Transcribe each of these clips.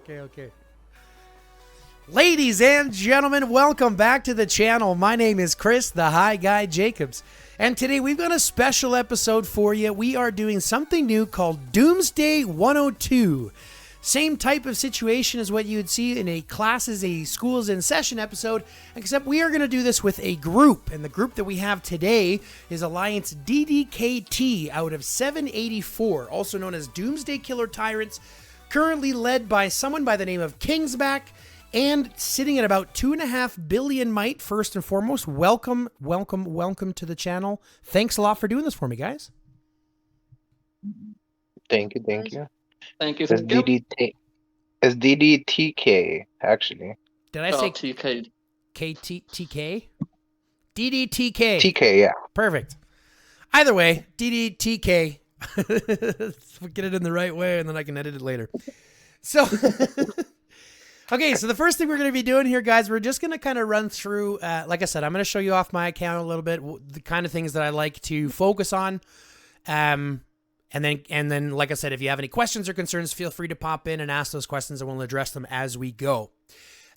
Okay. Ladies and gentlemen, welcome back to the channel. My name is Chris, the High Guy Jacobs. And today we've got a special episode for you. We are doing something new called Doomsday 102. Same type of situation as what you would see in a classes, a schools in session episode, except we are going to do this with a group. And the group that we have today is Alliance DDKT out of 784, also known as Doomsday Killer Tyrants, currently led by someone by the name of Kingsback, and sitting at about 2.5 billion might. First and foremost, welcome to the channel. Thanks a lot for doing this for me, guys. Thank you. Thank you. It's DDTK, actually. Did I say TK? TK? DDTK. TK, yeah. Perfect. Either way, DDTK. We'll get it in the right way, and then I can edit it later. So... Okay, so the first thing we're going to be doing here, guys, we're just going to kind of run through, like I said, I'm going to show you off my account a little bit, the kind of things that I like to focus on. And then, like I said, if you have any questions or concerns, feel free to pop in and ask those questions, and we'll address them as we go.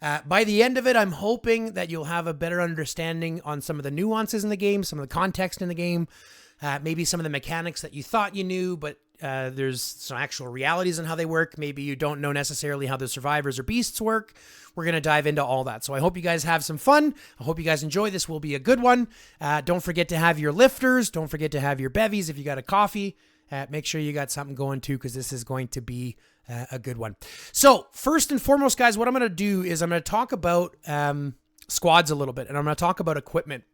By the end of it, I'm hoping that you'll have a better understanding on some of the nuances in the game, some of the context in the game, maybe some of the mechanics that you thought you knew, but there's some actual realities on how they work. Maybe you don't know necessarily how the survivors or beasts work. We're going to dive into all that. So I hope you guys have some fun. I hope you guys enjoy. This will be a good one. Don't forget to have your lifters. Don't forget to have your bevies. If you got a coffee, make sure you got something going too, because this is going to be a good one. So first and foremost, guys, what I'm going to do is I'm going to talk about squads a little bit, and I'm going to talk about equipment.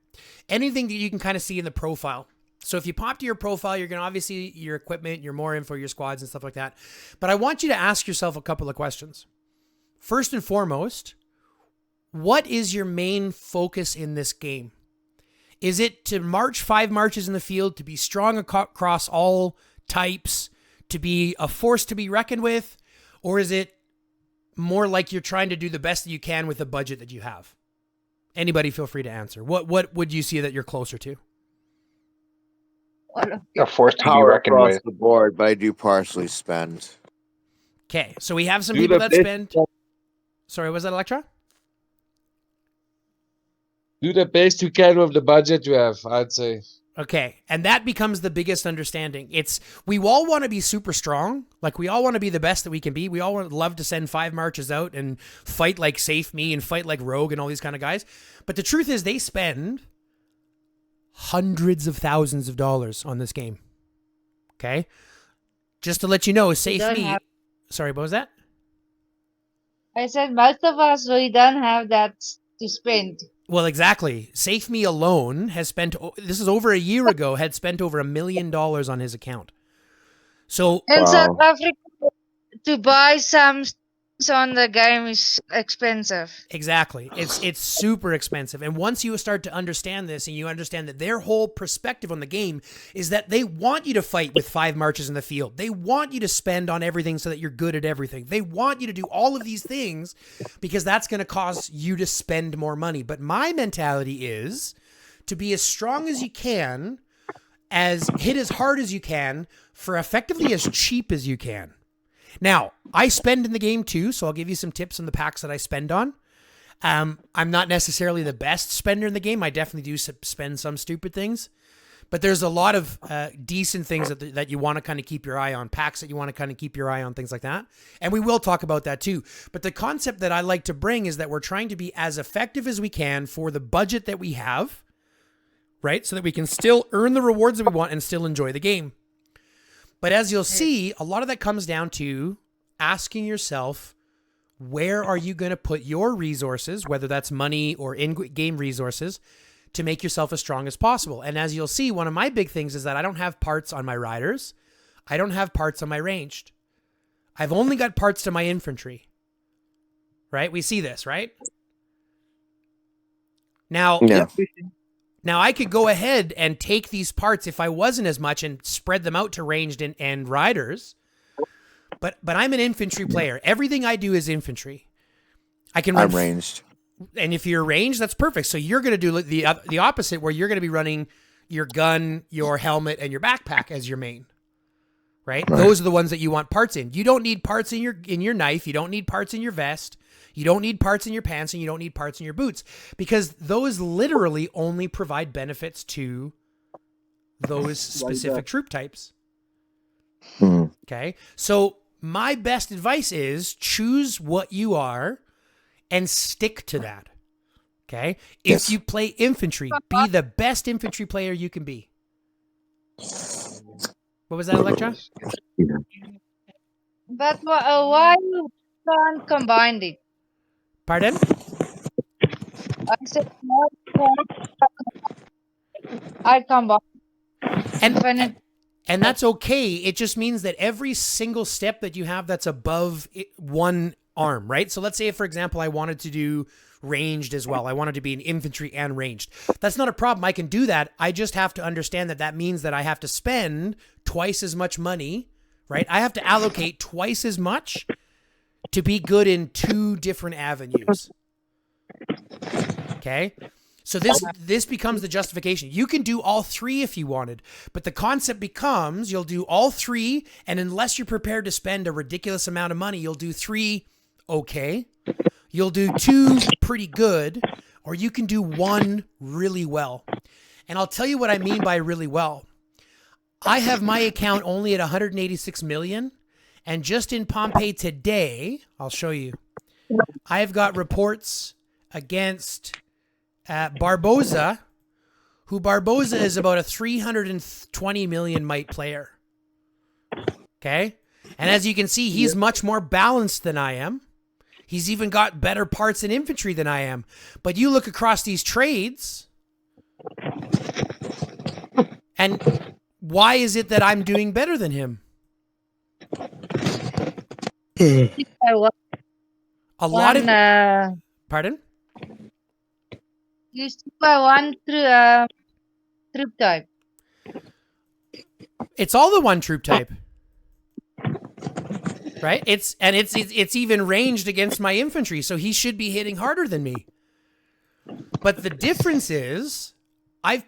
Anything that you can kind of see in the profile. So if you pop to your profile, you're going to obviously your equipment, your more info, your squads and stuff like that. But I want you to ask yourself a couple of questions. First and foremost, what is your main focus in this game? Is it to march 5 marches in the field, to be strong across all types, to be a force to be reckoned with? Or is it more like you're trying to do the best that you can with the budget that you have? Anybody feel free to answer. What would you see that you're closer to? A force to be Power reckoned across with. the board, but I do partially spend. Okay, so we have some people that spend... Sorry, was that Electra? Do the best you can with the budget you have, I'd say. Okay, and that becomes the biggest understanding. We all want to be super strong. Like, we all want to be the best that we can be. We all would love to send 5 marches out and fight like Safe Me and fight like Rogue and all these kind of guys. But the truth is they spend hundreds of thousands of dollars on this game. Okay? Just to let you know, Safe Me... Sorry, what was that? I said most of us, we don't have that to spend. Well, exactly. Safe Me alone has spent, this is over a year ago, had spent over $1 million on his account. So In South Africa, to buy some on the game is expensive. Exactly. It's super expensive. And once you start to understand this, and you understand that their whole perspective on the game is that they want you to fight with 5 marches in the field. They want you to spend on everything so that you're good at everything. They want you to do all of these things because that's going to cause you to spend more money. But my mentality is to be as strong as you can, hit as hard as you can, for effectively as cheap as you can. Now, I spend in the game too, so I'll give you some tips on the packs that I spend on. I'm not necessarily the best spender in the game. I definitely do spend some stupid things. But there's a lot of decent things that you want to kind of keep your eye on, packs that you want to kind of keep your eye on, things like that. And we will talk about that too. But the concept that I like to bring is that we're trying to be as effective as we can for the budget that we have, right? So that we can still earn the rewards that we want and still enjoy the game. But as you'll see, a lot of that comes down to asking yourself, where are you going to put your resources, whether that's money or in-game resources, to make yourself as strong as possible. And as you'll see, one of my big things is that I don't have parts on my riders. I don't have parts on my ranged. I've only got parts to my infantry. Right? We see this, right? Now, Yeah. Now, I could go ahead and take these parts if I wasn't as much and spread them out to ranged and riders. But I'm an infantry player. Everything I do is infantry. I can run... I'm ranged. And if you're ranged, that's perfect. So you're going to do the opposite, where you're going to be running your gun, your helmet, and your backpack as your main. right? Those are the ones that you want parts in. You don't need parts in your knife. You don't need parts in your vest. You don't need parts in your pants, and you don't need parts in your boots, because those literally only provide benefits to those specific troop types. Okay? So my best advice is choose what you are and stick to that. Okay? If you play infantry, be the best infantry player you can be. What was that, Electra? But why you can't combine it? Pardon? I said why I combine. And that's okay. It just means that every single step that you have that's above one arm, right? So let's say, if, for example, I wanted to do ranged as well. I wanted to be an infantry and ranged. That's not a problem. I can do that. I just have to understand that that means that I have to spend twice as much money, right? I have to allocate twice as much to be good in 2 different avenues. Okay? So this becomes the justification. You can do all 3 if you wanted, but the concept becomes you'll do all 3, and unless you're prepared to spend a ridiculous amount of money, you'll do 3 okay, you'll do 2 pretty good, or you can do 1 really well. And I'll tell you what I mean by really well. I have my account only at 186 million, and just in Pompeii today, I'll show you, I've got reports against Barboza, who Barboza is about a 320 million might player. Okay? And as you can see, he's much more balanced than I am. He's even got better parts in infantry than I am. But you look across these trades, and why is it that I'm doing better than him? A lot of... Pardon? You stick by 1 troop type. It's all the 1 troop type. Right? It's even ranged against my infantry, so he should be hitting harder than me. But the difference is I've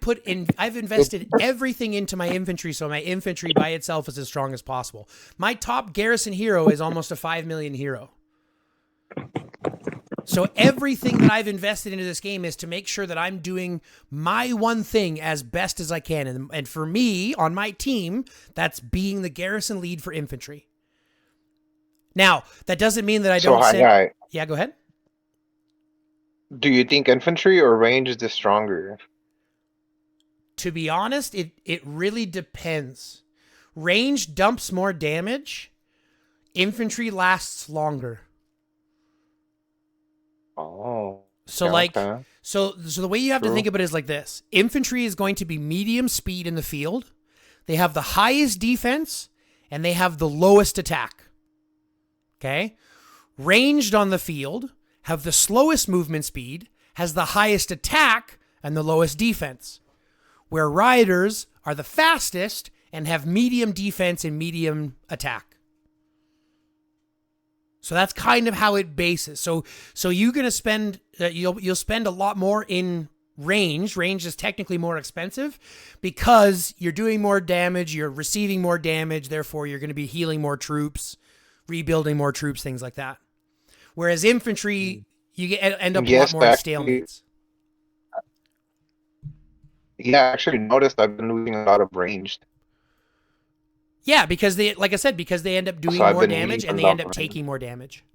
invested everything into my infantry, so my infantry by itself is as strong as possible. My top garrison hero is almost a 5 million hero. So everything that I've invested into this game is to make sure that I'm doing my one thing as best as I can. And for me, on my team, that's being the garrison lead for infantry. Now, that doesn't mean that I don't send... Yeah, go ahead. Do you think infantry or range is stronger? To be honest, it really depends. Range dumps more damage. Infantry lasts longer. Oh. So okay. So the way you have to think about it is like this. Infantry is going to be medium speed in the field. They have the highest defense and they have the lowest attack. Okay? Ranged on the field have the slowest movement speed, has the highest attack and the lowest defense. Where riders are the fastest and have medium defense and medium attack. So that's kind of how it bases. So you're going to spend, you'll spend a lot more in range. Range is technically more expensive because you're doing more damage, you're receiving more damage, therefore you're going to be healing more troops, rebuilding more troops, things like that. Whereas infantry, you end up a lot more in stalemates. Yeah, I actually noticed I've been losing a lot of ranged. Yeah, because they, like I said, because they end up doing more damage and they end up taking more damage.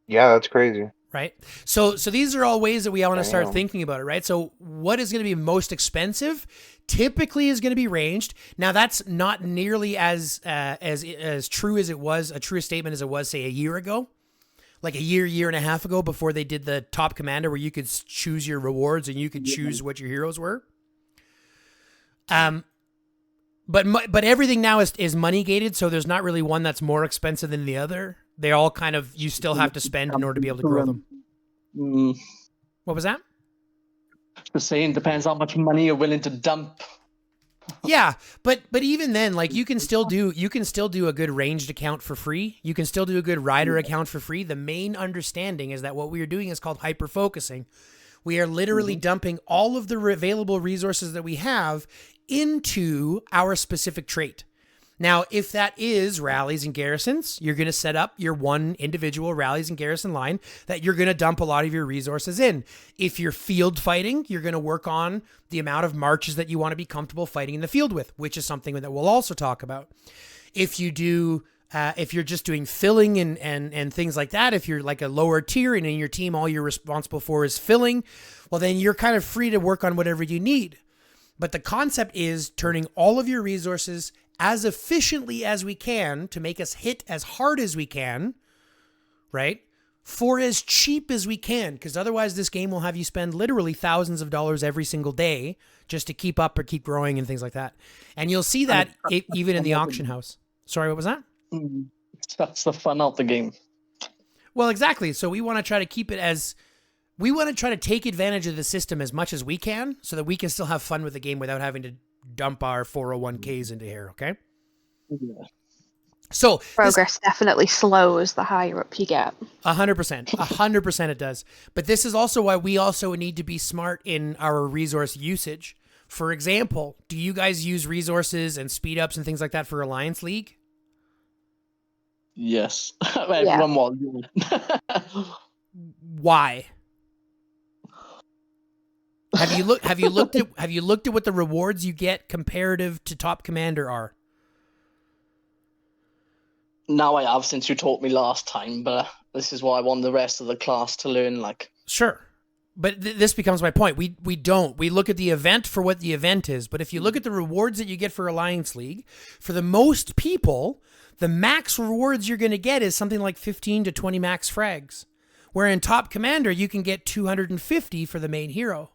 Yeah, that's crazy. Right? So these are all ways that we want to start thinking about it, right? So what is going to be most expensive? Typically is going to be ranged. Now that's not nearly as true as it was, a true statement as it was, say, a year ago. Like a year and a half ago before they did the top commander where you could choose your rewards and you could choose what your heroes were. But everything now is money gated, so there's not really one that's more expensive than the other. They all kind of, you still have to spend in order to be able to grow them. What was that? The saying depends how much money you're willing to dump. Yeah, but even then, like you can still do a good ranged account for free. You can still do a good rider account for free. The main understanding is that what we are doing is called hyper focusing. We are literally dumping all of the available resources that we have into our specific trait. Now, if that is rallies and garrisons, you're going to set up your one individual rallies and garrison line that you're going to dump a lot of your resources in. If you're field fighting, you're going to work on the amount of marches that you want to be comfortable fighting in the field with, which is something that we'll also talk about. If you do, if you're just doing filling and things like that, if you're like a lower tier and in your team all you're responsible for is filling, well, then you're kind of free to work on whatever you need. But the concept is turning all of your resources as efficiently as we can to make us hit as hard as we can, right? For as cheap as we can, because otherwise this game will have you spend literally thousands of dollars every single day just to keep up or keep growing and things like that. And you'll see that even in the auction house. Sorry, what was that? That's the fun of the game. Well, exactly. So we want to try to keep it as... We want to try to take advantage of the system as much as we can so that we can still have fun with the game without having to dump our 401ks into here, okay? Yeah. So Progress definitely slows the higher up you get. 100%. 100% it does. But this is also why we also need to be smart in our resource usage. For example, do you guys use resources and speed ups and things like that for Alliance League? Yes. Everyone was. Why? Have you looked at what the rewards you get comparative to Top Commander are? Now I have, since you taught me last time, but this is why I want the rest of the class to learn, like... Sure. But this becomes my point. We don't. We look at the event for what the event is. But if you look at the rewards that you get for Alliance League, for the most people, the max rewards you're going to get is something like 15 to 20 max frags. Where in Top Commander, you can get 250 for the main hero.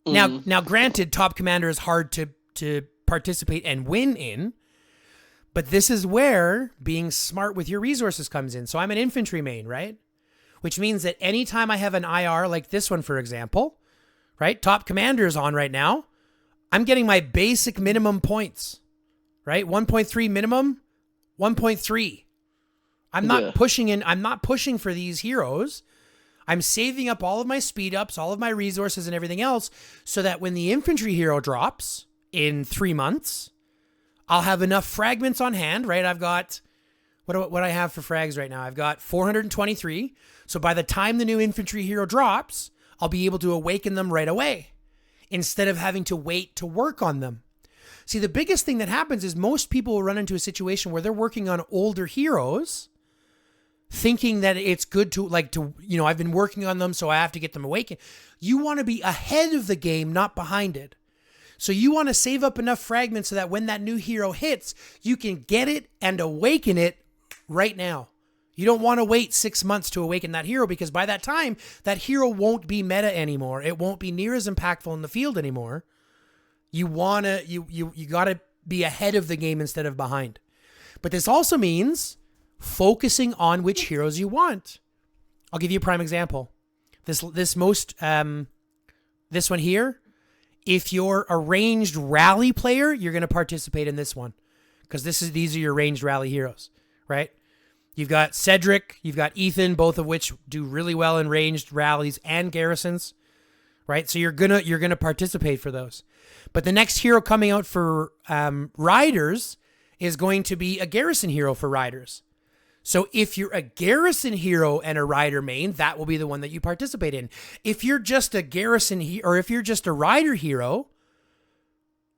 Now, granted, Top Commander is hard to participate and win in, but this is where being smart with your resources comes in. So I'm an infantry main, right? Which means that anytime I have an IR like this one, for example, right? Top Commander is on right now. I'm getting my basic minimum points, right? 1.3 minimum, 1.3. I'm not pushing in. I'm not pushing for these heroes. I'm saving up all of my speed ups, all of my resources and everything else so that when the infantry hero drops in 3 months, I'll have enough fragments on hand, right? I've got, what I have for frags right now? I've got 423. So by the time the new infantry hero drops, I'll be able to awaken them right away instead of having to wait to work on them. See, the biggest thing that happens is most people will run into a situation where they're working on older heroes thinking that it's good to I've been working on them, so I have to get them awakened. You want to be ahead of the game, not behind it. So you want to save up enough fragments so that when that new hero hits, you can get it and awaken it right now. You don't want to wait 6 months to awaken that hero because by that time, that hero won't be meta anymore. It won't be near as impactful in the field anymore. You got to be ahead of the game instead of behind. But this also means focusing on which heroes you want. I'll give you a prime example. This one here, if you're a ranged rally player, you're going to participate in this one because these are your ranged rally heroes, right? You've got Cedric, you've got Ethan, both of which do really well in ranged rallies and garrisons, right? So you're gonna participate for those. But the next hero coming out for riders is going to be a garrison hero for riders. So if you're a garrison hero and a rider main, that will be the one that you participate in. If you're just a garrison or if you're just a rider hero,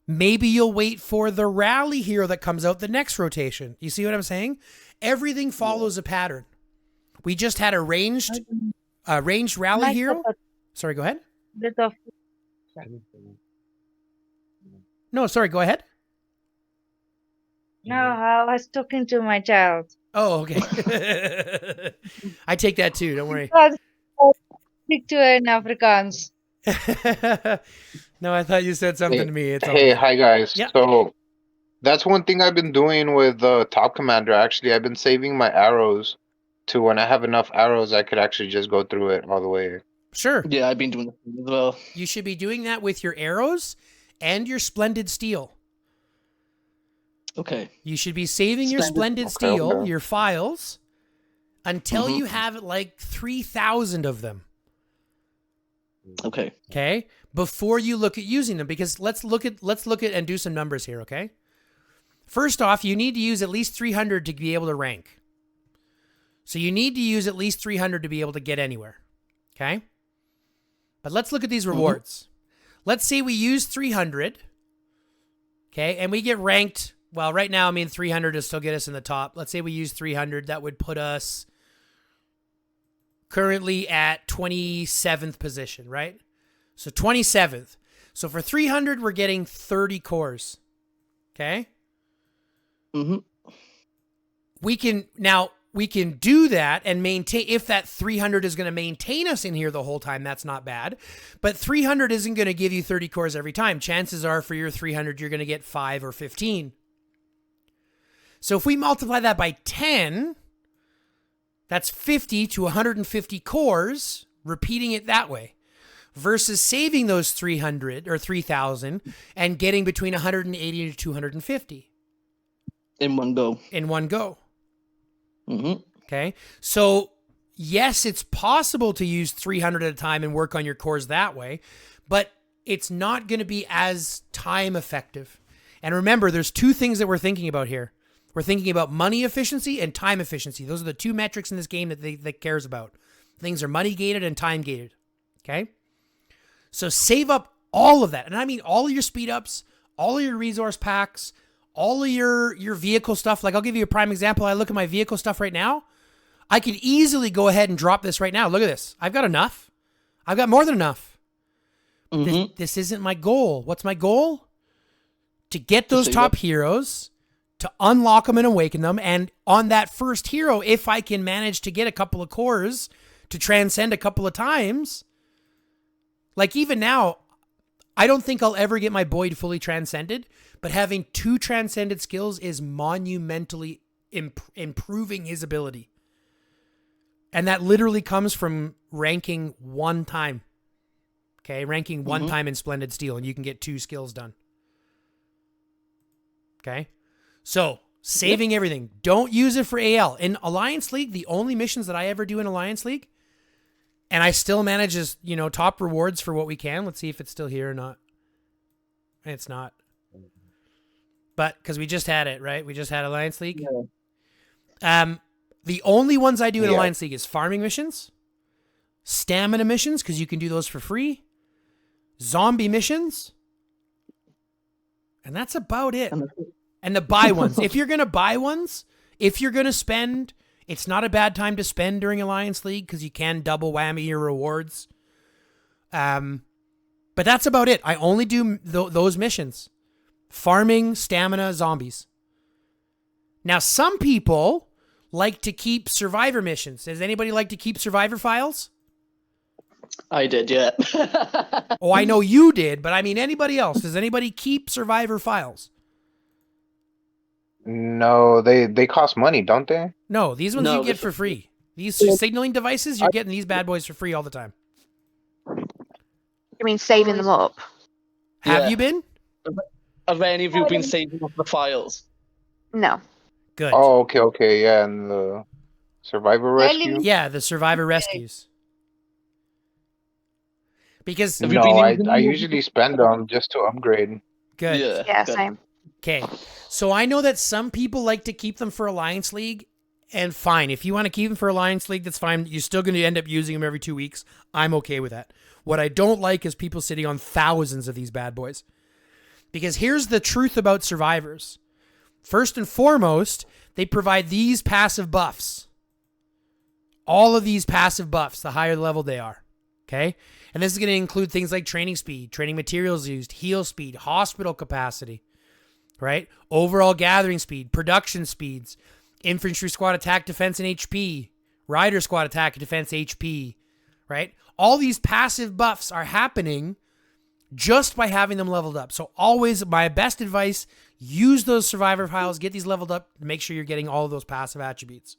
maybe you'll wait for the rally hero that comes out the next rotation. You see what I'm saying? Everything follows a pattern. We just had a ranged rally hero. Sorry, go ahead. No, sorry, go ahead. No, I was talking to my child. Oh, okay. I take that too. Don't worry. I speak to her in Afrikaans. No, I thought you said something to me. It's all Hey, good. hi guys. Yeah. So that's one thing I've been doing with Top Commander. Actually, I've been saving my arrows to when I have enough arrows, I could actually just go through it all the way. Sure. Yeah, I've been doing that as well. You should be doing that with your arrows and your splendid steel. Okay. You should be saving your splendid steel, your files, until you have like 3,000 of them. Okay. Okay, before you look at using them, because let's look at and do some numbers here. Okay, first off, you need to use at least 300 to be able to rank. So you need to use at least 300 to be able to get anywhere. Okay, but let's look at these rewards. Let's say we use 300. Okay, and we get ranked. Well, right now, I mean, 300 to still get us in the top. Let's say we use 300. That would put us currently at 27th position, right? So 27th. So for 300, we're getting 30 cores. Okay? Mm-hmm. We can do that and maintain, if that 300 is going to maintain us in here the whole time, that's not bad. But 300 isn't going to give you 30 cores every time. Chances are for your 300, you're going to get 5 or 15. So if we multiply that by 10, that's 50 to 150 cores, repeating it that way, versus saving those 300 or 3,000 and getting between 180 to 250. In one go. In one go. Mm-hmm. Okay. So yes, it's possible to use 300 at a time and work on your cores that way, but it's not going to be as time effective. And remember, there's two things that we're thinking about here. We're thinking about money efficiency and time efficiency. Those are the two metrics in this game that cares about. Things are money gated and time gated. Okay. So save up all of that. And I mean all of your speed ups, all of your resource packs, all of your vehicle stuff. Like I'll give you a prime example. I look at my vehicle stuff right now. I could easily go ahead and drop this right now. Look at this. I've got enough. I've got more than enough. Mm-hmm. This isn't my goal. What's my goal? To get those top heroes, to unlock them and awaken them. And on that first hero, if I can manage to get a couple of cores to transcend a couple of times, like even now, I don't think I'll ever get my Boyd fully transcended, but having 2 transcended skills is monumentally improving his ability. And that literally comes from ranking 1 time. Okay, ranking 1 time in Splendid Steel, and you can get 2 skills done. Okay, so saving everything. Don't use it for AL. In Alliance League, the only missions that I ever do in Alliance League, and I still manage as, top rewards for what we can. Let's see if it's still here or not. It's not. But because we just had it, right? We just had Alliance League. Yeah. The only ones I do in Alliance League is farming missions, stamina missions, because you can do those for free, zombie missions, and that's about it. And the buy ones. If you're going to buy ones, if you're going to spend, it's not a bad time to spend during Alliance League because you can double whammy your rewards. But that's about it. I only do those missions. Farming, stamina, zombies. Now, some people like to keep survivor missions. Does anybody like to keep survivor files? I did, yeah. Oh, I know you did, but I mean anybody else. Does anybody keep survivor files? No, they cost money, don't they? No, these ones you get for free. These signaling devices, you're getting these bad boys for free all the time. You mean saving them up? Have you been? Have any of you been saving up the files? No. Good. Oh, okay, yeah, and the survivor rescue. Yeah, the survivor rescues. Because Have you No, been I usually spend them just to upgrade. good. Yeah, good. same. Okay. So I know that some people like to keep them for Alliance League, and fine. If you want to keep them for Alliance League, that's fine. You're still going to end up using them every 2 weeks. I'm okay with that. What I don't like is people sitting on thousands of these bad boys. Because here's the truth about survivors. First and foremost, they provide these passive buffs. All of these passive buffs, the higher level they are. Okay? And this is going to include things like training speed, training materials used, heal speed, hospital capacity, right? Overall gathering speed, production speeds, infantry squad attack, defense, and HP, rider squad attack, defense, HP, right? All these passive buffs are happening just by having them leveled up. So always, my best advice, use those survivor files, get these leveled up, make sure you're getting all of those passive attributes.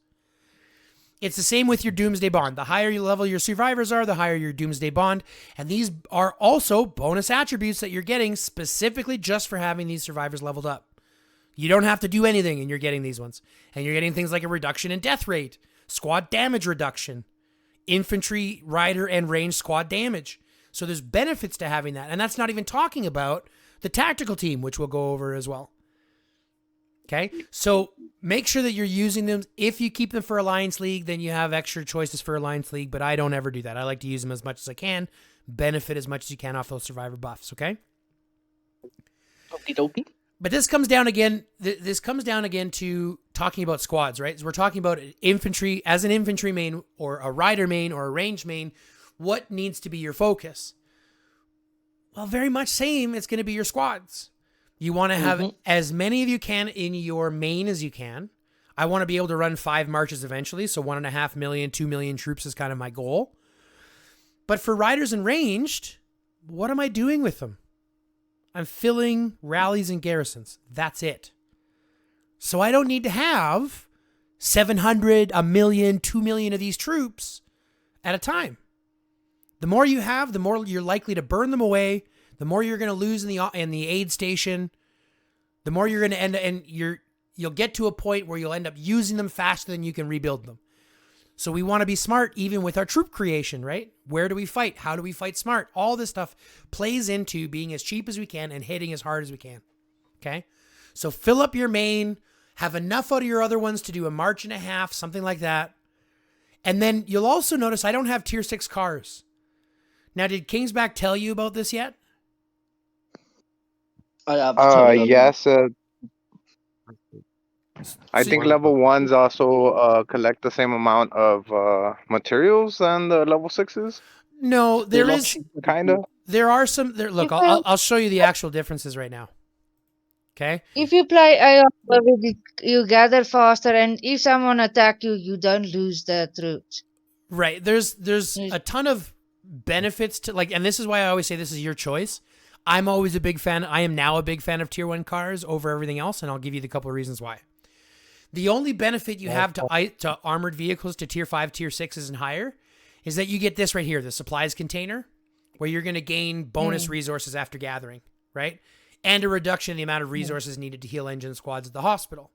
It's the same with your Doomsday Bond. The higher level your survivors are, the higher your Doomsday Bond. And these are also bonus attributes that you're getting specifically just for having these survivors leveled up. You don't have to do anything and you're getting these ones. And you're getting things like a reduction in death rate, squad damage reduction, infantry, rider, and ranged squad damage. So there's benefits to having that. And that's not even talking about the tactical team, which we'll go over as well. Okay, so make sure that you're using them. If you keep them for Alliance League, then you have extra choices for Alliance League, but I don't ever do that. I like to use them as much as I can, benefit as much as you can off those survivor buffs, okay? Okie dokie. But this comes down again, to talking about squads, right? So we're talking about infantry, as an infantry main or a rider main or a range main, what needs to be your focus? Well, very much same, it's going to be your squads. You want to have as many of you can in your main as you can. I want to be able to run 5 marches eventually, so 1.5 million, 2 million troops is kind of my goal. But for riders and ranged, what am I doing with them? I'm filling rallies and garrisons. That's it. So I don't need to have 700, 1 million, 2 million of these troops at a time. The more you have, the more you're likely to burn them away. The more you're going to lose in the aid station, the more you're going to end, and you'll get to a point where you'll end up using them faster than you can rebuild them. So we want to be smart even with our troop creation, right? Where do we fight? How do we fight smart? All this stuff plays into being as cheap as we can and hitting as hard as we can. Okay? So fill up your main, have enough out of your other ones to do a march and a half, something like that. And then you'll also notice I don't have tier 6 cars. Now, did Kingsback tell you about this yet? I have Yes. I So- think level 1s also collect the same amount of materials than the level 6s. No, They're there not is. cheap. Kind of. There are some. There, look, I'll show you the actual differences right now. Okay. If you play AR, you gather faster, and if someone attack you, you don't lose the troops. Right. There's a ton of benefits to and this is why I always say this is your choice. I'm always a big fan. I am now a big fan of tier 1 cars over everything else, and I'll give you the couple of reasons why. The only benefit you have to armored vehicles to tier 5, tier 6s and higher is that you get this right here, the supplies container, where you're going to gain bonus resources after gathering, right? And a reduction in the amount of resources needed to heal engine squads at the hospital.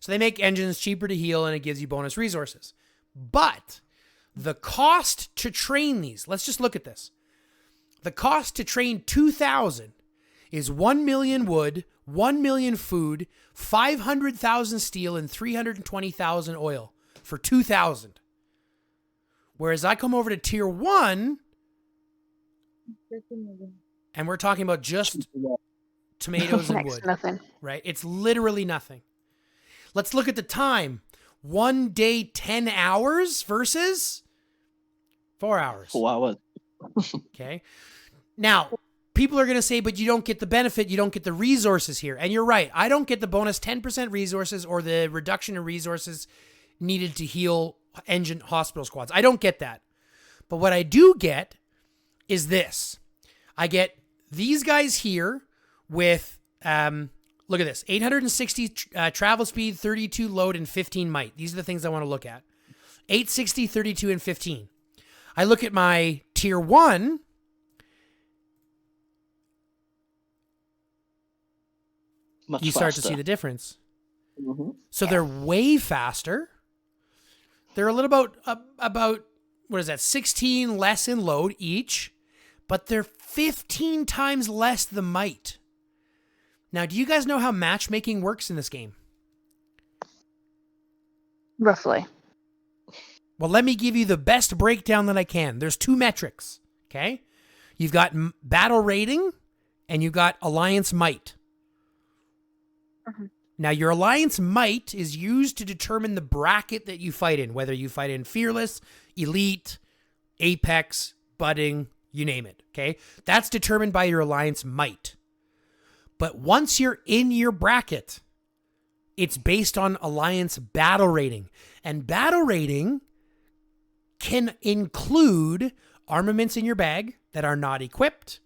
So they make engines cheaper to heal, and it gives you bonus resources. But the cost to train these, let's just look at this. The cost to train 2,000 is 1 million wood, 1 million food, 500,000 steel, and 320,000 oil for 2,000. Whereas I come over to tier 1, and we're talking about just tomatoes and Next wood, to nothing. right? It's literally nothing. Let's look at the time. 1 day, 10 hours versus 4 hours. 4 hours. Okay. Now, people are going to say, but you don't get the benefit. You don't get the resources here. And you're right. I don't get the bonus 10% resources or the reduction in resources needed to heal engine hospital squads. I don't get that. But what I do get is this. I get these guys here with, look at this, 860 travel speed, 32 load, and 15 might. These are the things I want to look at. 860, 32, and 15. I look at my tier 1. Much You start to faster. see the difference. Mhm. So they're way faster. They're a little about what is that? 16 less in load each, but they're 15 times less the might. Now, do you guys know how matchmaking works in this game? Roughly. Well, let me give you the best breakdown that I can. There's 2 metrics, okay? You've got battle rating and you've got alliance might. Now, your alliance might is used to determine the bracket that you fight in, whether you fight in Fearless, Elite, Apex, Budding, you name it, okay? That's determined by your alliance might. But once you're in your bracket, it's based on alliance battle rating. And battle rating can include armaments in your bag that are not equipped,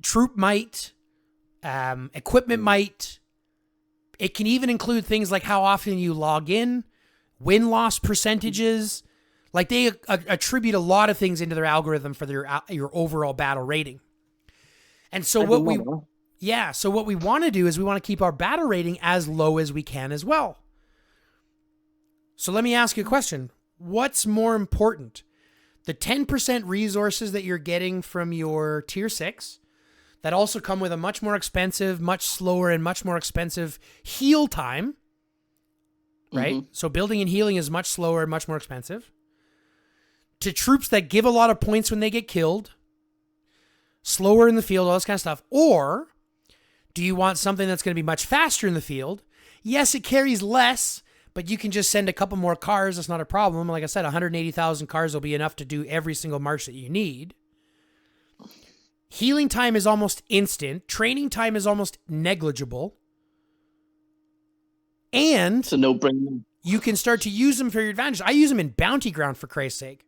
troop might, equipment might. It can even include things like how often you log in, win-loss percentages. Like they attribute a lot of things into their algorithm for your overall battle rating. And so what we want to do is we want to keep our battle rating as low as we can as well. So let me ask you a question. What's more important? the 10% resources that you're getting from your tier 6 that also come with a much more expensive, much slower, and much more expensive heal time, right? Mhm. So building and healing is much slower and much more expensive. To troops that give a lot of points when they get killed, slower in the field, all this kind of stuff. Or do you want something that's going to be much faster in the field? Yes, it carries less, but you can just send a couple more cars. That's not a problem. Like I said, 180,000 cars will be enough to do every single march that you need. Healing time is almost instant. Training time is almost negligible. And It's a no-brainer. you can start to use them for your advantage. I use them in Bounty Ground, for Christ's sake.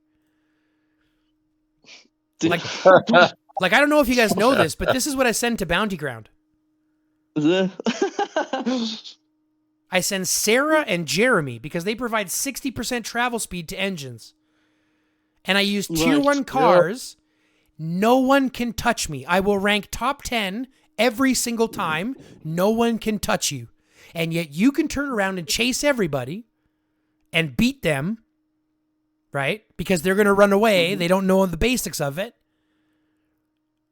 Like, I don't know if you guys know this, but this is what I send to Bounty Ground. I send Sarah and Jeremy because they provide 60% travel speed to engines. And I use tier Right. 1 cars. No one can touch me. I will rank top 10 every single time. No one can touch you. And yet you can turn around and chase everybody and beat them, right? Because they're going to run away. They don't know the basics of it.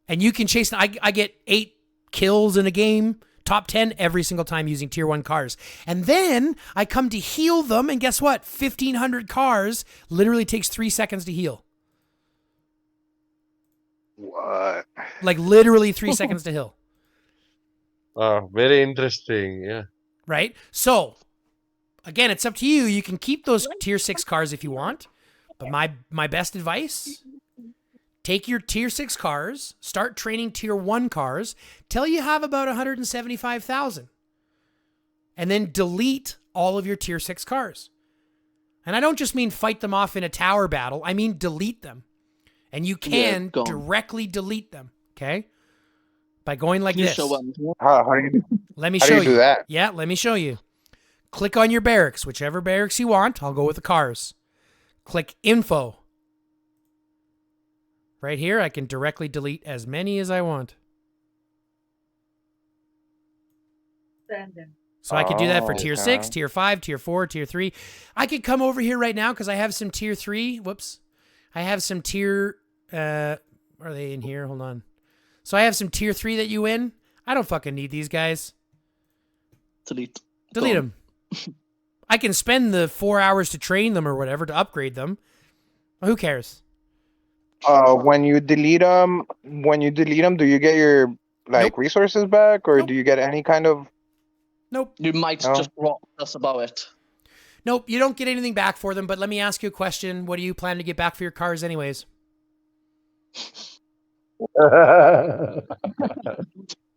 And you can chase. I get 8 kills in a game, top 10 every single time using tier 1 cars. And then I come to heal them. And guess what? 1,500 cars literally takes 3 seconds to heal. What? Like literally 3 seconds to heal. Oh, very interesting. Yeah. Right? So, again, it's up to you. You can keep those tier 6 cars if you want. But my best advice, take your tier 6 cars, start training tier 1 cars till you have about 175,000. And then delete all of your tier 6 cars. And I don't just mean fight them off in a tower battle. I mean delete them. And you can gone. directly delete them, okay? By going like You this. show them. How do you, Let me how show do you do that? Yeah, let me show you. Click on your barracks, whichever barracks you want. I'll go with the cars. Click info. Right here, I can directly delete as many as I want. So I could do that for tier 6, tier 5, tier 4, tier 3. I could come over here right now because I have some tier 3. Whoops. I have some tier... are they in here? Hold on. So I have some tier 3 that you win. I don't fucking need these guys. Delete. Delete Gone. them. I can spend the 4 hours to train them or whatever to upgrade them. Who cares? When you delete them, do you get your Nope. resources back, or Nope. do you get any kind of? Nope. You might No. just rock. That's about it. Nope. You don't get anything back for them, but let me ask you a question. What do you plan to get back for your cars anyways?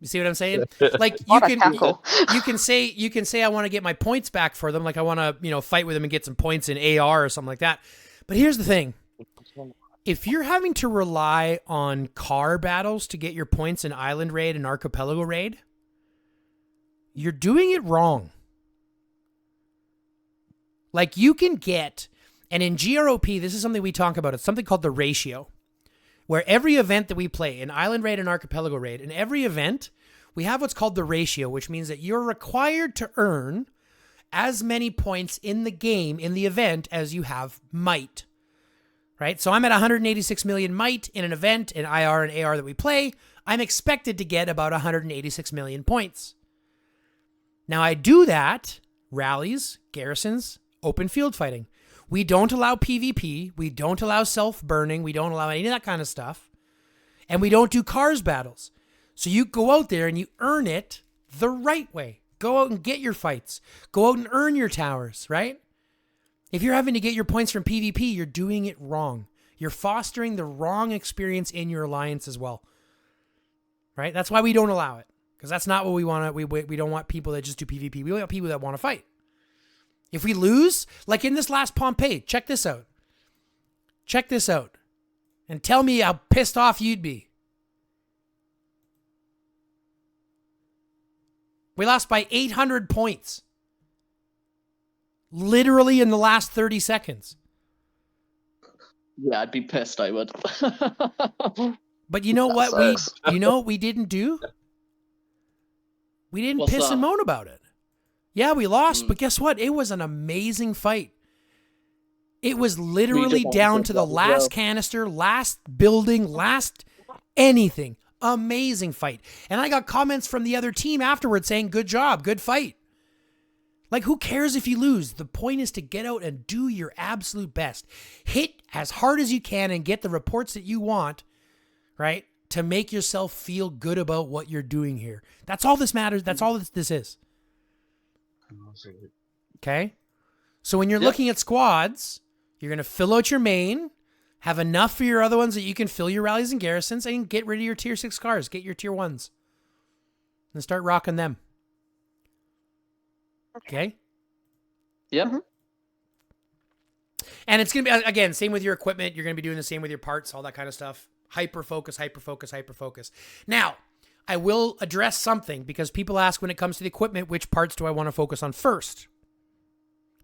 You see what I'm saying? Like you What a can tackle. you can say I want to get my points back for them, like I want to, fight with them and get some points in AR or something like that. But here's the thing. If you're having to rely on car battles to get your points in Island Raid and Archipelago Raid, you're doing it wrong. Like you can get, and in GROP, this is something we talk about. It's something called the ratio, where every event that we play in Island Raid and Archipelago Raid, in every event, we have what's called the ratio, which means that you're required to earn as many points in the game, in the event, as you have might. Right? So I'm at 186 million might in an event in IR and AR that we play. I'm expected to get about 186 million points. Now I do that, rallies, garrisons, open field fighting. We don't allow PvP. We don't allow self-burning. We don't allow any of that kind of stuff. And we don't do cars battles. So you go out there and you earn it the right way. Go out and get your fights. Go out and earn your towers, right? If you're having to get your points from PvP, you're doing it wrong. You're fostering the wrong experience in your alliance as well. Right? That's why we don't allow it. Because that's not what we want. We don't want people that just do PvP. We want people that want to fight. If we lose, like in this last Pompeii, check this out. Check this out. And tell me how pissed off you'd be. We lost by 800 points. Literally in the last 30 seconds. Yeah, I'd be pissed. I would. But you know That what sucks. we didn't do? We didn't What's piss and that? moan about it. Yeah, we lost, but guess what? It was an amazing fight. It was literally down to the last Well. canister, last building, last anything. Amazing fight. And I got comments from the other team afterwards saying, good job, good fight. Like, who cares if you lose? The point is to get out and do your absolute best. Hit as hard as you can and get the reports that you want, right? To make yourself feel good about what you're doing here. That's all this matters. That's all this is. Okay? So when you're looking at squads, you're going to fill out your main, have enough for your other ones that you can fill your rallies and garrisons, and get rid of your tier 6 cars. Get your tier 1s. And start rocking them. Okay? Yep. Mhm. And it's going to be, again, same with your equipment. You're going to be doing the same with your parts, all that kind of stuff. Hyper focus, hyper focus, hyper focus. Now, I will address something because people ask when it comes to the equipment, which parts do I want to focus on first?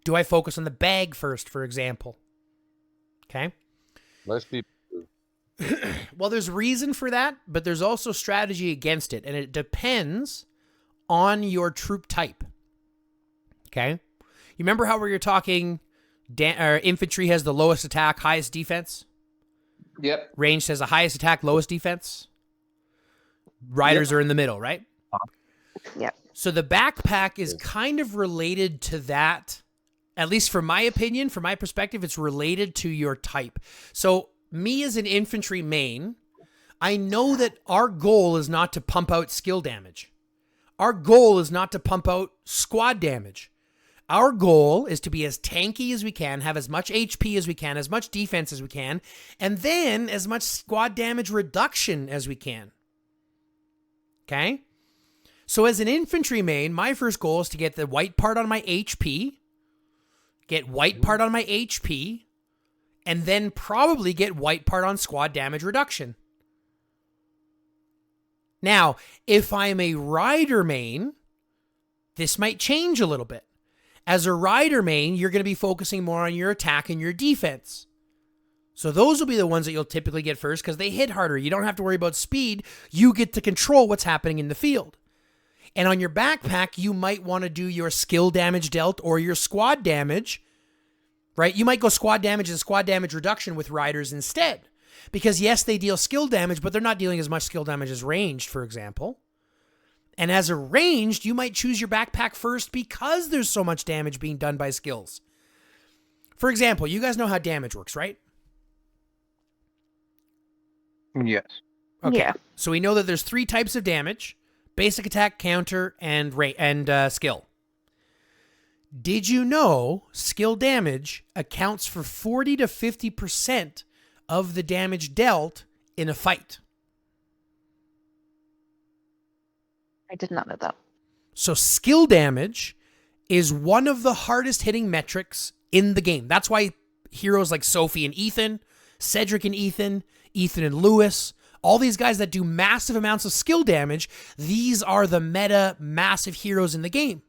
Do I focus on the bag first, for example? Okay. Most people. Well, there's reason for that, but there's also strategy against it, and it depends on your troop type. Okay? You remember how we were talking infantry has the lowest attack, highest defense? Yep. Ranged has the highest attack, lowest defense? Riders are in the middle, right? Yep. So the backpack is kind of related to that. At least for my opinion, from my perspective, it's related to your type. So me as an infantry main, I know that our goal is not to pump out skill damage. Our goal is not to pump out squad damage. Our goal is to be as tanky as we can, have as much HP as we can, as much defense as we can, and then as much squad damage reduction as we can. Okay? So as an infantry main, my first goal is to get the white part on my HP, get white part on my HP, and then probably get white part on squad damage reduction. Now, if I'm a rider main, this might change a little bit. As a rider main, you're going to be focusing more on your attack and your defense. So those will be the ones that you'll typically get first because they hit harder. You don't have to worry about speed. You get to control what's happening in the field. And on your backpack, you might want to do your skill damage dealt or your squad damage, right? You might go squad damage and squad damage reduction with riders instead. Because yes, they deal skill damage, but they're not dealing as much skill damage as ranged, for example. And as a ranged, you might choose your backpack first because there's so much damage being done by skills. For example, you guys know how damage works, right? Yes. Okay. Yeah. So we know that there's 3 types of damage: basic attack, counter, and skill. Did you know skill damage accounts for 40 to 50% of the damage dealt in a fight? I did not know that. So skill damage is one of the hardest hitting metrics in the game. That's why heroes like Sophie and Ethan, Cedric and Ethan, Ethan and Lewis, all these guys that do massive amounts of skill damage, these are the meta massive heroes in the game.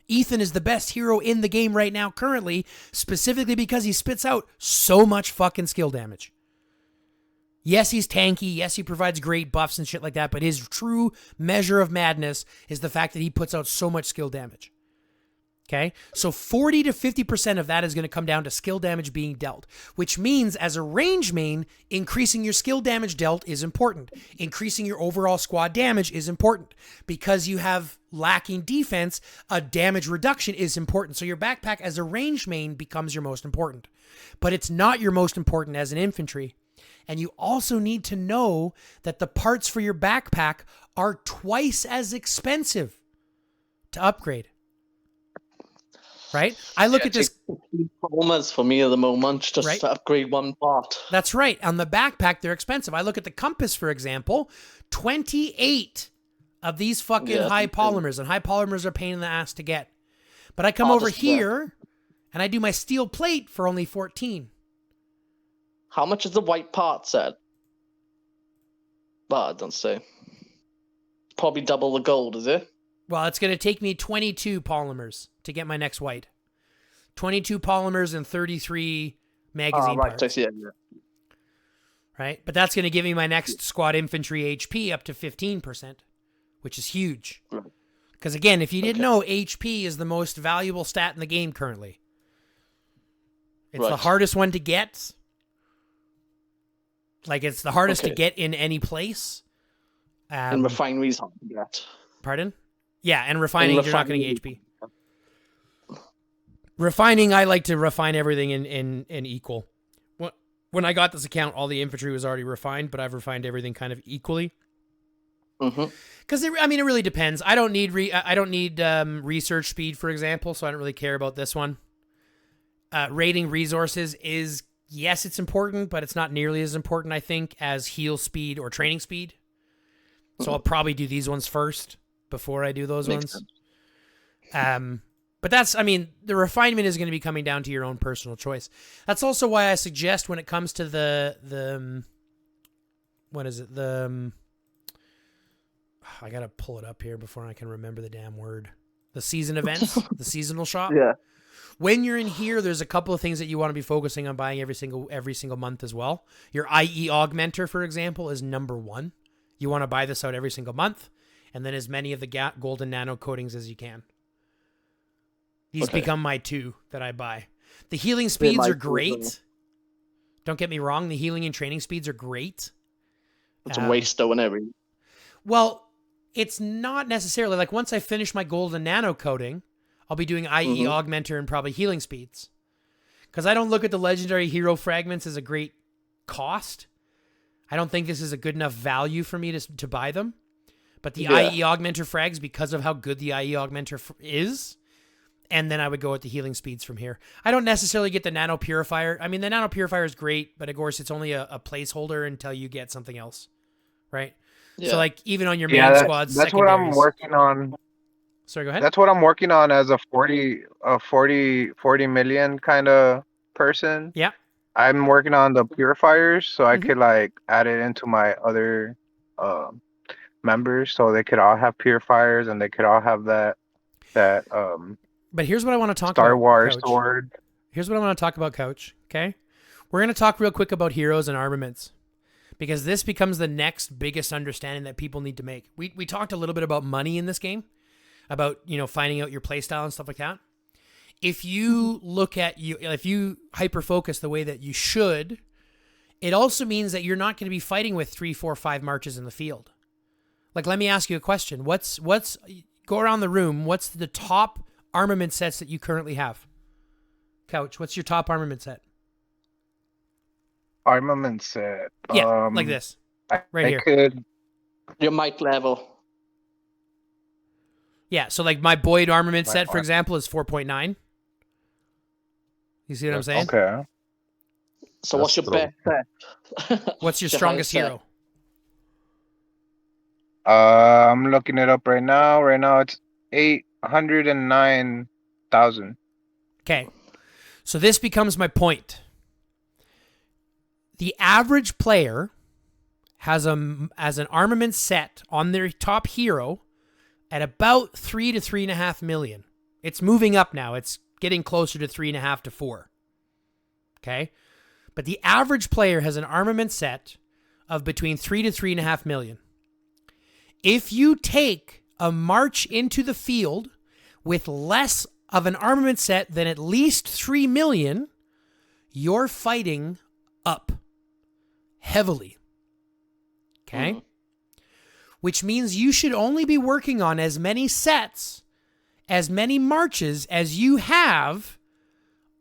Ethan is the best hero in the game right now currently, specifically because he spits out so much fucking skill damage. Yes, he's tanky. Yes, he provides great buffs and shit like that, but his true measure of madness is the fact that he puts out so much skill damage. Okay? So 40 to 50% of that is going to come down to skill damage being dealt, which means as a range main, increasing your skill damage dealt is important. Increasing your overall squad damage is important. Because you have lacking defense, a damage reduction is important. So your backpack as a range main becomes your most important. But it's not your most important as an infantry. And you also need to know that the parts for your backpack are twice as expensive to upgrade. Right? I look at this. Almost for me at the moment, just Right. to upgrade one part. That's right. On the backpack, they're expensive. I look at the compass, for example, 28 of these fucking high polymers, and high polymers are a pain in the ass to get. But I come over here and I do my steel plate for only 14. How much is the white part set? Well, it doesn't say. Probably double the gold, is it? Well, it's going to take me 22 polymers to get my next white. 22 polymers and 33 magazine right, parts. I see it. Yeah. Right? But that's going to give me my next squad infantry HP up to 15%, which is huge. Because again, if you didn't know, HP is the most valuable stat in the game currently. It's the hardest one to get. Like, it's the hardest to get in any place. And refineries hard to get. Pardon? Yeah, and refining, you're not getting HP. Refining, I like to refine everything in equal. When I got this account, all the infantry was already refined, but I've refined everything kind of equally. Because it really depends. I don't need research speed, for example, so I don't really care about this one. Rating resources is, yes, it's important, but it's not nearly as important, I think, as heal speed or training speed. So I'll probably do these ones first before I do those ones. But that's, the refinement is going to be coming down to your own personal choice. That's also why I suggest when it comes to the what is it? I got to pull it up here before I can remember the damn word. The season events, the seasonal shop. Yeah. When you're in here, there's a couple of things that you want to be focusing on buying every single month as well. Your IE augmenter, for example, is number 1. You want to buy this out every single month, and then as many of the golden nano coatings as you can. These become my 2 that I buy. The healing speeds are great. Don't get me wrong. The healing and training speeds are great. It's a waste though, and everything. Well, it's not necessarily. Like, once I finish my golden nano coating, I'll be doing IE augmenter and probably healing speeds. Because I don't look at the legendary hero fragments as a great cost. I don't think this is a good enough value for me to buy them. But the IE augmenter frags, because of how good the IE augmenter is, and then I would go with the healing speeds from here. I don't necessarily get the nano purifier. The nano purifier is great, but of course it's only a placeholder until you get something else, right? Yeah. So like even on your main squads, that's what I'm working on. Sorry, go ahead. That's what I'm working on as a 40 million kind of person. Yeah. I'm working on the purifiers, so I could like add it into my other members, so they could all have purifiers and they could all have that. But here's what I want to talk Star about. Wars Coach. sword. Here's what I want to talk about, Coach. Okay, we're going to talk real quick about heroes and armaments, because this becomes the next biggest understanding that people need to make. We talked a little bit about money in this game, about finding out your playstyle and stuff like that. If you look at if you hyper focus the way that you should, it also means that you're not going to be fighting with 3, 4, 5 marches in the field. Like, let me ask you a question. Go around the room. What's the top armament sets that you currently have? Couch, what's your top armament set? Armament set. Yeah, like this. Right here. Your mic level. Yeah, so like my Boyd armament set, for example, is 4.9. You see what I'm saying? Okay. So what's your best set? What's your strongest hero? I'm looking it up right now. Right now it's 809,000. Okay. So this becomes my point. The average player has an armament set on their top hero at about 3 to 3.5 million. It's moving up now. It's getting closer to 3.5 to 4. Okay? But the average player has an armament set of between 3 to 3.5 million. If you take a march into the field with less of an armament set than at least 3 million, you're fighting up heavily. Okay? Which means you should only be working on as many sets, as many marches as you have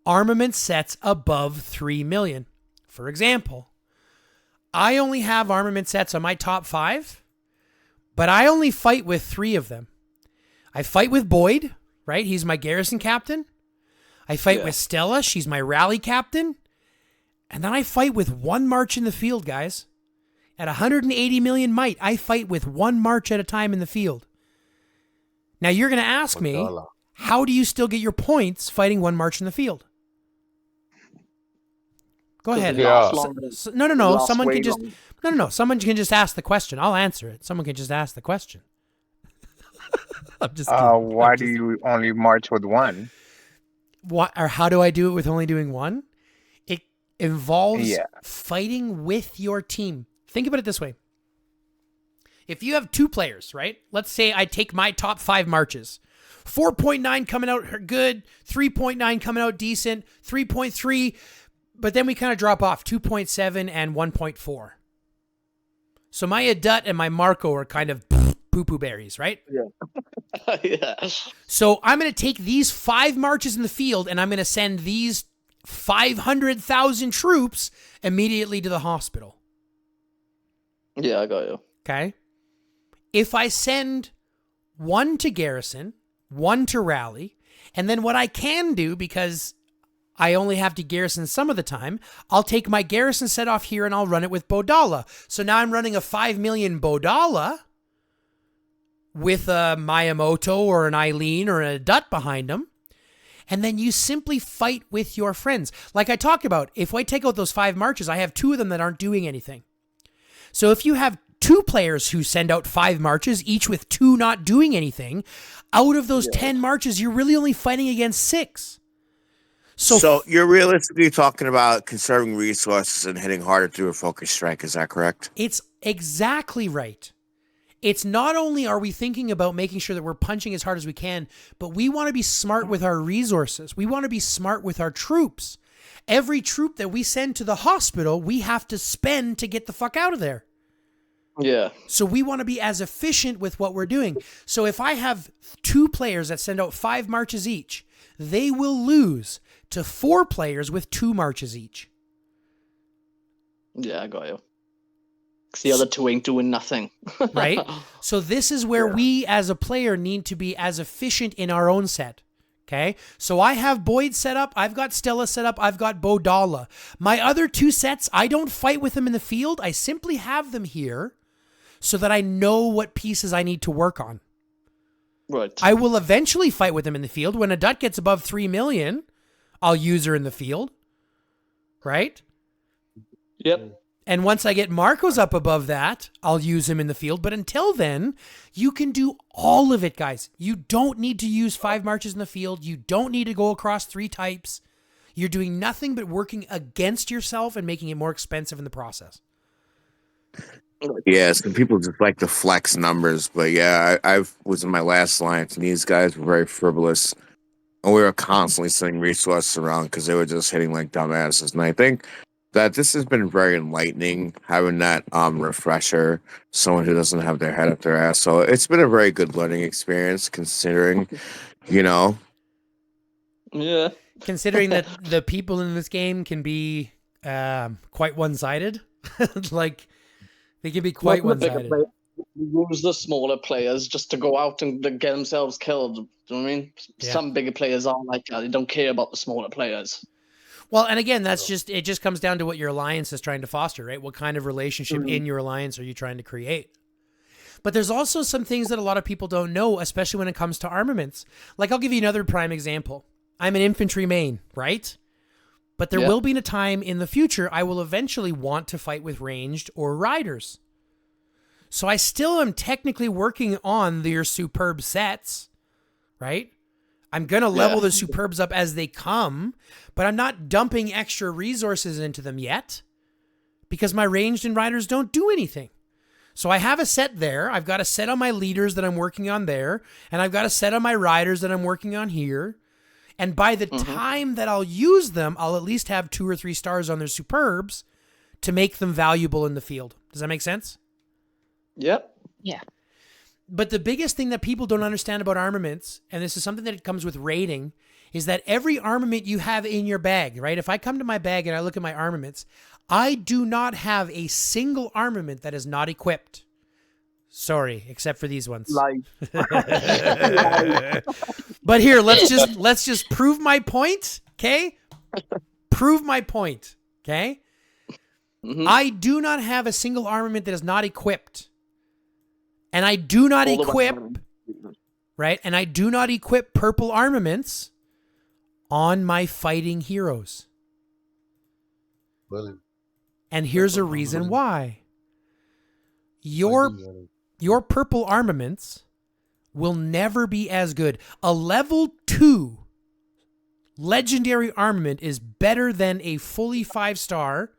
armament sets above 3 million. For example, I only have armament sets on my top 5, but I only fight with 3 of them. I fight with Boyd, right? He's my garrison captain. I fight with Stella. She's my rally captain. And then I fight with 1 march in the field, guys. At 180 million might, I fight with 1 march at a time in the field. Now you're going to ask me, how do you still get your points fighting 1 march in the field? Go ahead. Yeah. No. Someone can just Someone can just ask the question. I'll answer it. Someone can just ask the question. I'm just kidding. Why do you only march with 1? What, or how do I do it with only doing 1? It involves fighting with your team. Think about it this way. If you have 2 players, right? Let's say I take my top 5 marches. 4.9 coming out good, 3.9 coming out decent, 3.3, but then we kind of drop off 2.7 and 1.4. So my Adut and my Marco are kind of poo-poo berries, right? Yeah. So I'm going to take these 5 marches in the field and I'm going to send these 500,000 troops immediately to the hospital. Yeah, I got you. Okay? If I send 1 to garrison, 1 to rally, and then what I can do, because I only have to garrison some of the time, I'll take my garrison set off here and I'll run it with Bodala. So now I'm running a 5 million Bodala with a Miyamoto or an Eileen or a Dut behind them. And then you simply fight with your friends. Like I talked about, if I take out those 5 marches, I have 2 of them that aren't doing anything. So if you have 2 players who send out 5 marches, each with 2 not doing anything, out of those 10 marches, you're really only fighting against 6. So you're realistically talking about conserving resources and hitting harder through a focus strike. Is that correct? It's exactly right. It's not only are we thinking about making sure that we're punching as hard as we can, but we want to be smart with our resources. We want to be smart with our troops. Every troop that we send to the hospital, we have to spend to get the fuck out of there. Yeah. So we want to be as efficient with what we're doing. So if I have 2 players that send out 5 marches each, they will lose to 4 players with 2 marches each. Yeah, I got you. 'Cause the other 2 ain't doing nothing. Right? So this is where we as a player need to be as efficient in our own set. Okay? So I have Boyd set up, I've got Stella set up, I've got Bodala. My other 2 sets, I don't fight with them in the field. I simply have them here so that I know what pieces I need to work on. Right. I will eventually fight with them in the field. When a Dut gets above 3 million, I'll use her in the field. Right? Yep. And once I get Marcos up above that, I'll use him in the field. But until then, you can do all of it, guys. You don't need to use 5 marches in the field. You don't need to go across 3 types. You're doing nothing but working against yourself and making it more expensive in the process. Yeah, some people just like to flex numbers, but yeah, I was in my last alliance, and these guys were very frivolous, and we were constantly sending resources around because they were just hitting like dumbasses. And I think that this has been very enlightening, having that refresher, someone who doesn't have their head up their ass. So it's been a very good learning experience, considering, you know. Yeah. Considering that the people in this game can be quite one-sided, like. They can be quite one-sided. Use the smaller players just to go out and get themselves killed. Do you know what I mean? Yeah. Some bigger players aren't like that. They don't care about the smaller players. Well, and again, it just comes down to what your alliance is trying to foster, right? What kind of relationship in your alliance are you trying to create? But there's also some things that a lot of people don't know, especially when it comes to armaments. Like, I'll give you another prime example. I'm an infantry main, right? But there will be a time in the future I will eventually want to fight with ranged or riders. So I still am technically working on their superb sets, right? I'm going to level the superbs up as they come, but I'm not dumping extra resources into them yet because my ranged and riders don't do anything. So I have a set there. I've got a set on my leaders that I'm working on there, and I've got a set on my riders that I'm working on here. And by the time that I'll use them, I'll at least have 2 or 3 stars on their superbs to make them valuable in the field. Does that make sense? Yep. Yeah. But the biggest thing that people don't understand about armaments, and this is something that comes with rating, is that every armament you have in your bag, right? If I come to my bag and I look at my armaments, I do not have a single armament that is not equipped. Sorry, except for these ones. But here, let's just prove my point, okay? Prove my point, okay? I do not have a single armament that is not equipped. And I do not equip, right? And I do not equip purple armaments on my fighting heroes. And here's a reason why. Your purple armaments will never be as good. A level 2 legendary armament is better than a fully 5-star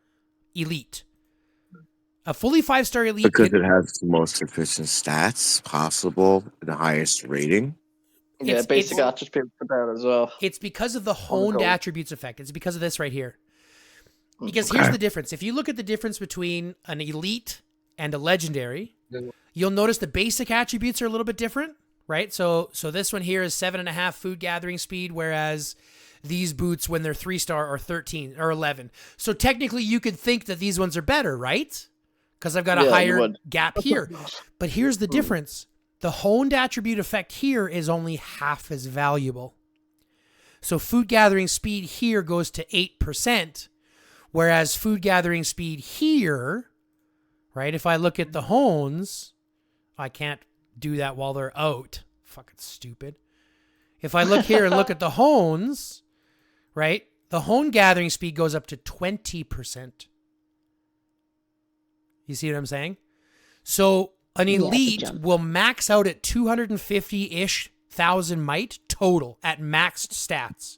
elite. A fully 5-star elite Because it has the most efficient stats possible, the highest rating. Yeah, basic attributes are there as well. It's because of the honed gold. attributes effect. It's because of this right here. Because here's the difference. If you look at the difference between an elite and a legendary, you'll notice the basic attributes are a little bit different, right? So this one here is 7.5 food gathering speed, whereas these boots, when they're 3-star, are 13 or 11. So technically, you could think that these ones are better, right? Because I've got a higher gap here. But here's the difference. The honed attribute effect here is only half as valuable. So food gathering speed here goes to 8%, whereas food gathering speed here, right? If I look at the hones, I can't do that while they're out. Fucking stupid. If I look here and look at the hones, right? The hone gathering speed goes up to 20%. You see what I'm saying? So an elite will max out at 250-ish thousand might total at maxed stats.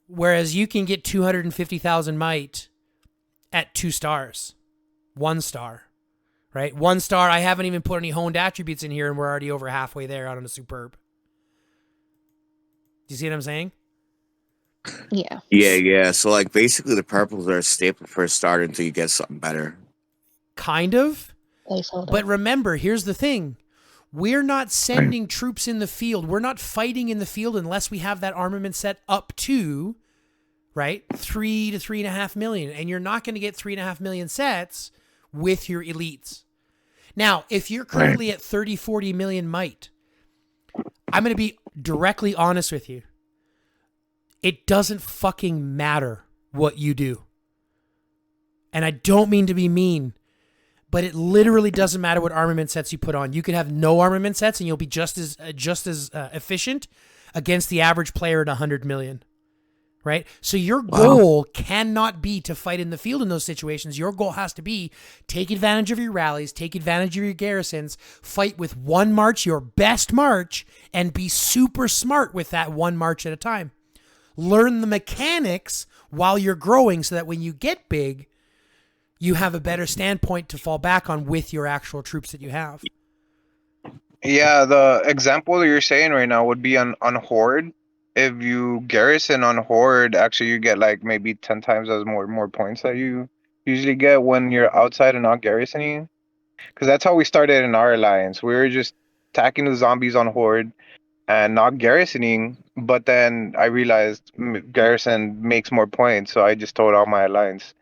Whereas you can get 250,000 might at 2 stars. 1 star. Right? 1 star, I haven't even put any honed attributes in here and we're already over halfway there out on a superb. Do you see what I'm saying? Yeah. Yeah. So like basically the purples are a staple for a starter until you get something better. Kind of. Placeholder. But remember, here's the thing. We're not sending troops in the field. We're not fighting in the field unless we have that armament set up to, right, 3 to 3.5 million. And you're not going to get 3.5 million sets with your elites. Now, if you're currently at 30, 40 million might, I'm going to be directly honest with you. It doesn't fucking matter what you do. And I don't mean to be mean, but it literally doesn't matter what armament sets you put on. You could have no armament sets and you'll be just as efficient against the average player at 100 million, right? So your goal cannot be to fight in the field in those situations. Your goal has to be take advantage of your rallies, take advantage of your garrisons, fight with one march, your best march, and be super smart with that one march at a time. Learn the mechanics while you're growing so that when you get big, you have a better standpoint to fall back on with your actual troops that you have. Yeah, the example that you're saying right now would be on Horde. If you garrison on Horde, actually you get like maybe 10 times as more points that you usually get when you're outside and not garrisoning. Because that's how we started in our alliance. We were just attacking the zombies on Horde and not garrisoning. But then I realized garrison makes more points, so I just told all my alliance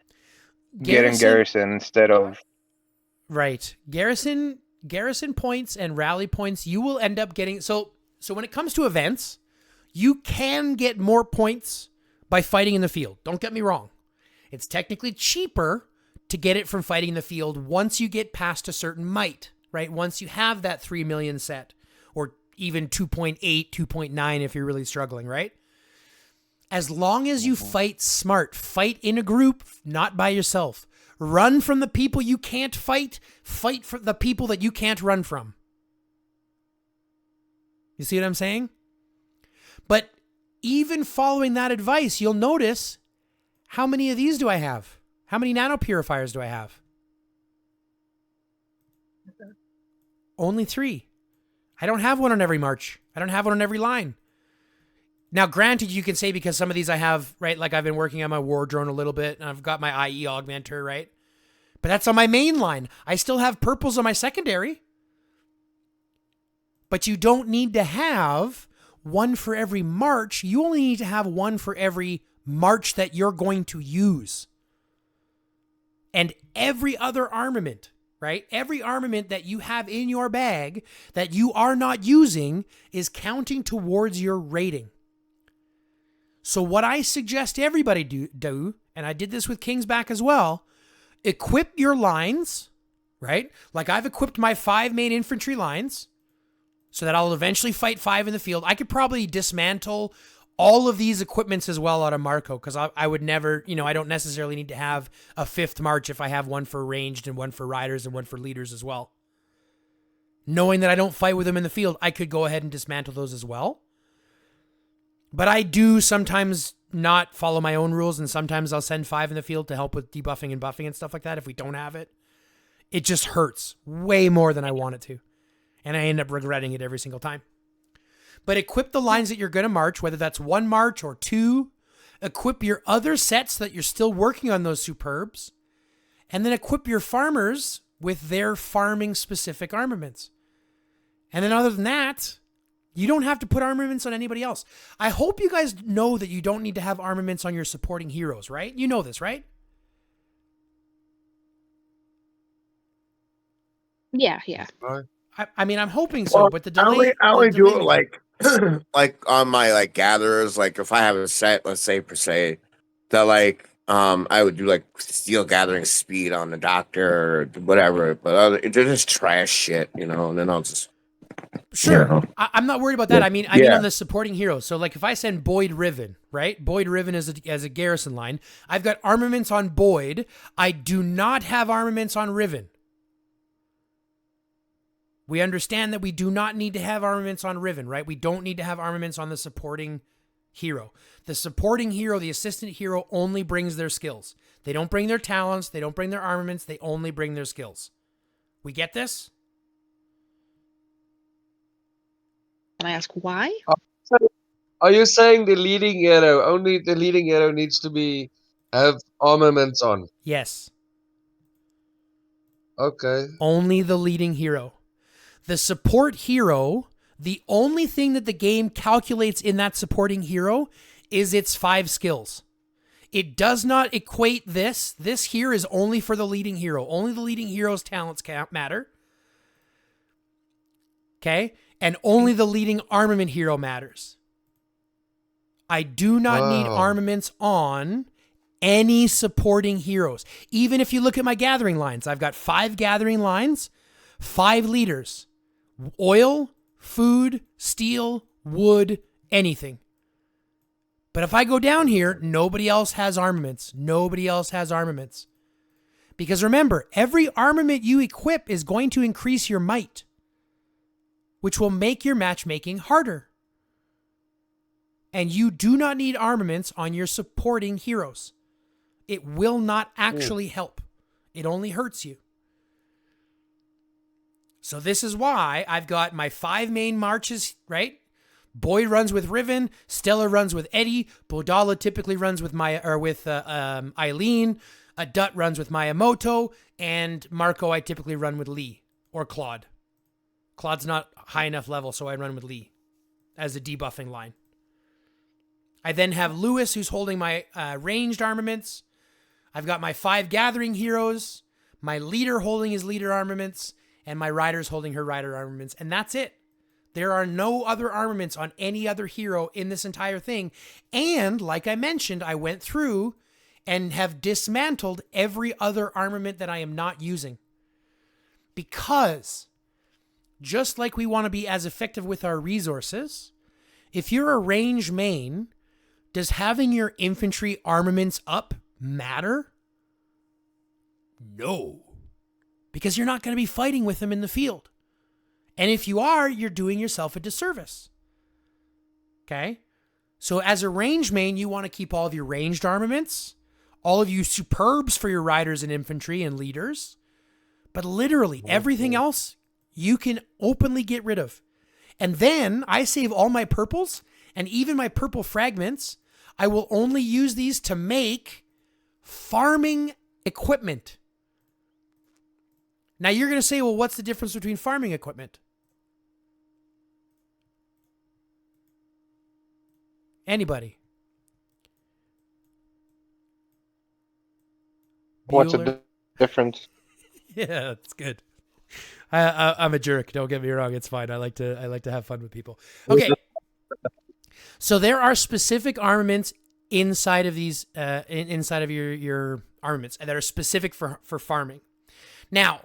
get in garrison instead of right. Garrison points and rally points you will end up getting. So when it comes to events, you can get more points by fighting in the field. Don't get me wrong. It's technically cheaper to get it from fighting in the field once you get past a certain might, right? Once you have that 3 million set, or even 2.8, 2.9 if you're really struggling, right? As long as you fight smart, fight in a group, not by yourself. Run from the people you can't fight for the people that you can't run from. You see what I'm saying? But even following that advice, you'll notice, how many of these do I have? How many nano purifiers do I have? Only 3. I don't have one on every march. I don't have one on every line. Now, granted, you can say because some of these I have, right, like I've been working on my war drone a little bit, and I've got my IE augmenter, right? But that's on my main line. I still have purples on my secondary. But you don't need to have one for every march. You only need to have one for every march that you're going to use. And every other armament, right? Every armament that you have in your bag that you are not using is counting towards your rating. So what I suggest everybody do, and I did this with Kingsback as well, equip your lines, right? Like I've equipped my 5 main infantry lines so that I'll eventually fight 5 in the field. I could probably dismantle all of these equipments as well out of Marco, because I would never, I don't necessarily need to have a 5th march if I have one for ranged and one for riders and one for leaders as well. Knowing that I don't fight with them in the field, I could go ahead and dismantle those as well. But I do sometimes not follow my own rules, and sometimes I'll send 5 in the field to help with debuffing and buffing and stuff like that if we don't have it. It just hurts way more than I want it to. And I end up regretting it every single time. But equip the lines that you're going to march, whether that's 1 march or 2. Equip your other sets that you're still working on those superbs. And then equip your farmers with their farming specific armaments. And then other than that, you don't have to put armaments on anybody else. I hope you guys know that you don't need to have armaments on your supporting heroes, right? You know this, right? Yeah, yeah. I mean, I'm hoping so, but the delay... I only the do delay- it like like on my like gatherers. Like if I have a set, let's say per se, that like I would do like steel gathering speed on the doctor or whatever. But they're just trash shit, you know. And then I'll just Sure. you know. I'm not worried about that. I mean Yeah. on the supporting heroes. So like if I send Boyd Riven, right? Boyd Riven as a garrison line. I've got armaments on Boyd. I do not have armaments on Riven. We understand that we do not need to have armaments on Riven, right? We don't need to have armaments on the supporting hero. The supporting hero, the assistant hero, only brings their skills. They don't bring their talents. They don't bring their armaments. They only bring their skills. We get this? Can I ask why? Are you saying the leading hero, only the leading hero needs to have armaments on? Yes. Okay. Only the leading hero. The support hero, the only thing that the game calculates in that supporting hero is its 5 skills. It does not equate this. This here is only for the leading hero. Only the leading hero's talents matter. Okay? And only the leading armament hero matters. I do not need armaments on any supporting heroes. Even if you look at my gathering lines, I've got 5 gathering lines, 5 leaders. Oil, food, steel, wood, anything. But if I go down here, nobody else has armaments. Nobody else has armaments. Because remember, every armament you equip is going to increase your might, which will make your matchmaking harder. And you do not need armaments on your supporting heroes. It will not actually help. It only hurts you. So this is why I've got my 5 main marches, right? Boyd runs with Riven, Stella runs with Eddie, Bodala typically runs with Eileen, Dut runs with Miyamoto, and Marco I typically run with Lee or Claude. Claude's not high enough level, so I run with Lee as a debuffing line. I then have Lewis, who's holding my ranged armaments. I've got my 5 gathering heroes, my leader holding his leader armaments, and my rider's holding her rider armaments, and that's it. There are no other armaments on any other hero in this entire thing. And like I mentioned, I went through and have dismantled every other armament that I am not using. Because just like we want to be as effective with our resources, if you're a range main, does having your infantry armaments up matter? No. Because you're not going to be fighting with them in the field. And if you are, you're doing yourself a disservice. Okay? So as a range main, you want to keep all of your ranged armaments, all of you superbs for your riders and infantry and leaders. But literally everything else you can openly get rid of. And then I save all my purples and even my purple fragments. I will only use these to make farming equipment. Now you're going to say, well, what's the difference between farming equipment? Anybody? What's Bueller? the difference? Yeah, that's good. I'm a jerk. Don't get me wrong. It's fine. I like to have fun with people. Okay. So there are specific armaments inside of these, inside of your armaments that are specific for farming. Now,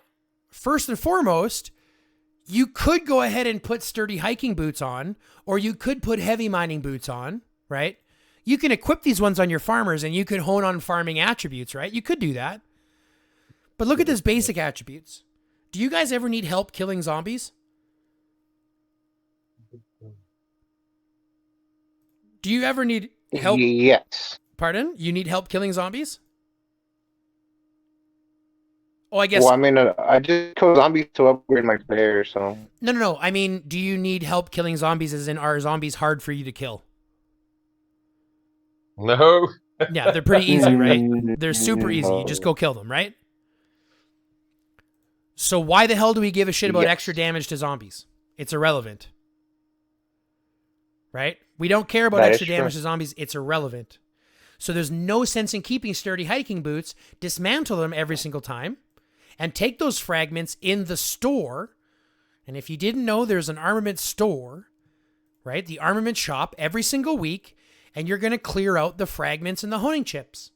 first and foremost, you could go ahead and put sturdy hiking boots on, or you could put heavy mining boots on, right? You can equip these ones on your farmers and you could hone on farming attributes, right? You could do that. But look at this basic attributes. Do you guys ever need help killing zombies? Do you ever need help? Yes. Pardon? You need help killing zombies? Oh, I guess. Well, I mean, I just kill zombies to upgrade my player, so. No. I mean, do you need help killing zombies? As in, are zombies hard for you to kill? No. Yeah, they're pretty easy, right? Mm, They're super easy. You just no. go kill them, right? So why the hell do we give a shit about Yes. extra damage to zombies? It's irrelevant. Right? We don't care about That extra is true. damage to zombies. It's irrelevant. So there's no sense in keeping sturdy hiking boots, dismantle them every single time, and take those fragments in the store. And if you didn't know, there's an armament store, right? The armament shop every single week, and you're going to clear out the fragments and the honing chips.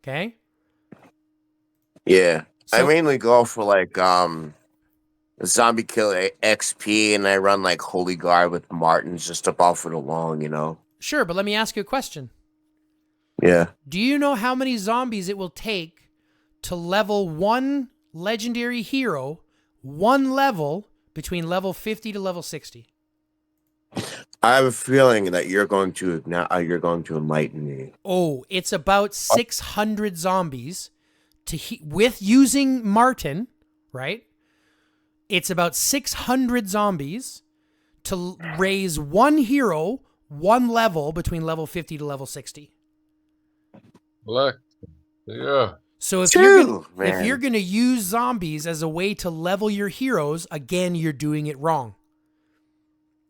Okay? Yeah. I So- mainly go for like zombie kill XP, and I run like Holy Guard with Martins just to buffer it along, you know. Sure, but let me ask you a question. Yeah. Do you know how many zombies it will take to level one legendary hero, one level between level 50 to level 60? I have a feeling that you're going to enlighten me. Oh, it's about 600 zombies with using Martin, right? It's about 600 zombies to raise one hero, one level between level 50 to level 60. Look. Yeah. So if True, you're man. gonna use zombies as a way to level your heroes, again, you're doing it wrong.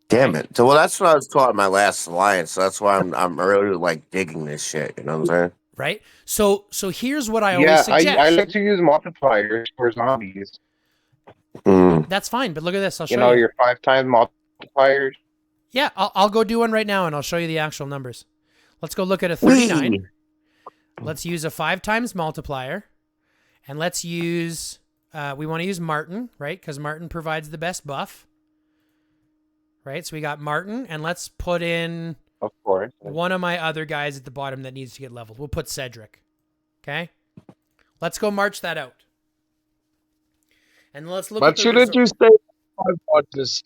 Damn it. So well that's what I was taught in my last alliance, so that's why I'm really like digging this shit, you know what I'm saying? Right? So here's what I Yeah, always suggest. I like to use multipliers for zombies. That's fine, but look at this. I'll show You know, you. your 5 times multipliers. Yeah, I'll go do one right now, and I'll show you the actual numbers. Let's go look at a 39. Let's use a 5 times multiplier, and let's use. We want to use Martin, right? Because Martin provides the best buff. Right, so we got Martin, and let's put in Of course. one of my other guys at the bottom that needs to get leveled. We'll put Cedric. Okay? Let's go march that out. And let's look But at the shouldn't you say 5 marches?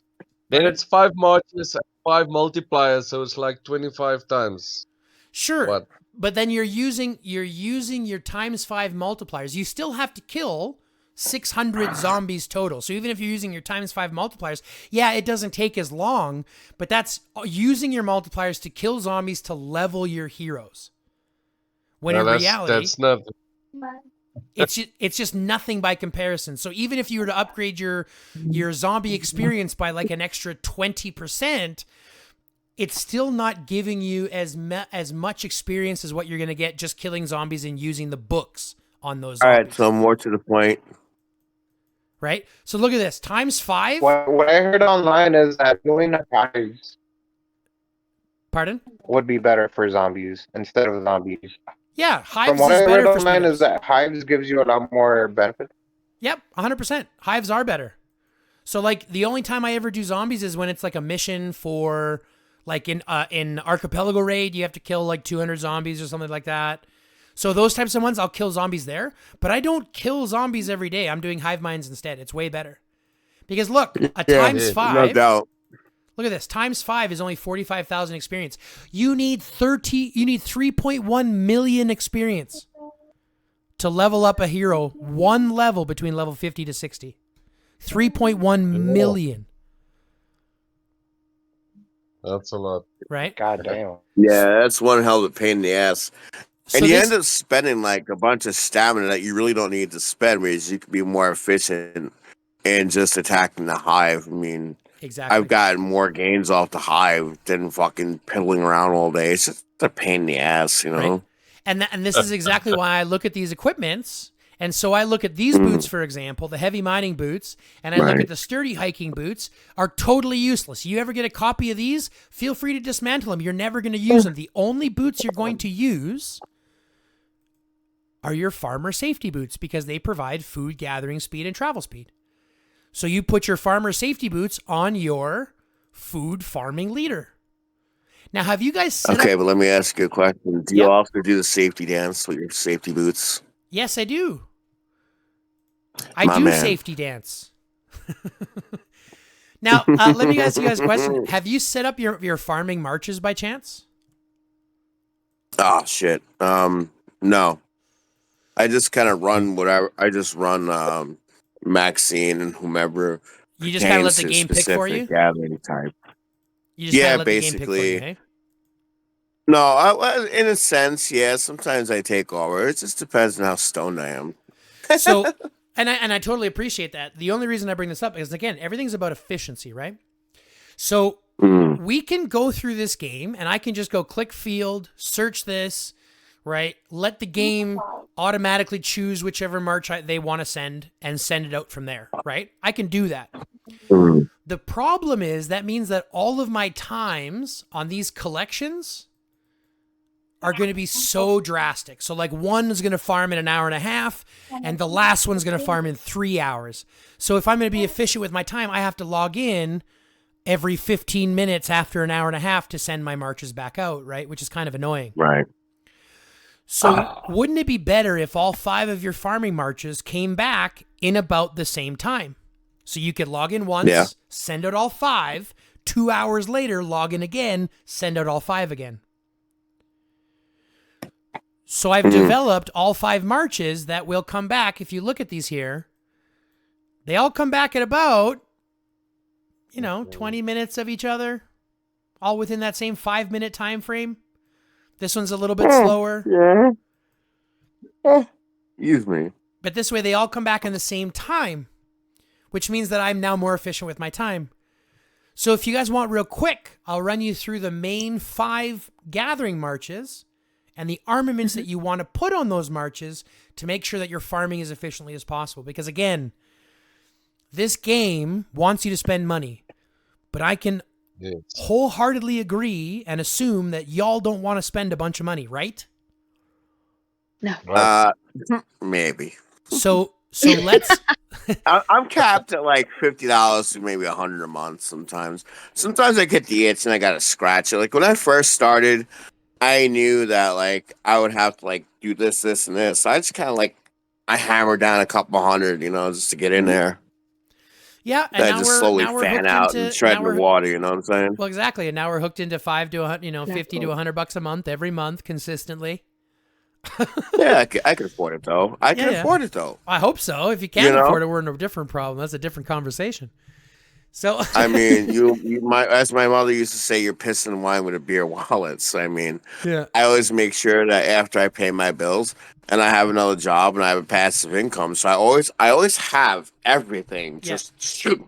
Then it's 5 marches and 5 multipliers, so it's like 25 times. Sure. What? But then you're using your times 5 multipliers. You still have to kill 600 zombies total. So even if you're using your times 5 multipliers, yeah, it doesn't take as long, but that's using your multipliers to kill zombies to level your heroes. When in reality, that's nothing. it's just nothing by comparison. So even if you were to upgrade your zombie experience by like an extra 20%, it's still not giving you as much experience as what you're going to get just killing zombies and using the books on those All zombies. right, so more to the point. Right? So look at this. Times 5. What I heard online is that doing hives Pardon? would be better for zombies instead of zombies. Yeah, From hives what is I better heard for online is spinners. that hives gives you a lot more benefit. Yep, 100%. Hives are better. So like the only time I ever do zombies is when it's like a mission for like in Archipelago Raid, you have to kill like 200 zombies or something like that. So those types of ones, I'll kill zombies there, but I don't kill zombies every day. I'm doing hive minds instead. It's way better. Because look, a times 5. No doubt. Look at this. Times 5 is only 45,000 experience. You need 3.1 million experience to level up a hero one level between level 50 to 60. 3.1 million. That's a lot. Right? God damn. Yeah, that's one hell of a pain in the ass. So And you this- end up spending like a bunch of stamina that you really don't need to spend, whereas you could be more efficient in just attacking the hive. I mean, exactly. I've gotten more gains off the hive than fucking piddling around all day. It's just a pain in the ass, you know? Right. And this is exactly why I look at these equipments. And so I look at these boots, for example, the heavy mining boots, and I look Right. at the sturdy hiking boots are totally useless. You ever get a copy of these, feel free to dismantle them. You're never going to use them. The only boots you're going to use are your farmer safety boots because they provide food gathering speed and travel speed. So you put your farmer safety boots on your food farming leader. Now, have you guys set Okay, up... but let me ask you a question. Do you Yep. also do the safety dance with your safety boots? Yes, I do. I My do man. safety dance. Now, let me ask you guys a question. Have you set up your farming marches by chance? Oh shit. No. I just kind of run whatever. I just run Maxine and whomever You just kind of let pertains the to game pick for you. specific gathering type. You just kind Yeah, of let the game pick for you, basically. hey? No, in a sense, yeah. Sometimes I take over. It just depends on how stoned I am. So, and I totally appreciate that. The only reason I bring this up is, again, everything's about efficiency, right? So Mm, we can go through this game, and I can just go click field, search this, right? Let the game automatically choose whichever march they want to send and send it out from there, right? I can do that. mm, The problem is that means that all of my times on these collections are going to be so drastic. So like one is going to farm in an hour and a half and the last one's going to farm in 3 hours. So if I'm going to be efficient with my time, I have to log in every 15 minutes after an hour and a half to send my marches back out, right? Which is kind of annoying. right. So wouldn't it be better if all 5 of your farming marches came back in about the same time? So you could log in once, Yeah. send out all 5, 2 hours later, log in again, send out all 5 again. So I've developed all 5 marches that will come back. If you look at these here, they all come back at about, 20 minutes of each other, all within that same 5-minute time frame. This one's a little bit slower, Yeah. Excuse me. but this way they all come back in the same time, which means that I'm now more efficient with my time. So if you guys want real quick, I'll run you through the main 5 gathering marches and the armaments that you want to put on those marches to make sure that you're farming as efficiently as possible. Because again, this game wants you to spend money, but I can Yes. wholeheartedly agree and assume that y'all don't want to spend a bunch of money, right? No. Maybe. So let's I'm capped at like $50 to maybe $100 a month. Sometimes I get the itch and I gotta scratch it. Like when I first started, I knew that like I would have to like do this, and this. So I just kind of like I hammered down a couple hundred, just to get in there. yeah, and I now just we're slowly now we're fan hooked out into and tread now in the we're water. You know what I'm saying? well exactly, and now we're hooked into 5 to $50 to $100 a month every month consistently. Yeah, I can afford it though. I can Yeah. afford it though. I hope so. If you can't You know? afford it, we're in a different problem. That's a different conversation. So I mean, you might, as my mother used to say, you're pissing wine with a beer wallet. So I mean, yeah, I always make sure that after I pay my bills and I have another job and I have a passive income, so I always have everything just shoot,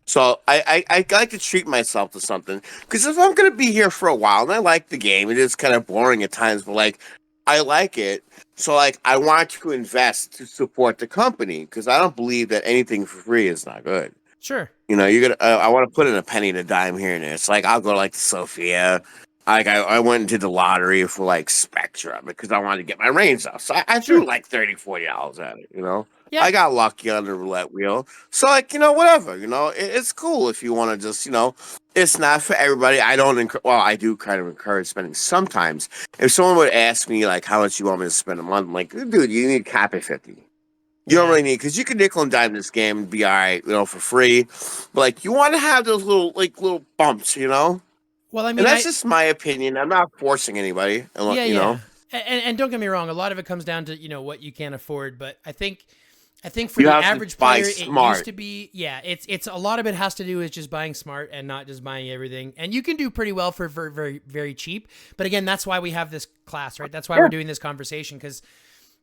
So I like to treat myself to something because if I'm gonna be here for a while and I like the game, it is kind of boring at times, but like I like it. So like I want to invest to support the company because I don't believe that anything for free is not good. sure. You're gonna. I want to put in a penny and a dime here and there. It's like I'll go to like Sophia. Like I went into the lottery for like Spectra because I wanted to get my range up. So I threw like $30-$40 at it. Yeah. I got lucky on the roulette wheel. So like whatever. It's cool if you want to just It's not for everybody. I don't. I do kind of encourage spending sometimes. If someone would ask me like how much you want me to spend a month, I'm like, dude, you need to cap at 50. You don't really need because you can nickel and dime this game and be all right, for free. But like you want to have those little bumps, Well, I mean, and that's just my opinion. I'm not forcing anybody. yeah. And don't get me wrong, a lot of it comes down to what you can't afford. But I think for You the have to average buy player, smart. it used to be it's a lot of it has to do with just buying smart and not just buying everything. And you can do pretty well for very very very cheap. But again, that's why we have this class, right? That's why we're doing this conversation because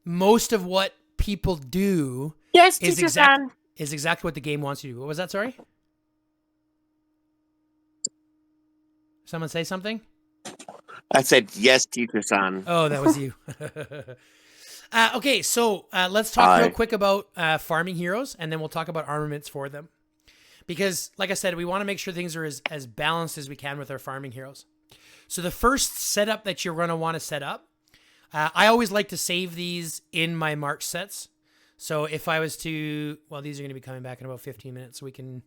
most of what people do is exactly what the game wants you to do. What was that? Sorry? Someone say something? I said yes, teacher-san. Oh, that was you. Okay, so let's talk real quick about farming heroes, and then we'll talk about armaments for them. Because, like I said, we want to make sure things are as balanced as we can with our farming heroes. So the first setup that you're going to want to set up, I always like to save these in my March sets. So if I was to, well, these are going to be coming back in about 15 minutes, so we can,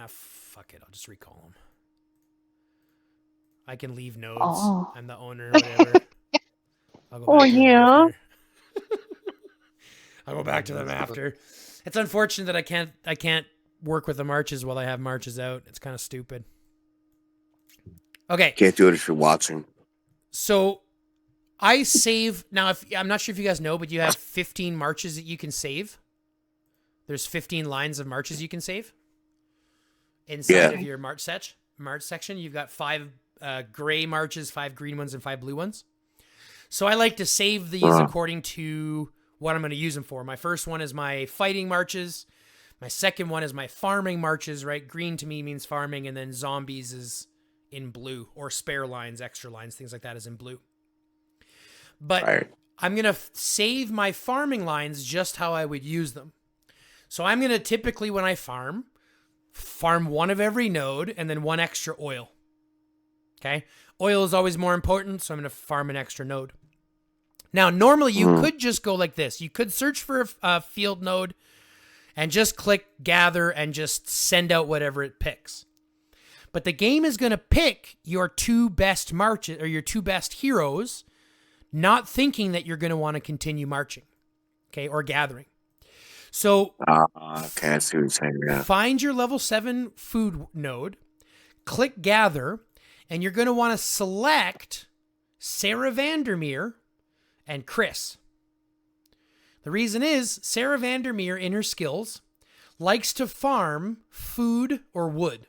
fuck it, I'll just recall them. I can leave notes. Oh. I'm the owner, whatever. I'll go back to them after. I'll go back to them after. It's unfortunate that I can't work with the marches while I have marches out. It's kind of stupid. Okay. Can't do it if you're watching. So I save now. If I'm not sure if you guys know, but you have 15 marches that you can save. There's 15 lines of marches you can save inside of your march section. You've got 5 gray marches, 5 green ones, and 5 blue ones. So I like to save these according to what I'm going to use them for. My first one is my fighting marches. My second one is my farming marches, right? Green to me means farming, and then zombies is in blue, or spare lines, extra lines, things like that is in blue. But I'm going to save my farming lines just how I would use them. So I'm going to typically, when I farm 1 of every node and then 1 extra oil. Okay? Oil is always more important, so I'm going to farm an extra node. Now, normally you could just go like this. You could search for a field node and just click gather and just send out whatever it picks. But the game is going to pick your 2 best marches or your 2 best heroes, not thinking that you're going to want to continue marching, okay, or gathering. So, okay, I see what you're saying. Yeah. Find your level 7 food node, click gather, and you're going to want to select Sarah Vandermeer and Chris. The reason is Sarah Vandermeer, in her skills, likes to farm food or wood.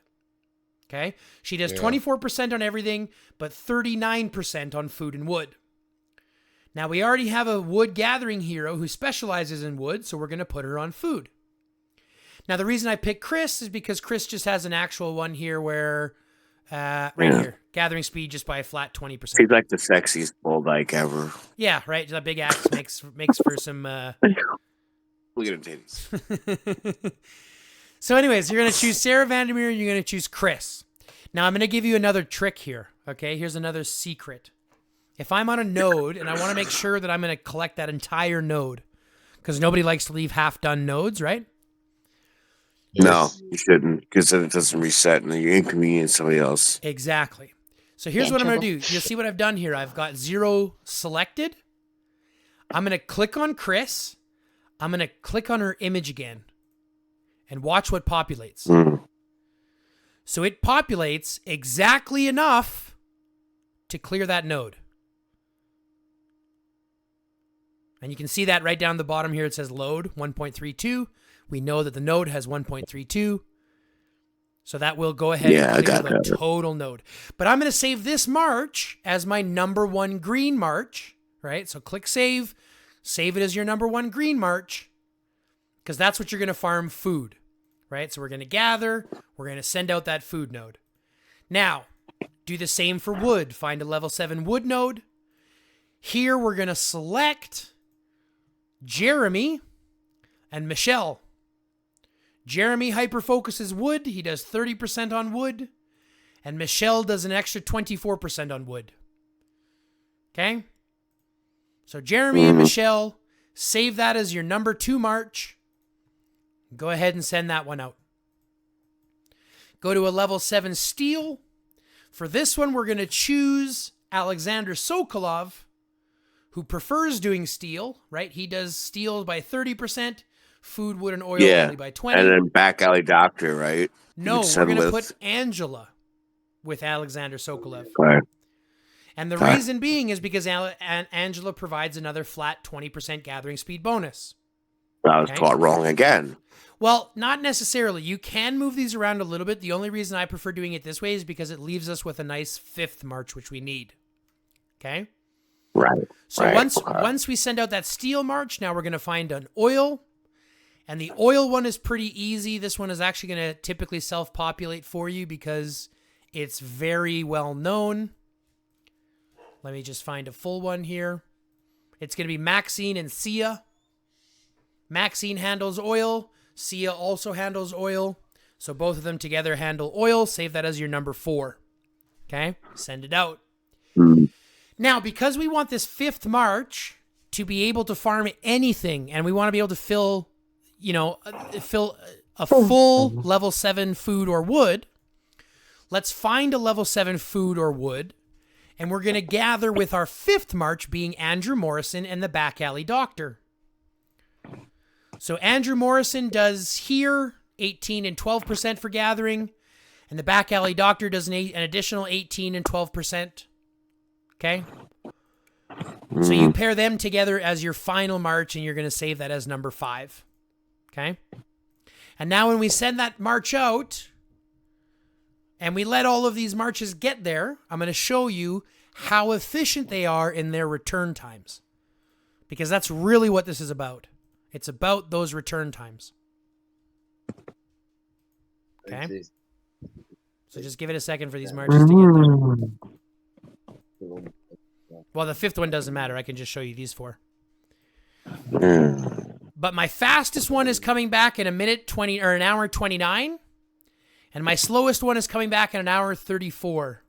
Okay? She does 24% on everything, but 39% on food and wood. Now, we already have a wood gathering hero who specializes in wood, so we're going to put her on food. Now, the reason I picked Chris is because Chris just has an actual one here where, here, gathering speed just by a flat 20%. He's like the sexiest bull dyke ever. Yeah, right. That big axe makes for some... Look at him titties. So anyways, you're going to choose Sarah Vandermeer and you're going to choose Chris. Now, I'm going to give you another trick here, okay? Here's another secret. If I'm on a node and I want to make sure that I'm going to collect that entire node, because nobody likes to leave half-done nodes, right? No, you shouldn't, because then it doesn't reset and then you inconvenience somebody else. Exactly. So here's what I'm going to do. You'll see what I've done here. I've got 0 selected. I'm going to click on Chris. I'm going to click on her image again and watch what populates. So it populates exactly enough to clear that node. And you can see that right down the bottom here. It says load 1.32. We know that the node has 1.32. So that will go ahead and clear the total node. But I'm going to save this march as my number 1 green march, right? So click save. Save it as your number 1 green march, because that's what you're going to farm food, right? So we're going to gather. We're going to send out that food node. Now, do the same for wood. Find a level 7 wood node. Here we're going to select Jeremy and Michelle. Jeremy hyper-focuses wood. He does 30% on wood. And Michelle does an extra 24% on wood. Okay? So Jeremy and Michelle, save that as your number 2 march. Go ahead and send that one out. Go to a level 7 steel. For this one, we're going to choose Alexander Sokolov, who prefers doing steel, right? He does steel by 30%, food, wood, and oil only by 20%. And then back alley doctor, right? No, we're going to put Angela with Alexander Sokolov. Right. And the reason being is because Angela provides another flat 20% gathering speed bonus. I was taught wrong again. Well, not necessarily. You can move these around a little bit. The only reason I prefer doing it this way is because it leaves us with a nice 5th march, which we need. Okay? Right. So once we send out that steel march, now we're going to find an oil. And the oil one is pretty easy. This one is actually going to typically self-populate for you because it's very well known. Let me just find a full one here. It's going to be Maxine and Sia. Maxine handles oil. Sia also handles oil. So both of them together handle oil. Save that as your number 4. Okay? Send it out. Now, because we want this 5th march to be able to farm anything, and we want to be able to fill a full level 7 food or wood, let's find a level 7 food or wood, and we're going to gather with our 5th march being Andrew Morrison and the Back Alley Doctor. So Andrew Morrison does here 18 and 12% for gathering, and the Back Alley Doctor does an additional 18 and 12%. Okay? So you pair them together as your final march, and you're going to save that as number 5. Okay? And now when we send that march out, and we let all of these marches get there, I'm going to show you how efficient they are in their return times. Because that's really what this is about. It's about those return times. Okay? So just give it a second for these marches to get there. Well, the 5th one doesn't matter. I can just show you these 4. But my fastest one is coming back in 1:20 or 1:29. And my slowest one is coming back in 1:34.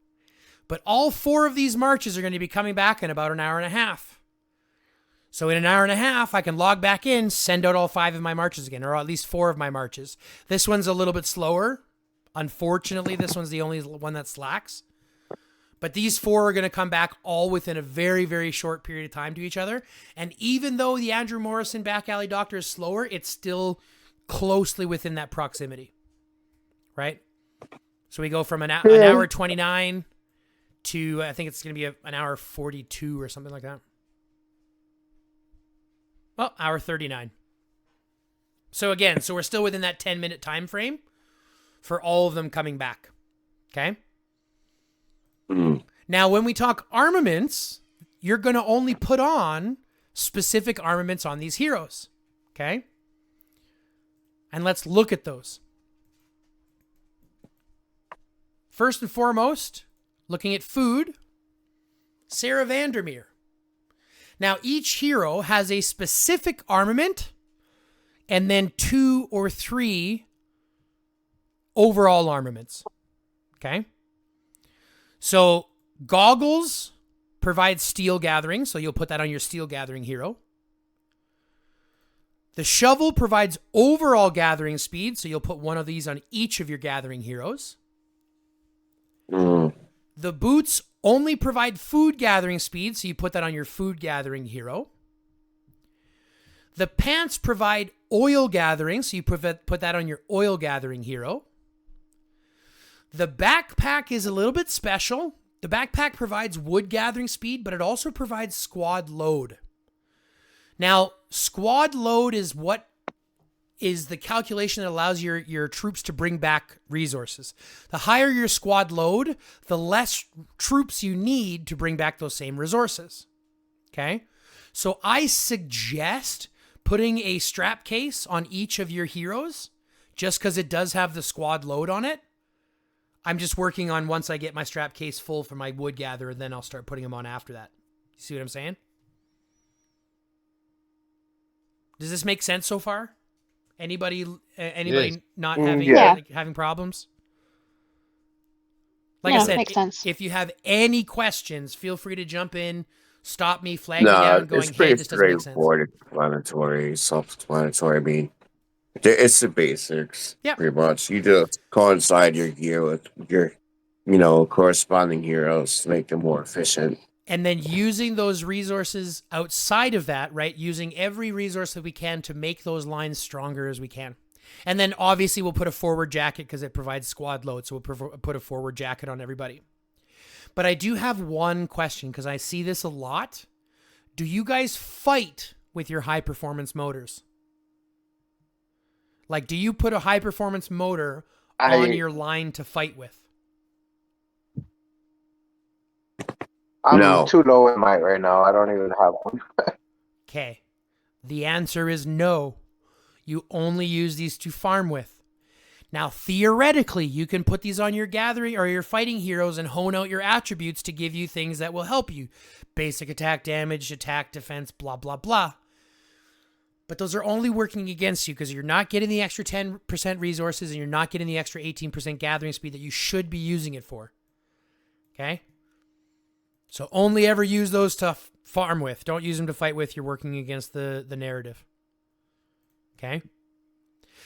But all 4 of these marches are going to be coming back in about 1.5 hours. So in 1.5 hours, I can log back in, send out all 5 of my marches again, or at least 4 of my marches. This one's a little bit slower. Unfortunately, this one's the only one that slacks. But these 4 are going to come back all within a very, very short period of time to each other. And even though the Andrew Morrison Back Alley Doctor is slower, it's still closely within that proximity. Right? So we go from an hour 29 to, I think it's going to be an hour 42 or something like that. Well, hour 39. So again, we're still within that 10-minute time frame for all of them coming back. Okay? Now, when we talk armaments, you're going to only put on specific armaments on these heroes. Okay? And let's look at those. First and foremost, looking at food, Sarah Vandermeer. Now, each hero has a specific armament and then 2 or 3 overall armaments. Okay? So, goggles provide steel gathering, so you'll put that on your steel gathering hero. The shovel provides overall gathering speed, so you'll put one of these on each of your gathering heroes. The boots only provide food gathering speed, so you put that on your food gathering hero. The pants provide oil gathering, so you put that on your oil gathering hero. The backpack is a little bit special. The backpack provides wood gathering speed, but it also provides squad load. Now, squad load is what is the calculation that allows your troops to bring back resources. The higher your squad load, the less troops you need to bring back those same resources. Okay? So I suggest putting a strap case on each of your heroes, just because it does have the squad load on it. I'm just working on, once I get my strap case full for my wood gatherer, then I'll start putting them on after that. You see what I'm saying? Does this make sense so far? Anybody Yes. not having having problems? Like I said, makes sense. if you have any questions, feel free to jump in, stop me, flag me No, down, going, it's hey, pretty this doesn't make sense. straightforward, explanatory, self-explanatory. I mean, it's the basics. Yeah. Pretty much. You just coincide your gear with your, corresponding heroes to make them more efficient. And then using those resources outside of that, right? Using every resource that we can to make those lines stronger as we can. And then obviously we'll put a forward jacket because it provides squad load. So we'll put a forward jacket on everybody. But I do have one question because I see this a lot. Do you guys fight with your high performance motors? Like, do you put a high performance motor on your line to fight with? I'm No. too low in might right now. I don't even have one. Okay. The answer is no. You only use these to farm with. Now, theoretically, you can put these on your gathering or your fighting heroes and hone out your attributes to give you things that will help you. Basic attack damage, attack defense, blah, blah, blah. But those are only working against you because you're not getting the extra 10% resources and you're not getting the extra 18% gathering speed that you should be using it for. Okay? So only ever use those to farm with. Don't use them to fight with. You're working against the narrative. Okay?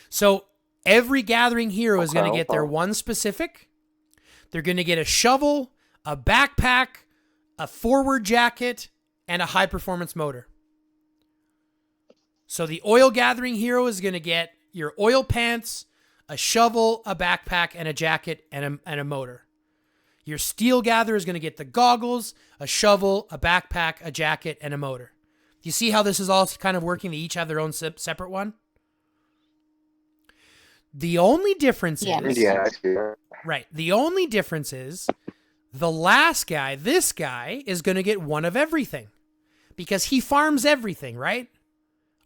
So every gathering hero is going to get their one specific. They're going to get a shovel, a backpack, a forward jacket, and a high performance motor. So the oil gathering hero is going to get your oil pants, a shovel, a backpack, and a jacket, and a motor. Your steel gatherer is going to get the goggles, a shovel, a backpack, a jacket, and a motor. Do you see how this is all kind of working? They each have their own separate one. The only difference is... Yeah, I see that. Right. The only difference is the last guy, this guy, is going to get one of everything. Because he farms everything, right?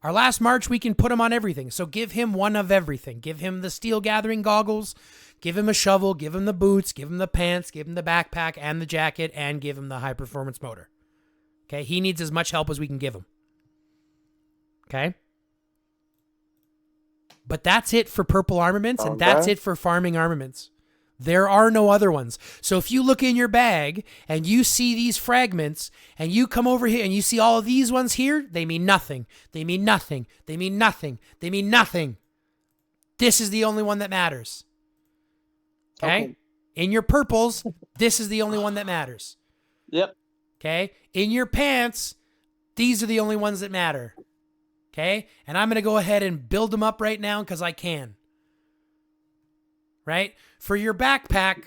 Our last March, we can put him on everything. So give him one of everything. Give him the steel gathering goggles, give him a shovel, give him the boots, give him the pants, give him the backpack and the jacket, and give him the high performance motor. Okay? He needs as much help as we can give him. Okay? But that's it for purple armaments, and that's it for farming armaments. There are no other ones. So if you look in your bag and you see these fragments and you come over here and you see all of these ones here, they mean nothing. They mean nothing. They mean nothing. They mean nothing. This is the only one that matters. Okay? In your purples, this is the only one that matters. Yep. Okay? In your pants, these are the only ones that matter. Okay? And I'm going to go ahead and build them up right now because I can. Right? For your backpack,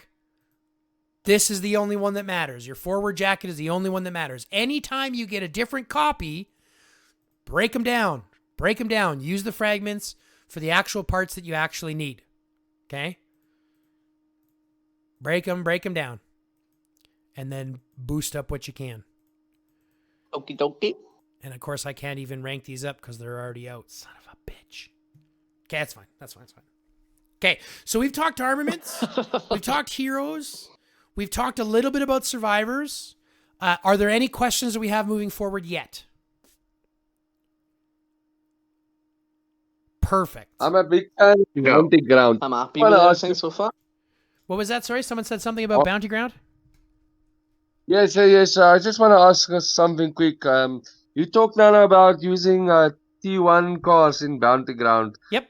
this is the only one that matters. Your forward jacket is the only one that matters. Anytime you get a different copy, break them down. Break them down. Use the fragments for the actual parts that you actually need. Okay? Break them down. And then boost up what you can. Okie dokie. And of course, I can't even rank these up because they're already out. Son of a bitch. Okay, that's fine. That's fine. That's fine. Okay, so we've talked armaments. We've talked heroes. We've talked a little bit about survivors. Are there any questions that we have moving forward yet? Perfect. I'm a big fan of Bounty Ground. I'm happy Wanna with ask everything so far. What was that? Sorry, someone said something about Bounty Ground? Yes. I just want to ask us something quick. You talked now about using T1 cars in Bounty Ground. Yep.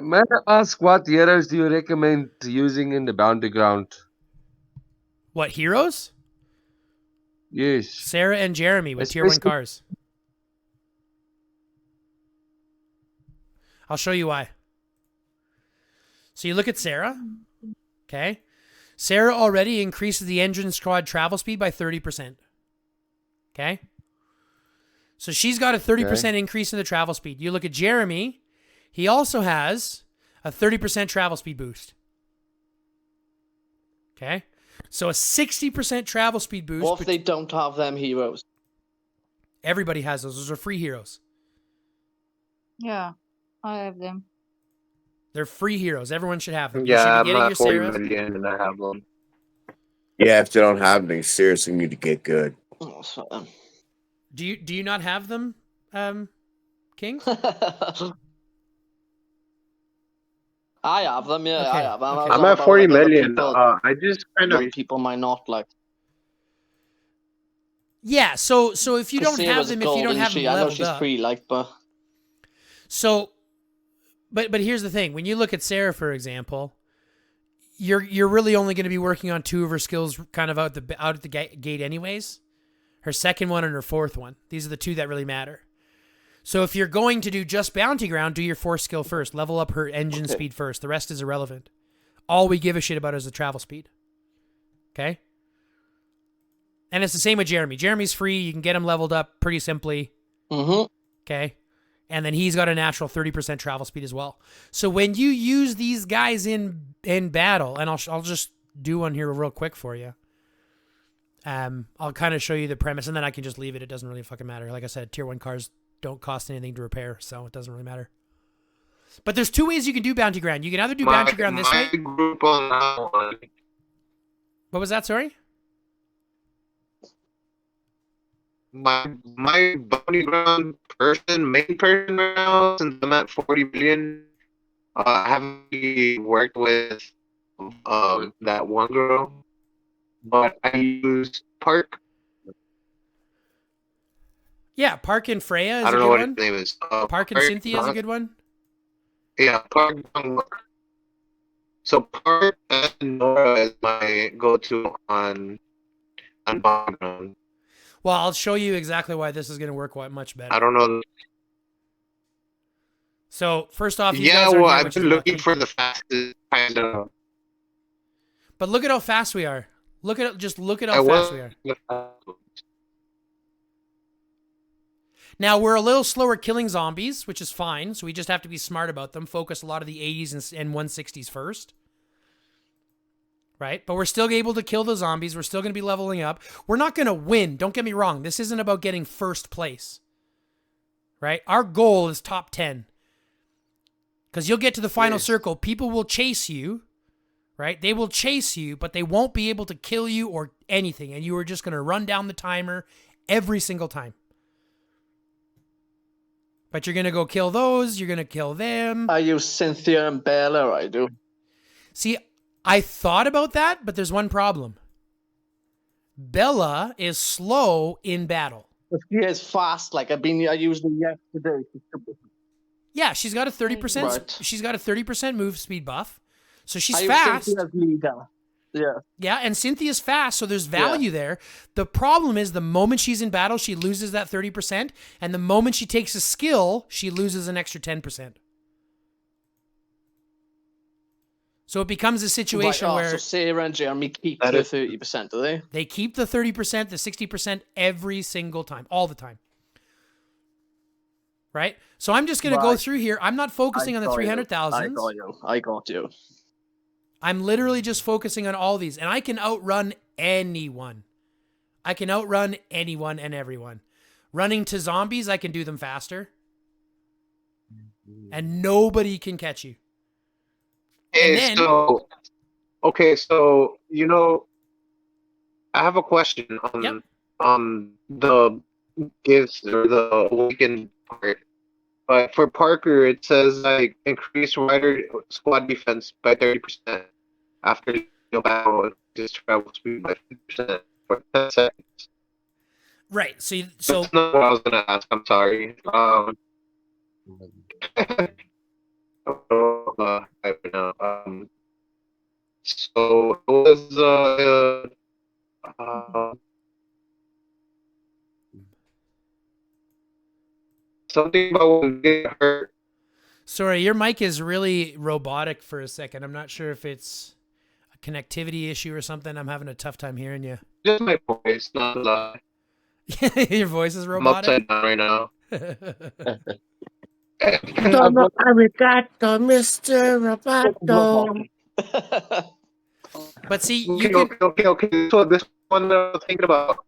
May I ask what heroes do you recommend using in the Bounty Ground? What, heroes? Yes. Sarah and Jeremy with tier 1 Especially- cars. I'll show you why. So you look at Sarah. Okay. Sarah already increases the engine squad travel speed by 30%. Okay. So she's got a 30% increase in the travel speed. You look at Jeremy. He also has a 30% travel speed boost. Okay. So a 60% travel speed boost. What if they don't have them heroes? Everybody has those. Those are free heroes. Yeah, I have them. They're free heroes. Everyone should have them. You Yeah, should I'm be getting your at 40 Sarahs. million and I have them. Yeah, if you don't have any, seriously need to get good. Oh, so, Do you not have them, King? I have them, yeah. Okay, I have them. okay. I'm About, at 40 like, other million. people- I just kind of young people might not like. Yeah. So if you don't have Sarah's them, if gold, you don't isn't have them she? I know leveled she's up. free, like, but So, but here's the thing: when you look at Sarah, for example, you're really only going to be working on 2 of her skills, kind of out at the gate, anyways. Her second one and her fourth one. These are the 2 that really matter. So if you're going to do just Bounty Ground, do your 4th skill first. Level up her engine speed first. The rest is irrelevant. All we give a shit about is the travel speed. Okay? And it's the same with Jeremy. Jeremy's free. You can get him leveled up pretty simply. Okay? And then he's got a natural 30% travel speed as well. So when you use these guys in battle, and I'll just do one here real quick for you. I'll kind of show you the premise, and then I can just leave it. It doesn't really fucking matter. Like I said, tier 1 cars don't cost anything to repair, so it doesn't really matter. But there's 2 ways you can do Bounty Ground. You can either do Bounty Ground this way. Group on that one. What was that, sorry? My Bounty Ground main person right now, since I'm at 40 million, I haven't really worked with that one girl, but I use Park. Yeah, Park and Freya is I a don't good know what one. his name is. Park and Cynthia is a good one. Yeah, Park. So Park and Nora is my go-to on Bounty Ground. Well, I'll show you exactly why this is going to work much better. I don't know. So first off, you Yeah, guys are well, here, I've which been is looking lucky. for the fastest kind of. But look at how fast we are. Look at it. Just look at I how fast was. we are. Now we're a little slower killing zombies, which is fine. So we just have to be smart about them. Focus a lot of the 80s and 160s first. Right? But we're still able to kill the zombies. We're still going to be leveling up. We're not going to win. Don't get me wrong. This isn't about getting first place. Right? Our goal is top 10. Because you'll get to the final circle. People will chase you. Right? They will chase you, but they won't be able to kill you or anything. And you are just going to run down the timer every single time. But you're going to go kill those. You're going to kill them. I use Cynthia and Bella, I do. See, I thought about that, but there's one problem. Bella is slow in battle. But she is fast, like I used her yesterday. Yeah, she's got a 30%. Right. She's got a 30% move speed buff, so she's I use fast. Cynthia's leader. Yeah. Yeah, and Cynthia's fast, so there's value there. The problem is the moment she's in battle, she loses that 30%, and the moment she takes a skill, she loses an extra 10%. So it becomes a situation where So Sarah and Jeremy keep the 30%, do they? they keep the 30%, the 60% every single time, all the time. Right? So I'm just going to go through here. I'm not focusing on the 300,000s. I got you. I'm literally just focusing on all these. And I can outrun anyone. I can outrun anyone and everyone. Running to zombies, I can do them faster. And nobody can catch you. Hey, then- so I have a question on the gifts or the awakened part. But for Parker, it says like increase rider squad defense by 30% after your battle, just travel speed by 50% for 10 seconds. Right. So That's not what I was gonna ask. I'm sorry. I don't know. So it was something about when you get hurt. sorry, your mic is really robotic for a second. I'm not sure if it's a connectivity issue or something. I'm having a tough time hearing you. Just my voice, not a lie. Your voice is I'm robotic. upside down right now. Domo arigato, Mr. Roboto. But see, you Okay. So this one that I was thinking about.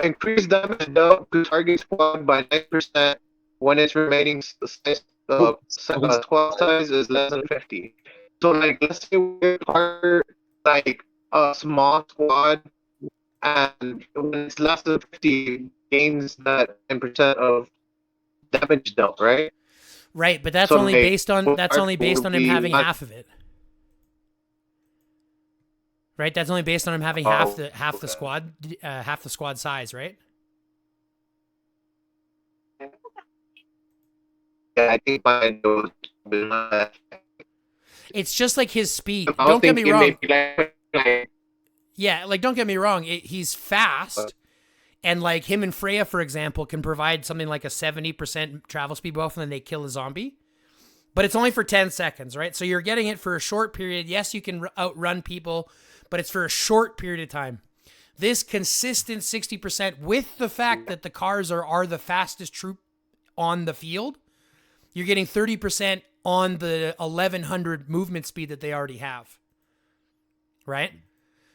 Increase damage dealt to target squad by 9% when its remaining size, 12 size is less than 50. So like let's say we're part like a small squad and when it's less than 50 gains that 10% of damage dealt, right? right, but that's So only like, based on him having not- half of it. Right, that's only based on him having Oh, half the okay. squad size, right? Yeah, I think mine was. It's just like his speed. I was Don't get me thinking wrong. maybe like Yeah, like don't get me wrong. He's fast, and like him and Freya, for example, can provide something like a 70% travel speed buff, and then they kill a zombie. But it's only for 10 seconds, right? So you're getting it for a short period. Yes, you can outrun people, but it's for a short period of time. This consistent 60% with the fact that the cars are the fastest troop on the field, you're getting 30% on the 1100 movement speed that they already have. Right?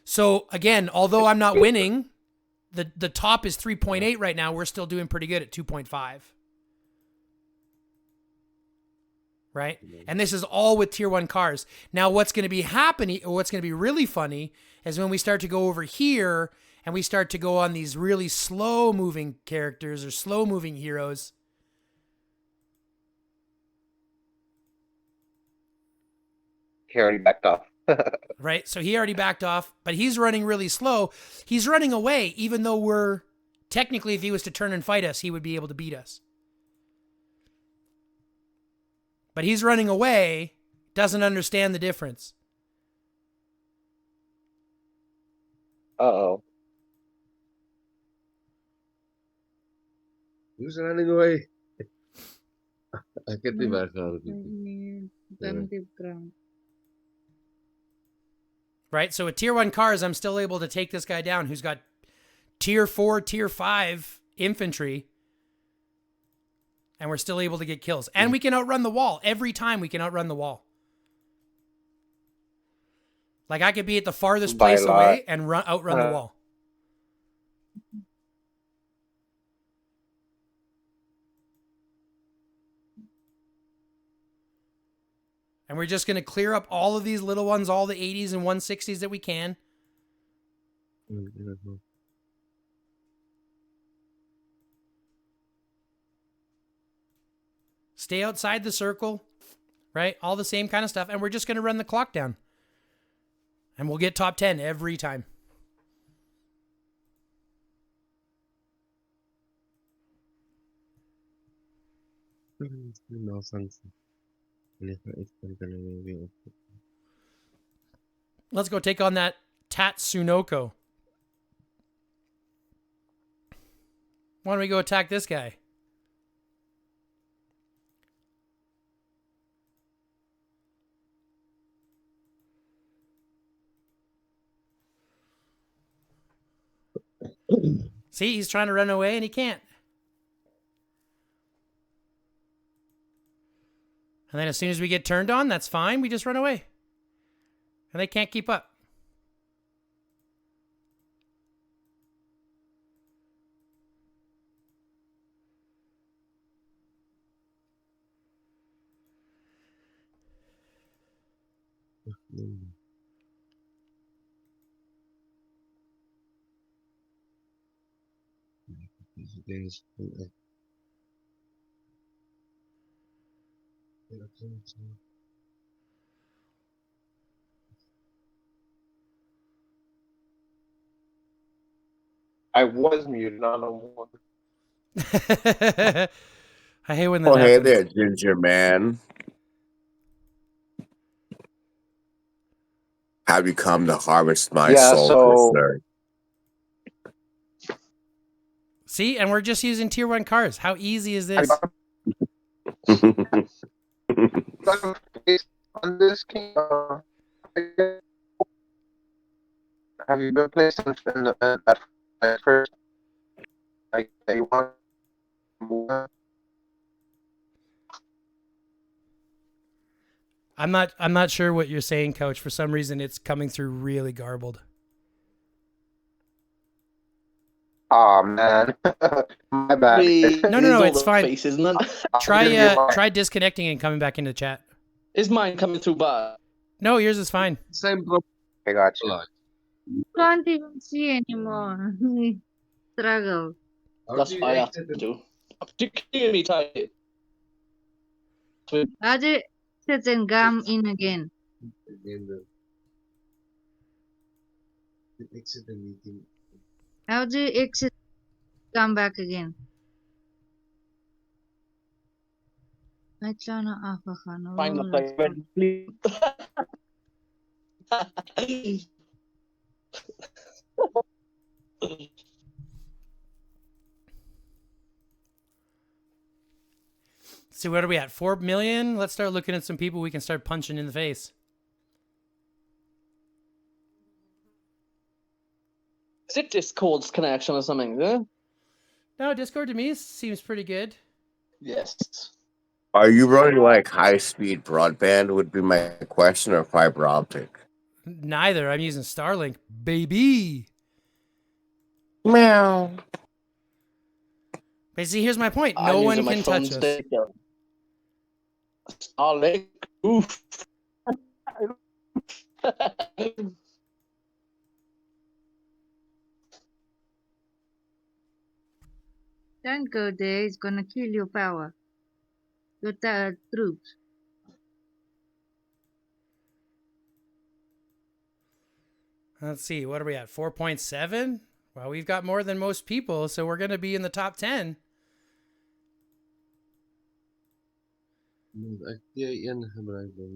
So again, although I'm not winning, the top is 3.8 right now. We're still doing pretty good at 2.5. Right? And this is all with tier 1 cars. Now what's going to be happening, or what's going to be really funny, is when we start to go over here and we start to go on these really slow moving characters or slow moving heroes. he already backed off. Right? So he already backed off, but he's running really slow. He's running away, even though we're technically, if he was to turn and fight us, he would be able to beat us. But he's running away, doesn't understand the difference. Uh-oh. Who's running away? I can't imagine how to do it. Primitive ground. right? So with tier 1 cars, I'm still able to take this guy down who's got tier 4, tier 5 infantry. And we're still able to get kills. And we can outrun the wall. Every time we can outrun the wall. Like I could be at the farthest By place a lot. away and outrun the wall. And we're just going to clear up all of these little ones, all the 80s and 160s that we can. Stay outside the circle, right? All the same kind of stuff. And we're just going to run the clock down. And we'll get top 10 every time. Let's go take on that Tatsunoko. Why don't we go attack this guy? See, he's trying to run away and he can't. And then as soon as we get turned on, that's fine. We just run away. And they can't keep up. I was muted, not no more. I hate when that Oh, hey happens. there, Ginger Man. Have you come to harvest my Yeah, soul, so- prisoner? See, and we're just using tier 1 cars. How easy is this? On this king, have you been placed in at first? Like they want more? I'm not sure what you're saying, Coach. For some reason, it's coming through really garbled. Oh man, my bad. No, it's fine. Face, isn't it? Try disconnecting and coming back into chat. Is mine coming through bad? No, yours is fine. Same problem. I got you. Can't even see anymore. Struggle. That's what I have to do. Do you hear me type it? How do you exit and come in again? Exit the meeting. How do you exit come back again? Hy het nou afgegaan. Find the place. See, what are we at? 4 million? Let's start looking at some people we can start punching in the face. Is it Discord's connection or something? Yeah? No, Discord to me seems pretty good. Yes. Are you running like high-speed broadband would be my question, or fiber optic? Neither. I'm using Starlink, baby. Meow. But see, here's my point. I'm No one using my can phone's touch us. data. Starlink. Oof. Don't go there. It's gonna kill your power. Your troops. Let's see. What are we at? 4.7? Well, we've got more than most people, so we're going to be in the top 10.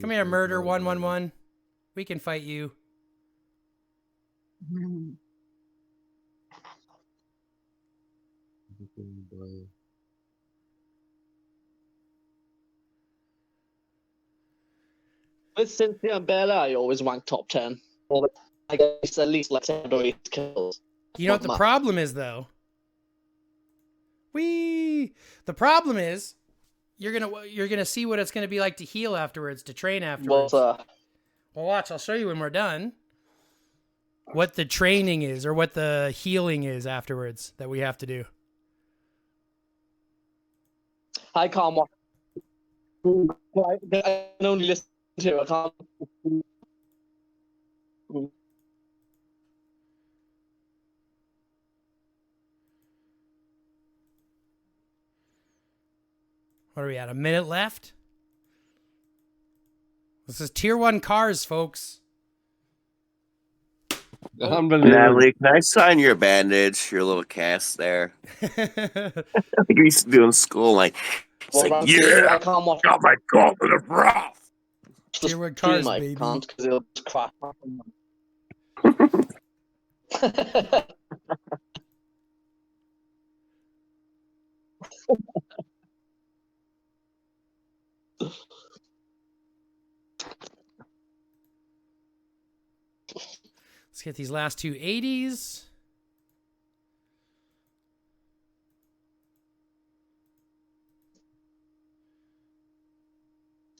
Come here, Murder 111. We can fight you. With Cynthia and Bella, I always rank top 10. Well, I guess at least like 7 or 8 kills. You know what Not the much. problem is, though? The problem is you're gonna see what it's gonna be like to heal afterwards, to train afterwards. Well, Well, watch. I'll show you when we're done what the training is or what the healing is afterwards that we have to do. I can't watch. I can only listen to it. I can't. What are we at? A minute left? This is tier 1 cars, folks. Unbelievable. Natalie, can I sign your bandage, your little cast there? I think we used to do in school. Like, it's Well, like, I yeah, can't watch got my gauntlet of wrath. the Tier 1 stream, cars, I baby. can't because it'll just crash. Let's get these last two 80s.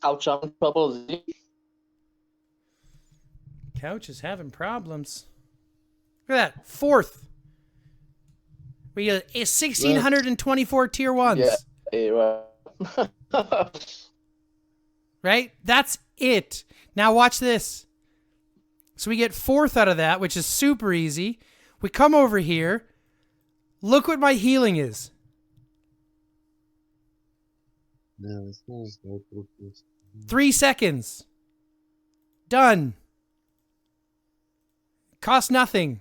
Ouch, I'm in trouble. Couch is having problems. Look at that. 4th. We got 1,624 tier 1s. Yeah. Right? That's it. Now watch this. So we get 4th out of that, which is super easy. We come over here. Look what my healing is. No, it's not as good. 3 seconds. Done. Cost nothing.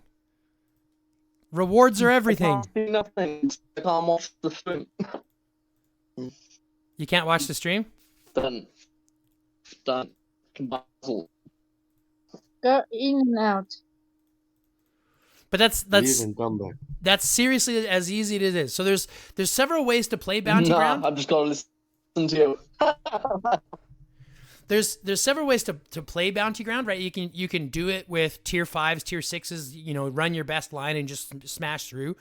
Rewards are everything. I can't do nothing. I can't watch the stream. You can't watch the stream? Done. Can puzzle. Go in and out. But that's Leave and come back. that's seriously as easy as it is. So there's several ways to play Bounty Ground. I've just got to listen to you. There's several ways to play Bounty Ground, right? You can do it with tier 5s, tier 6s, run your best line and just smash through.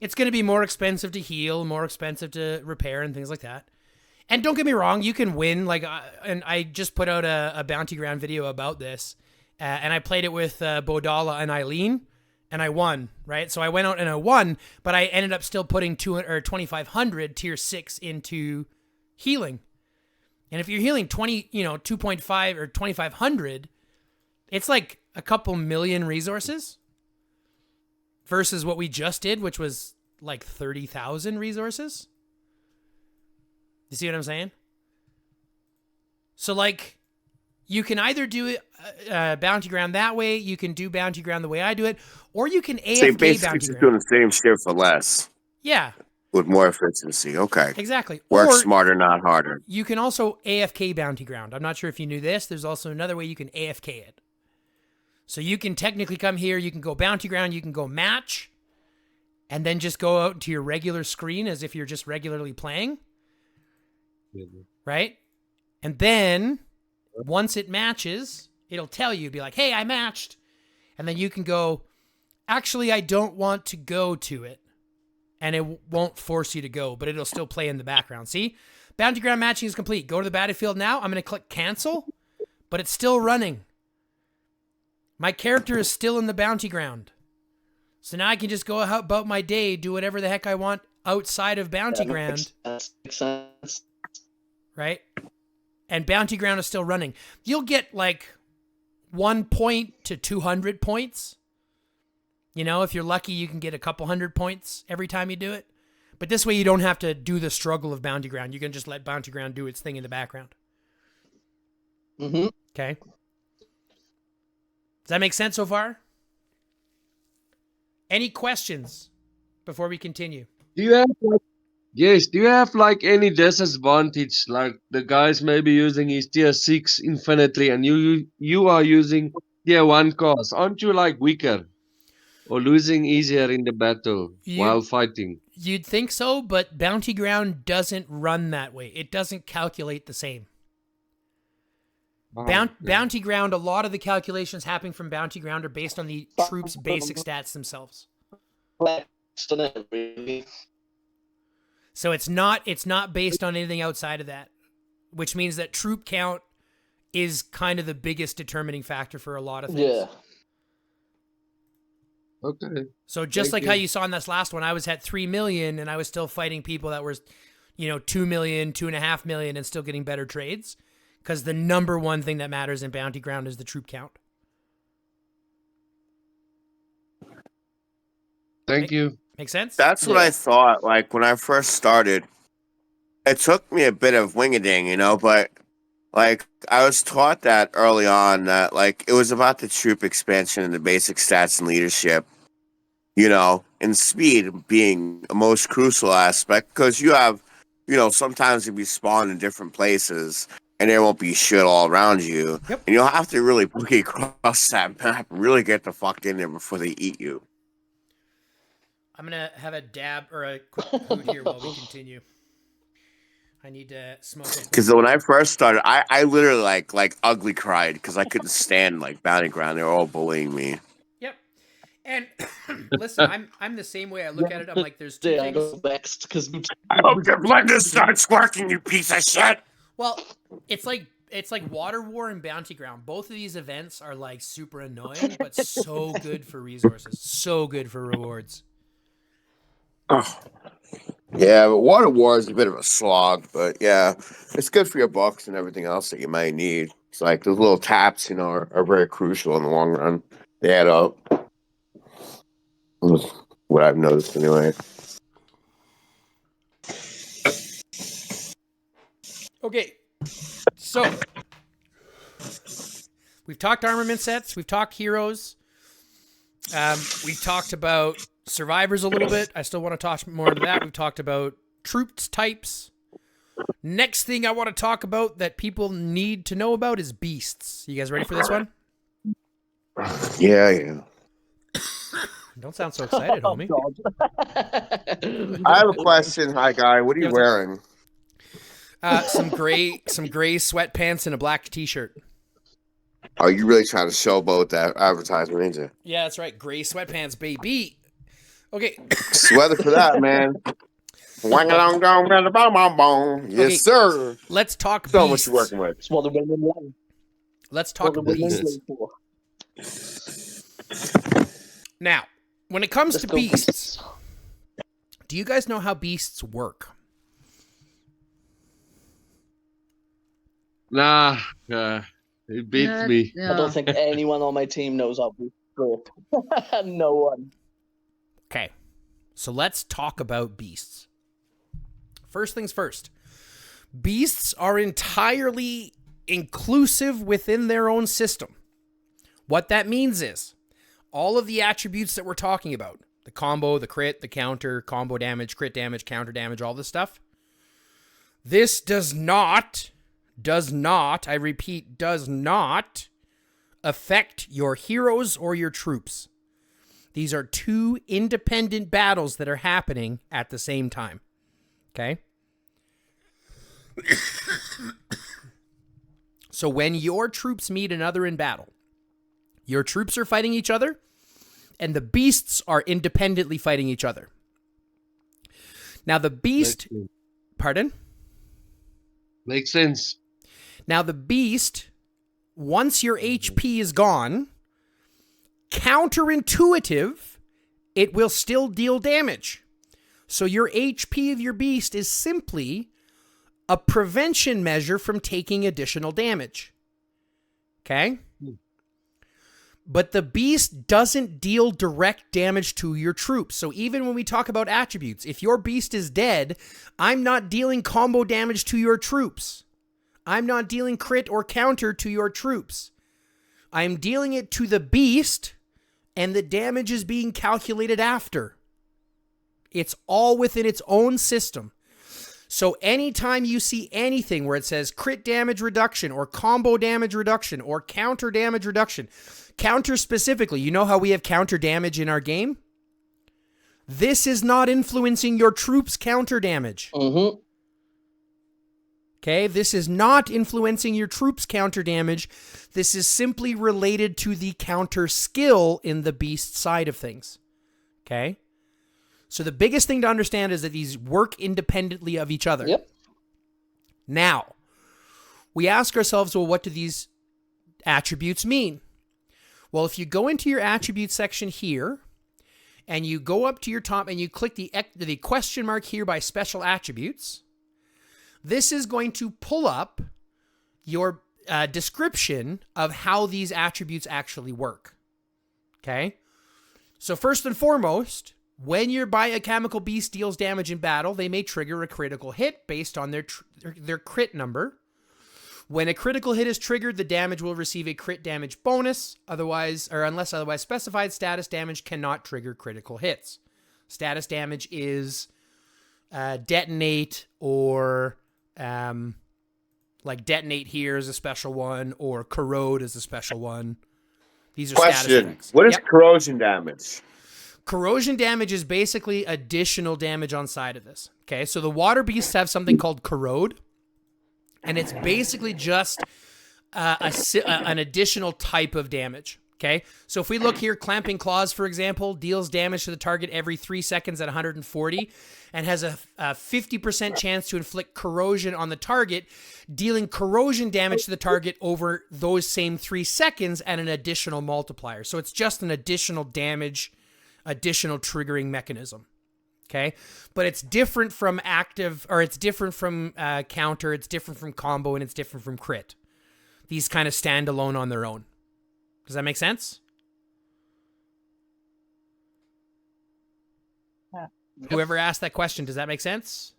It's going to be more expensive to heal, more expensive to repair and things like that. And don't get me wrong, you can win. And I just put out a Bounty Ground video about this, and I played it with Bodala and Eileen, and I won, right? So I went out and I won, but I ended up still putting 2,500 tier 6 into healing. And if you're healing 2.5 or 2,500, it's like a couple million resources versus what we just did, which was like 30,000 resources. You see what I'm saying? So you can either do it Bounty Ground that way, you can do Bounty Ground the way I do it, or you can AFK So basically Bounty just Ground. doing the same shit for less Yeah, with more efficiency. Okay. exactly. Work Or smarter, not harder. you can also AFK Bounty Ground. I'm not sure if you knew this. There's also another way you can AFK it. So you can technically come here, you can go Bounty Ground, you can go match, and then just go out to your regular screen as if you're just regularly playing, right? And then once it matches, it'll tell you, be like, hey, I matched. And then you can go, actually, I don't want to go to it. And it won't force you to go, but it'll still play in the background. See? Bounty Ground matching is complete. Go to the battlefield now. I'm going to click cancel, but it's still running. My character is still in the Bounty Ground. So now I can just go about my day, do whatever the heck I want outside of Bounty Ground. Makes sense. Right? And Bounty Ground is still running. You'll get 1 point to 200 points. If you're lucky, you can get a couple hundred points every time you do it. But this way you don't have to do the struggle of Bounty Ground. You can just let Bounty Ground do its thing in the background. Mm-hmm. Okay? Does that make sense so far? Any questions before we continue? Do you have any disadvantage, like the guys maybe using his tier 6 infinitely and you are using tier 1 cars? Aren't you weaker or losing easier in the battle while fighting? You'd think so, but Bounty Ground doesn't run that way. It doesn't calculate the same. Bounty ground, a lot of the calculations happening from bounty ground are based on the troops' basic stats themselves. So it's not based on anything outside of that, which means that troop count is kind of the biggest determining factor for a lot of things. Yeah. Okay. So just Thank like how you. you saw in this last one, I was at 3 million and I was still fighting people that were, 2 million, 2.5 million and still getting better trades. Because the number one thing that matters in bounty ground is the troop count. Thank you. Make sense? That's what I thought. Like when I first started, it took me a bit of wing-a-ding, but like I was taught that early on that like it was about the troop expansion and the basic stats and leadership, and speed being the most crucial aspect because you have, sometimes you'll be spawned in different places and there won't be shit all around you. Yep. And you'll have to really boogie across that map, really get the fuck in there before they eat you. I'm going to have a dab or a quick hoot here while we continue. I need to smoke. Because when I first started, I literally like ugly cried because I couldn't stand like bounty ground. They were all bullying me. Yep. And listen, I'm the same way. I look at it. I'm like, there's two Yeah, I things. got vexed because I hope your blender starts working, you piece of shit. Well, it's like Water War and Bounty Ground. Both of these events are like super annoying, but so good for resources. So good for rewards. Oh. Yeah, but Water War is a bit of a slog, but yeah, it's good for your bucks and everything else that you might need. It's like those little taps, are very crucial in the long run. They add up. That's what I've noticed anyway. Okay, so we've talked armament sets, we've talked heroes, we've talked about survivors a little bit. I still want to talk more into that. We've talked about troops types. Next thing I want to talk about that people need to know about is beasts. You guys ready for this one? Yeah. Don't sound so excited, homie. I have a question. Hi, guy. What are you wearing? Some gray sweatpants and a black t-shirt. Are you really trying to showboat that advertisement, ain't you? Yeah, that's right. Gray sweatpants, baby. Okay. Sweater for that, man. Yes, sir. Let's talk So beasts. much you're working with. It's what the women want. Let's talk What the women beasts. live for. Now, when it comes Let's to go beasts, do you guys know how beasts work? Nah, it beats me. I don't think anyone on my team knows how to go. No one. Okay, so let's talk about beasts. First things first. Beasts are entirely inclusive within their own system. What that means is all of the attributes that we're talking about, the combo, the crit, the counter, combo damage, crit damage, counter damage, all this stuff, this does not, I repeat, does not affect your heroes or your troops. These are two independent battles that are happening at the same time. Okay? So when your troops meet another in battle, your troops are fighting each other, and the beasts are independently fighting each other. Now the beast... Pardon? Makes sense. Now the beast, once your HP is gone, counterintuitive, it will still deal damage. So your HP of your beast is simply a prevention measure from taking additional damage. Okay? But the beast doesn't deal direct damage to your troops. So even when we talk about attributes, if your beast is dead, I'm not dealing combo damage to your troops. I'm not dealing crit or counter to your troops. I'm dealing it to the beast, and the damage is being calculated after. It's all within its own system. So anytime you see anything where it says crit damage reduction or combo damage reduction or counter damage reduction, counter specifically, you know how we have counter damage in our game? This is not influencing your troops' counter damage. Mm-hmm. Okay, this is not influencing your troops' counter damage. This is simply related to the counter skill in the beast side of things. Okay? So the biggest thing to understand is that these work independently of each other. Yep. Now, we ask ourselves, well, what do these attributes mean? Well, if you go into your attribute section here, and you go up to your top and you click the question mark here by special attributes, this is going to pull up your description of how these attributes actually work. Okay? So first and foremost, when your biochemical beast deals damage in battle, they may trigger a critical hit based on their crit number. When a critical hit is triggered, the damage will receive a crit damage bonus. Otherwise, or unless otherwise specified, status damage cannot trigger critical hits. Status damage is detonate, or like detonate here is a special one, or corrode is a special one. These are status Question: effects. what is Yep. corrosion damage? Corrosion damage is basically additional damage on side of this. Okay, so the water beasts have something called corrode, and it's basically just an additional type of damage. Okay, so if we look here, Clamping Claws, for example, deals damage to the target every 3 seconds at 140 and has a 50% chance to inflict corrosion on the target, dealing corrosion damage to the target over those same 3 seconds at an additional multiplier. So it's just an additional damage, additional triggering mechanism. Okay, but it's different from active, or it's different from counter, it's different from combo, and it's different from crit. These kind of stand alone on their own. Does that make sense? Yeah. Whoever asked that question, does that make sense?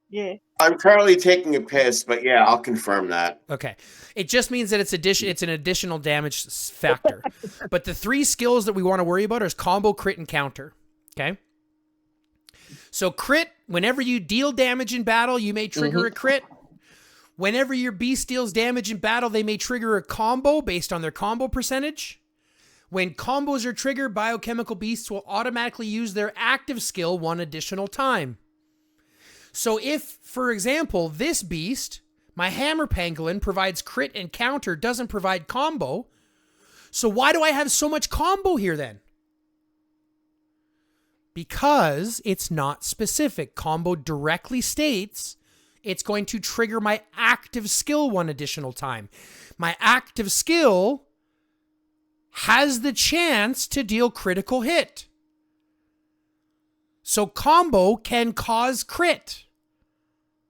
Yeah. I'm currently taking a piss, but yeah, I'll confirm that. Okay. It just means that it's an additional damage factor. But the 3 skills that we want to worry about are combo, crit, and counter. Okay? So crit, whenever you deal damage in battle, you may trigger a crit. Whenever your beast deals damage in battle, they may trigger a combo based on their combo percentage. When combos are triggered, biochemical beasts will automatically use their active skill 1 additional time. So if, for example, this beast, my hammer pangolin, provides crit and counter, doesn't provide combo, so why do I have so much combo here then? Because it's not specific. Combo directly states it's going to trigger my active skill 1 additional time. My active skill has the chance to deal critical hit. So combo can cause crit.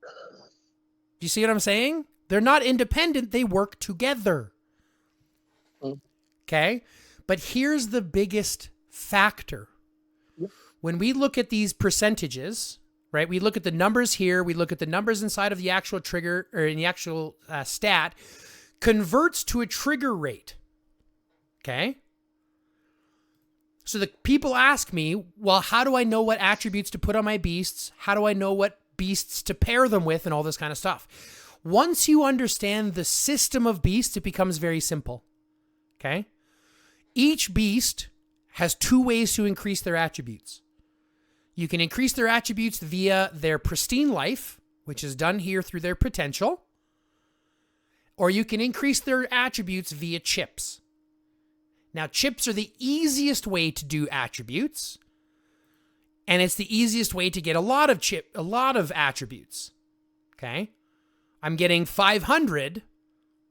Do you see what I'm saying? They're not independent, they work together. Okay? But here's the biggest factor. When we look at these percentages, right? We look at the numbers here, we look at the numbers inside of the actual trigger, or in the actual stat, converts to a trigger rate. Okay? So the people ask me, well, how do I know what attributes to put on my beasts? How do I know what beasts to pair them with and all this kind of stuff? Once you understand the system of beasts, it becomes very simple. Okay? Each beast has 2 ways to increase their attributes. You can increase their attributes via their pristine life, which is done here through their potential, or you can increase their attributes via chips. Now, chips are the easiest way to do attributes, and it's the easiest way to get a lot of attributes. Okay? I'm getting 500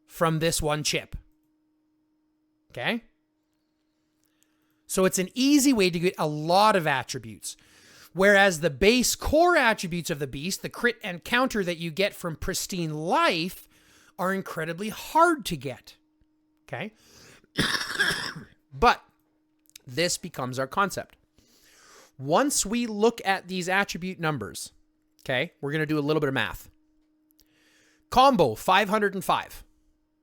from this one chip. Okay? So it's an easy way to get a lot of attributes. Whereas the base core attributes of the beast, the crit and counter that you get from pristine life, are incredibly hard to get. Okay? But this becomes our concept. Once we look at these attribute numbers, okay, we're going to do a little bit of math. Combo, 505.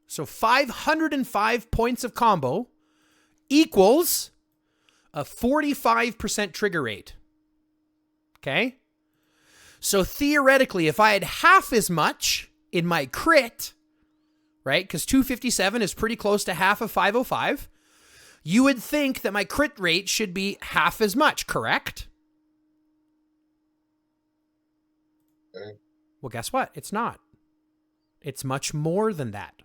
So 505 points of combo equals a 45% trigger rate. Okay? So theoretically, if I had half as much in my crit, right, because 257 is pretty close to half of 505, you would think that my crit rate should be half as much, correct? Well, guess what? It's not. It's much more than that.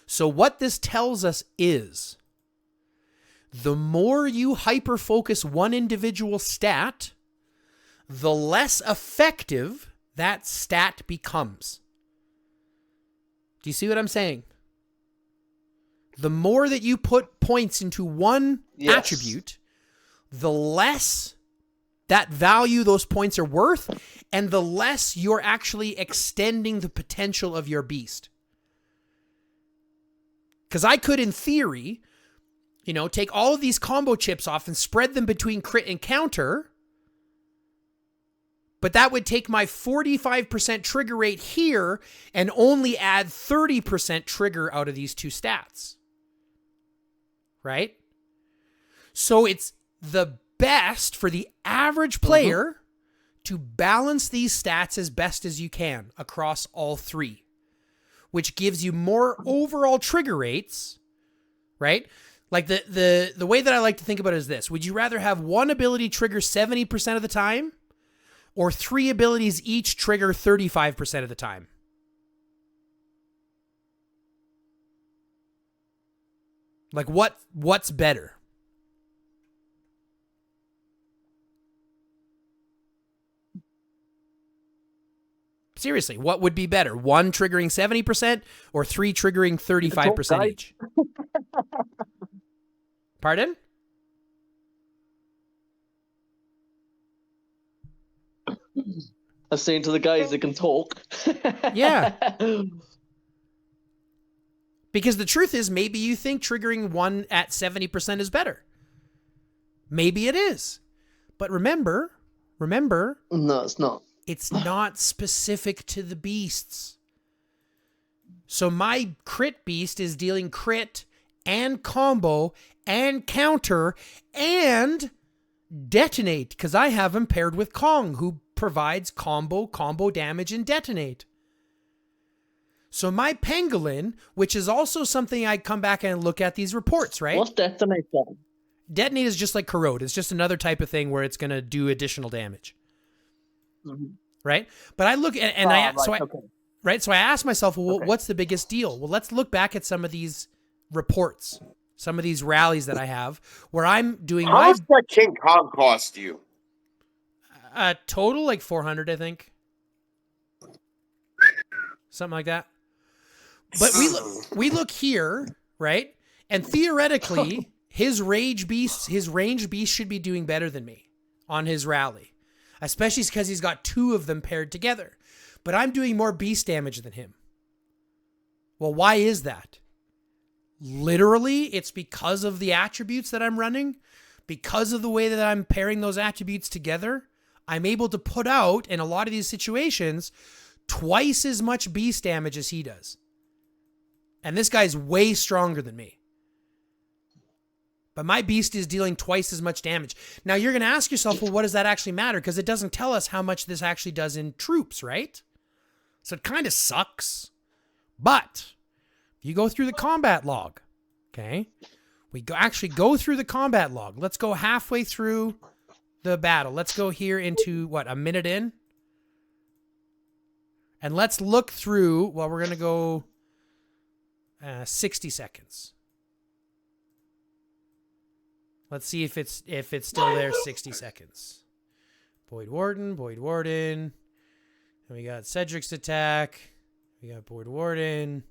So what this tells us is the more you hyper-focus one individual stat, the less effective that stat becomes. Do you see what I'm saying? The more that you put points into one attribute, the less that value those points are worth, and the less you're actually extending the potential of your beast. Because I could, in theory, take all of these combo chips off and spread them between crit and counter, but that would take my 45% trigger rate here and only add 30% trigger out of these two stats. Right? So it's the best for the average player to balance these stats as best as you can across all three, which gives you more overall trigger rates, right? Like the way that I like to think about it is this. Would you rather have one ability trigger 70% of the time, or three abilities each trigger 35% of the time? Like what's better? Seriously, what would be better? One triggering 70% or three triggering 35% each? Pardon? I was saying to the guys that can talk. Yeah. Because the truth is, maybe you think triggering one at 70% is better. Maybe it is. But remember, No, it's not. It's not specific to the beasts. So my crit beast is dealing crit and combo and counter and detonate, because I have him paired with Kong, who provides combo damage, and detonate. So my pangolin, which is also something I come back and look at these reports, right? What's detonate then? Detonate is just like corrode. It's just another type of thing where it's going to do additional damage. Right? But I look at, and so I asked myself, well, what's the biggest deal? Well, let's look back at some of these reports, some of these rallies that I have where I'm doing How much that King Kong cost you? Total like 400, I think. Something like that. But we look here, right? And theoretically, his range beast should be doing better than me on his rally. Especially because he's got two of them paired together. But I'm doing more beast damage than him. Well, why is that? Literally, it's because of the attributes that I'm running. Because of the way that I'm pairing those attributes together, I'm able to put out, in a lot of these situations, twice as much beast damage as he does. And this guy's way stronger than me. But my beast is dealing twice as much damage. Now, you're going to ask yourself, well, what does that actually matter? Because it doesn't tell us how much this actually does in troops, right? So it kind of sucks. But if you go through the combat log, okay? Actually go through the combat log. Let's go halfway through the battle. Let's go here into, a minute in? And let's look through, we're going to go 60 seconds. Let's see if it's still there 60 seconds. Boyd Warden. And we got Cedric's attack. We got Boyd Warden.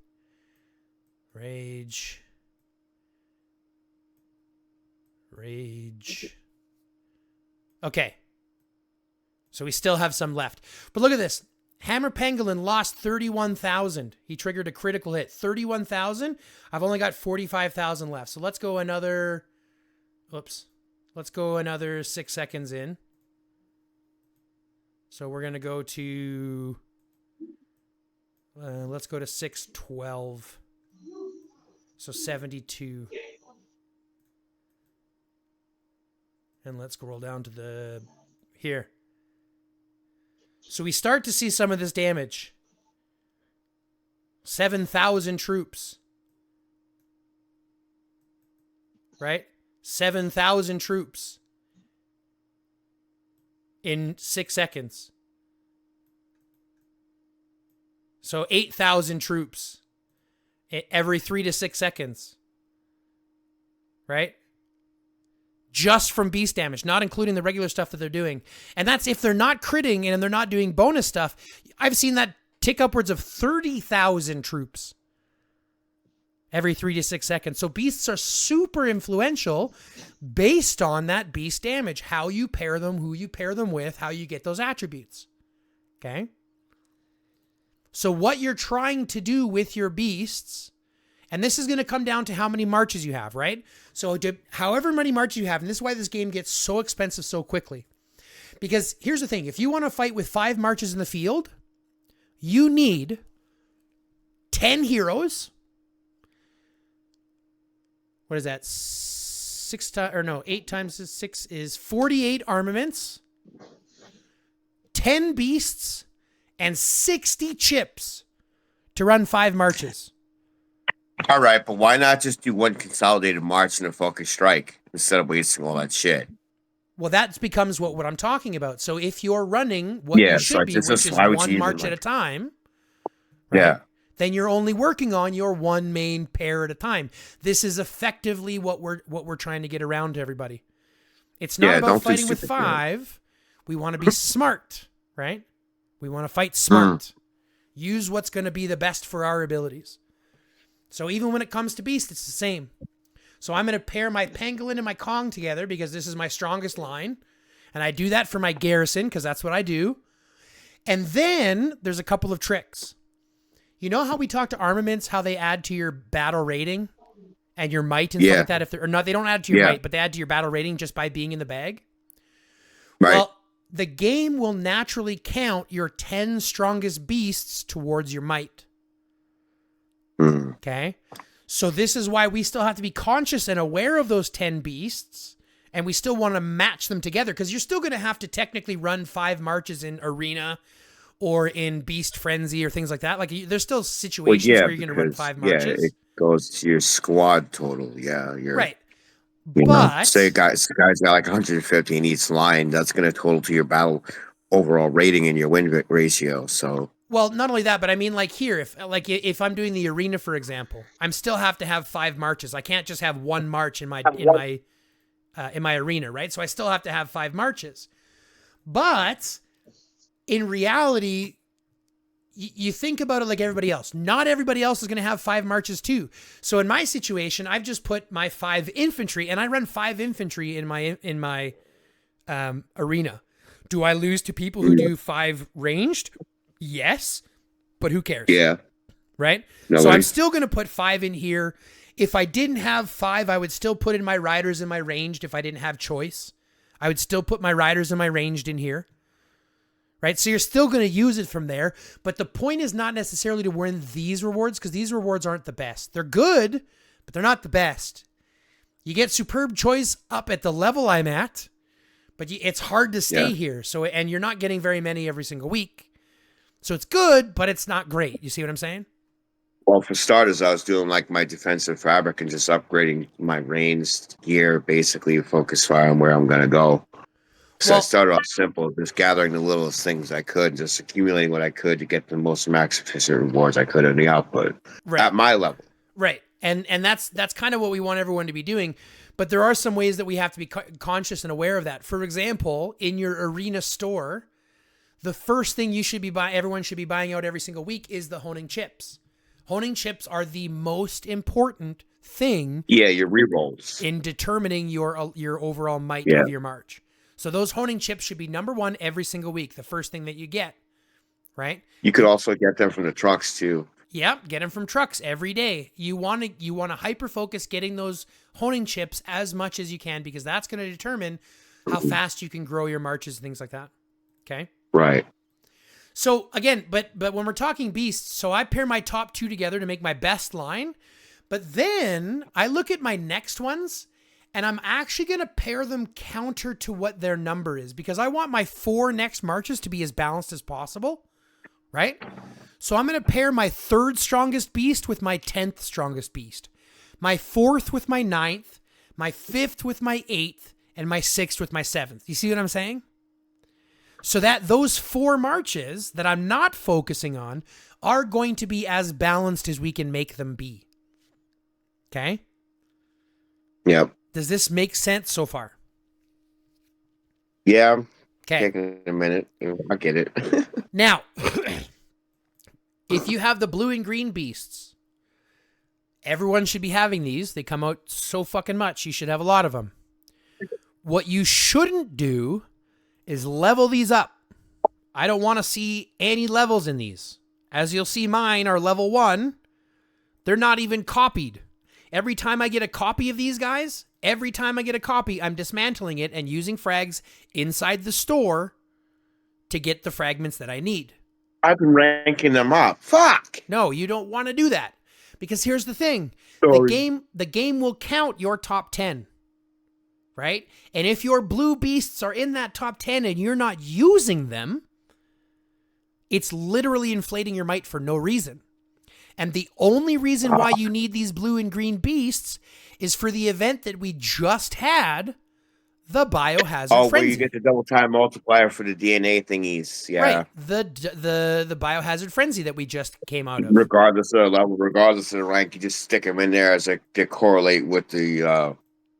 Rage. Okay. So we still have some left. But look at this. Hammer Pangolin lost 31,000. He triggered a critical hit. 31,000. I've only got 45,000 left. So let's go another 6 seconds in. So we're going to go to, let's go to 612. So 72. And let's scroll down to here. So we start to see some of this damage. 7,000 troops. Right? 7,000 troops in 6 seconds. So 8,000 troops every 3 to 6 seconds. Right? Just from beast damage, not including the regular stuff that they're doing. And that's if they're not critting and they're not doing bonus stuff. I've seen that tick upwards of 30,000 troops every 3 to 6 seconds. So beasts are super influential based on that beast damage, how you pair them, who you pair them with, how you get those attributes. Okay? So what you're trying to do with your beasts, and this is going to come down to how many marches you have, right? So however many marches you have, and this is why this game gets so expensive so quickly. Because here's the thing, if you want to fight with 5 marches in the field, you need 10 heroes. What is that? 8 times 6 is 48 armaments, 10 beasts, and 60 chips to run 5 marches. All right, but why not just do one consolidated march and a focus strike instead of wasting all that shit? Well, that becomes what I'm talking about. So if you're running what you should be, which is one march at a time, right, then you're only working on your one main pair at a time. This is effectively what we're trying to get around to everybody. It's not about fighting with 5. We want to be smart, right? We want to fight smart. Use what's going to be the best for our abilities. So even when it comes to beast, it's the same. So I'm going to pair my pangolin and my Kong together because this is my strongest line. And I do that for my garrison because that's what I do. And then there's a couple of tricks. You know how we talked to armaments, how they add to your battle rating and your might and stuff like that? If they're, or not, they don't add to your might, but they add to your battle rating just by being in the bag. Right. Well, the game will naturally count your 10 strongest beasts towards your might. Okay? So this is why we still have to be conscious and aware of those 10 beasts, and we still want to match them together because you're still going to have to technically run 5 marches in Arena or in Beast Frenzy or things like that. Like there's still situations where you're going to run 5 marches. Yeah, it goes to your squad total. Yeah, right. But say guys got like 150 in each line, that's going to total to your battle overall rating and your win ratio. So well, not only that, but I mean, like here, if I'm doing the Arena, for example, I'm still have to have 5 marches. I can't just have 1 march in my Arena, right? So I still have to have 5 marches. But in reality, you think about it like everybody else. Not everybody else is going to have 5 marches too. So in my situation, I've just put my 5 infantry, and I run 5 infantry in my Arena. Do I lose to people who do 5 ranged? Yes, but who cares? Yeah. Right? So I'm still going to put 5 in here. If I didn't have 5, I would still put in my riders and my ranged if I didn't have choice. I would still put my riders and my ranged in here. Right? So you're still going to use it from there. But the point is not necessarily to win these rewards because these rewards aren't the best. They're good, but they're not the best. You get superb choice up at the level I'm at, but it's hard to stay here. So, and you're not getting very many every single week. So it's good, but it's not great. You see what I'm saying? Well, for starters, I was doing like my defensive fabric and just upgrading my ranged gear, basically focus fire on where I'm going to go. So I started off simple, just gathering the littlest things I could, just accumulating what I could to get the most max efficient rewards I could in the output at my level. Right. And that's kind of what we want everyone to be doing. But there are some ways that we have to be conscious and aware of that. For example, in your Arena store, the first thing everyone should be buying out every single week is the honing chips. Honing chips are the most important thing. Yeah, your rerolls. In determining your overall might of your march. So those honing chips should be number 1 every single week, the first thing that you get, right? You could also get them from the trucks too. Yep, get them from trucks every day. You want to hyper focus getting those honing chips as much as you can because that's going to determine how fast you can grow your marches and things like that. Okay? Right. So again, but when we're talking beasts, so I pair my top 2 together to make my best line, but then I look at my next ones and I'm actually going to pair them counter to what their number is because I want my 4 next marches to be as balanced as possible, right? So I'm going to pair my 3rd strongest beast with my 10th strongest beast, my 4th with my 9th, my 5th with my 8th, and my 6th with my 7th. You see what I'm saying? So that those 4 marches that I'm not focusing on are going to be as balanced as we can make them be. Okay? Yep. Does this make sense so far? Yeah. Okay. Taking a minute. I get it. Now, if you have the blue and green beasts, everyone should be having these. They come out so fucking much. You should have a lot of them. What you shouldn't do is level these up. I don't want to see any levels in these. As you'll see, mine are level 1. They're not even copied. Every time I get a copy of these guys, I'm dismantling it and using frags inside the store to get the fragments that I need. I've been ranking them up. Fuck. No, you don't want to do that. Because here's the thing. Sorry. The game will count your top 10. Right? And if your blue beasts are in that top 10 and you're not using them, it's literally inflating your might for no reason. And the only reason why you need these blue and green beasts is for the event that we just had, the Biohazard Oh, Frenzy. where you get the double time multiplier for the DNA thingies. Yeah. Right. The Biohazard Frenzy that we just came out of. Regardless of the level, regardless of the rank, you just stick them in there as they correlate with the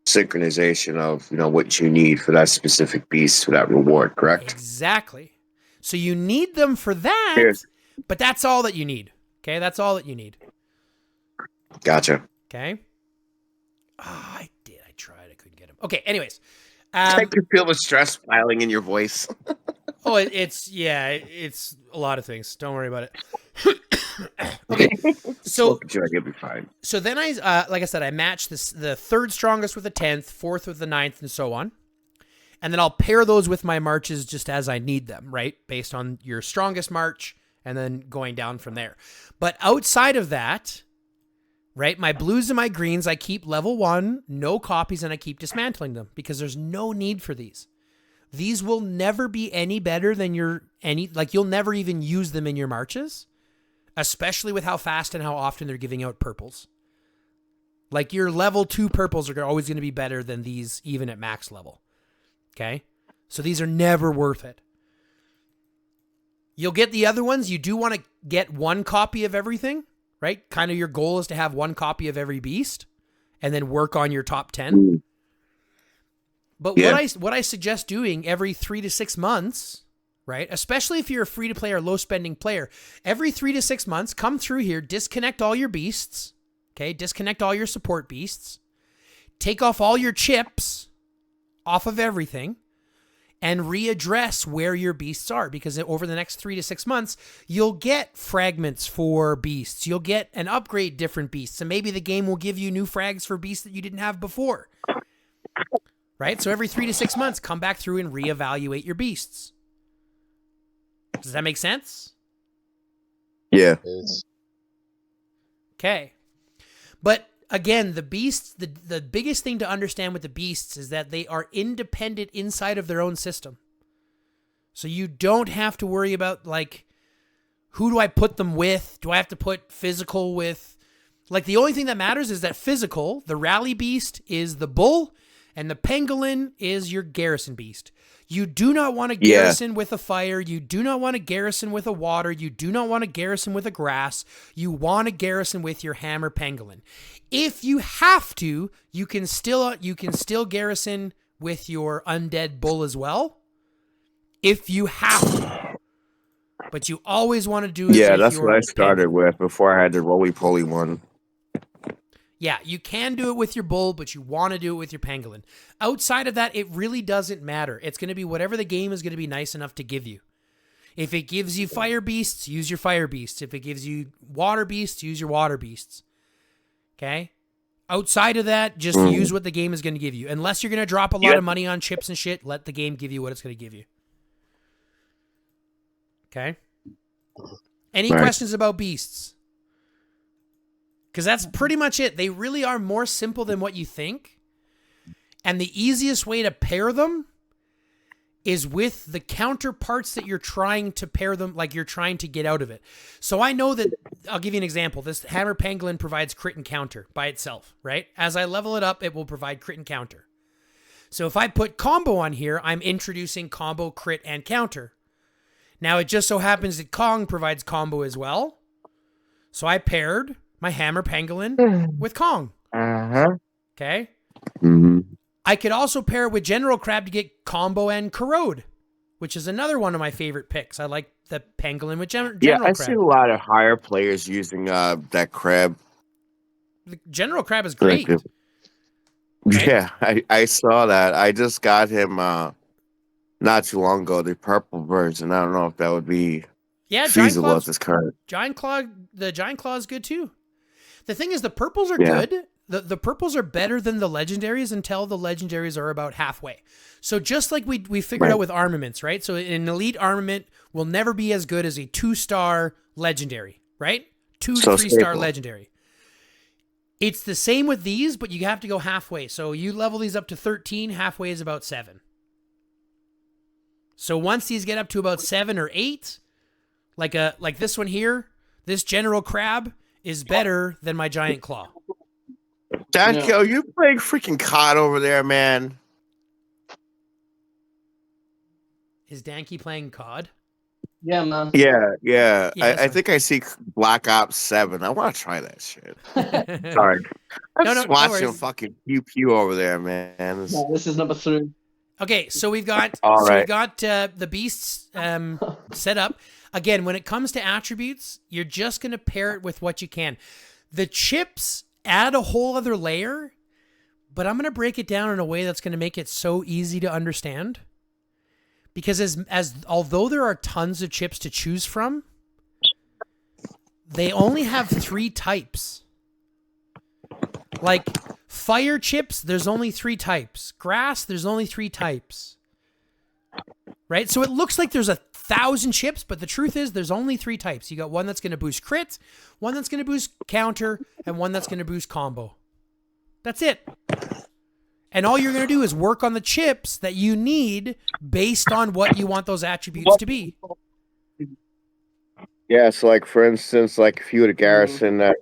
synchronization of what you need for that specific beast for that reward. Correct. Exactly. So you need them for that, Here's- but that's all that you need. Okay, that's all that you need. Gotcha. Okay. I did. I tried. I couldn't get him. Okay. Anyways. I can feel the stress piling in your voice. It's a lot of things. Don't worry about it. Okay. So you'll be fine. So then like I said, I match the 3rd strongest with the 10th, 4th with the 9th, and so on. And then I'll pair those with my marches just as I need them, right? Based on your strongest march and then going down from there. But outside of that, right, my blues and my greens, I keep level 1, no copies, and I keep dismantling them because there's no need for these. These will never be any better than you'll never even use them in your marches, especially with how fast and how often they're giving out purples. Like your level 2 purples are always going to be better than these even at max level. Okay? So these are never worth it. You'll get the other ones. You do want to get 1 copy of everything, right? Kind of your goal is to have 1 copy of every beast and then work on your top 10. But what I suggest doing every 3 to 6 months, right? Especially if you're a free to play or low spending player, every 3 to 6 months, come through here, disconnect all your beasts, okay? Disconnect all your support beasts, take off all your chips off of everything, and readdress where your beasts are, because over the next 3 to 6 months, you'll get fragments for beasts. You'll get and upgrade different beasts, and maybe the game will give you new frags for beasts that you didn't have before. Right? So every 3 to 6 months, come back through and reevaluate your beasts. Does that make sense? Yeah. Okay. But again, the beasts, the biggest thing to understand with the beasts is that they are independent inside of their own system. So you don't have to worry about, like, who do I put them with? Do I have to put physical with? Like, the only thing that matters is that physical, the rally beast, is the bull, and the pangolin is your garrison beast. You do not want to garrison with a fire. You do not want to garrison with a water. You do not want to garrison with a grass. You want to garrison with your hammer pangolin. If you have to, you can still garrison with your undead bull as well. If you have to. But you always want to do it with Yeah, that's your what I started pangolin. with before I had the roly-poly one. Yeah, you can do it with your bull, but you want to do it with your pangolin. Outside of that, it really doesn't matter. It's going to be whatever the game is going to be nice enough to give you. If it gives you fire beasts, use your fire beasts. If it gives you water beasts, use your water beasts. Okay? Outside of that, just use what the game is going to give you. Unless you're going to drop a lot of money on chips and shit, let the game give you what it's going to give you. Okay? Any questions about beasts? Because that's pretty much it. They really are more simple than what you think. And the easiest way to pair them is with the counterparts that you're trying to pair them, like you're trying to get out of it. So I know that, I'll give you an example. This hammer pangolin provides crit and counter by itself, right? As I level it up, it will provide crit and counter. So if I put combo on here, I'm introducing combo, crit, and counter Now, it just so happens that Kong provides combo as well. So I paired my Hammer Pangolin with Kong. Okay? Mm-hmm. I could also pair it with General Crab to get combo and Corrode, which is another one of my favorite picks. I like the Pangolin with General Yeah, I Crab. see a lot of higher players using that crab. The General Crab is great. Right? Yeah, I saw that. I just got him not too long ago, the purple version. I don't know if that would be Yeah, feasible at this current. the Giant Claw is good too. The thing is, the purples are Yeah. good. The purples are better than the legendaries until the legendaries are about halfway. So just like we figured out with armaments, right? So an elite armament will never be as good as a 2-star legendary, right? 2 to 3-star stable. legendary. It's the same with these, but you have to go halfway. So you level these up to 13, halfway is about 7. So once these get up to about 7 or 8, like this one here, this General Crab is better than my Giant Claw. Danko, you playing freaking COD over there, man. Is Danky playing COD? Yeah, man. Yeah. Yeah, I think I see Black Ops 7. I want to try that shit. Sorry. I'm No, just no watching worries. fucking pew over there, man. It's- Yeah, this is number 3. Okay, so we've got All we right. got the beasts set up. Again, when it comes to attributes, you're just going to pair it with what you can. The chips add a whole other layer, but I'm going to break it down in a way that's going to make it so easy to understand. Because as although there are tons of chips to choose from, they only have 3 types. Like fire chips, there's only 3 types. Grass, there's only 3 types. Right? So it looks like there's 1,000 chips, but the truth is there's only 3 types. You got one that's going to boost crit, one that's going to boost counter, and one that's going to boost combo. That's it. And all you're going to do is work on the chips that you need based on what you want those attributes to be. Yeah, so like for instance, like if you would garrison that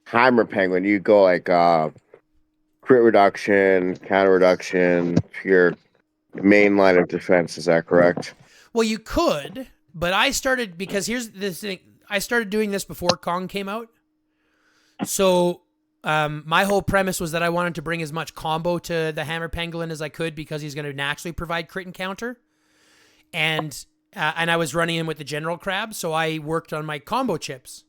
Hammer Penguin, you go like crit reduction, counter reduction, your main line of defense. Is that correct? Well, you could, but I started because here's the thing. I started doing this before Kong came out. So my whole premise was that I wanted to bring as much combo to the Hammer Pangolin as I could because he's going to naturally provide crit and counter. And I was running him with the General Crab, so I worked on my combo chips.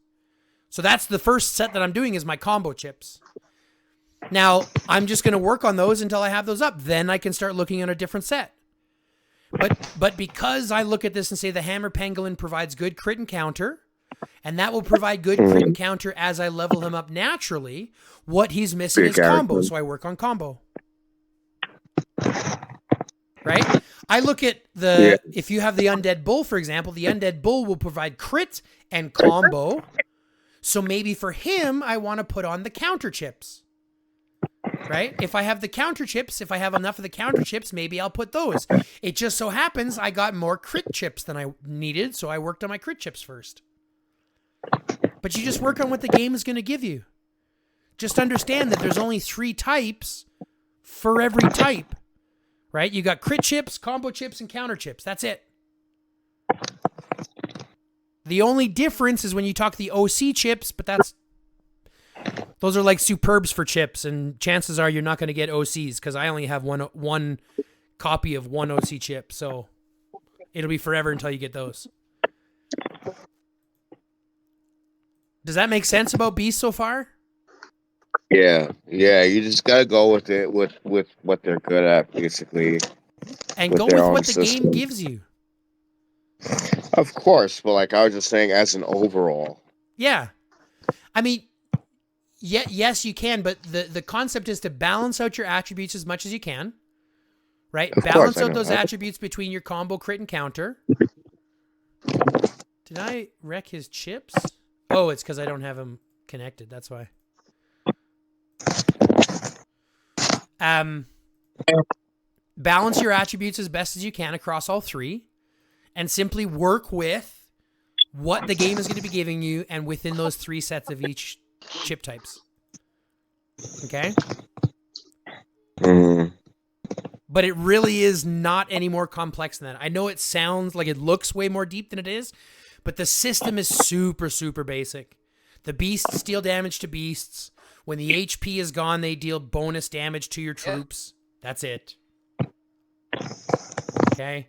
So that's the first set that I'm doing is my combo chips. Now, I'm just going to work on those until I have those up. Then I can start looking at a different set. But because I look at this and say the Hammer Pangolin provides good crit and counter, and that will provide good crit and counter as I level him up naturally, what he's missing is combo, so I work on combo. Right? I look at if you have the Undead Bull, for example, the Undead Bull will provide crit and combo. So maybe for him, I want to put on the counter chips. Right? If I have the counter chips, if I have enough of the counter chips, maybe I'll put those. It just so happens I got more crit chips than I needed, so I worked on my crit chips first. But you just work on what the game is going to give you. Just understand that there's only 3 types for every type. Right? You got crit chips, combo chips, and counter chips. That's it. The only difference is when you talk the OC chips, but those are like superbs for chips, and chances are you're not going to get OCs because I only have one copy of one OC chip, so it'll be forever until you get those. Does that make sense about Beast so far? Yeah. You just gotta go with it with what they're good at, basically. And With go their with own what the game system. gives you. Of course, but like I was just saying, as an overall. Yeah. I mean, yes, you can, but the concept is to balance out your attributes as much as you can. Right? Of Balance course, I out know. those attributes between your combo, crit, and counter. Did I wreck his chips? Oh, it's because I don't have him connected. That's why. Balance your attributes as best as you can across all 3 and simply work with what the game is going to be giving you and within those 3 sets of each chip types. Okay? but it really is not any more complex than that. I know it sounds like it looks way more deep than it is, but the system is super, super basic. The beasts deal damage to beasts. When the HP is gone, they deal bonus damage to your troops. That's it. Okay.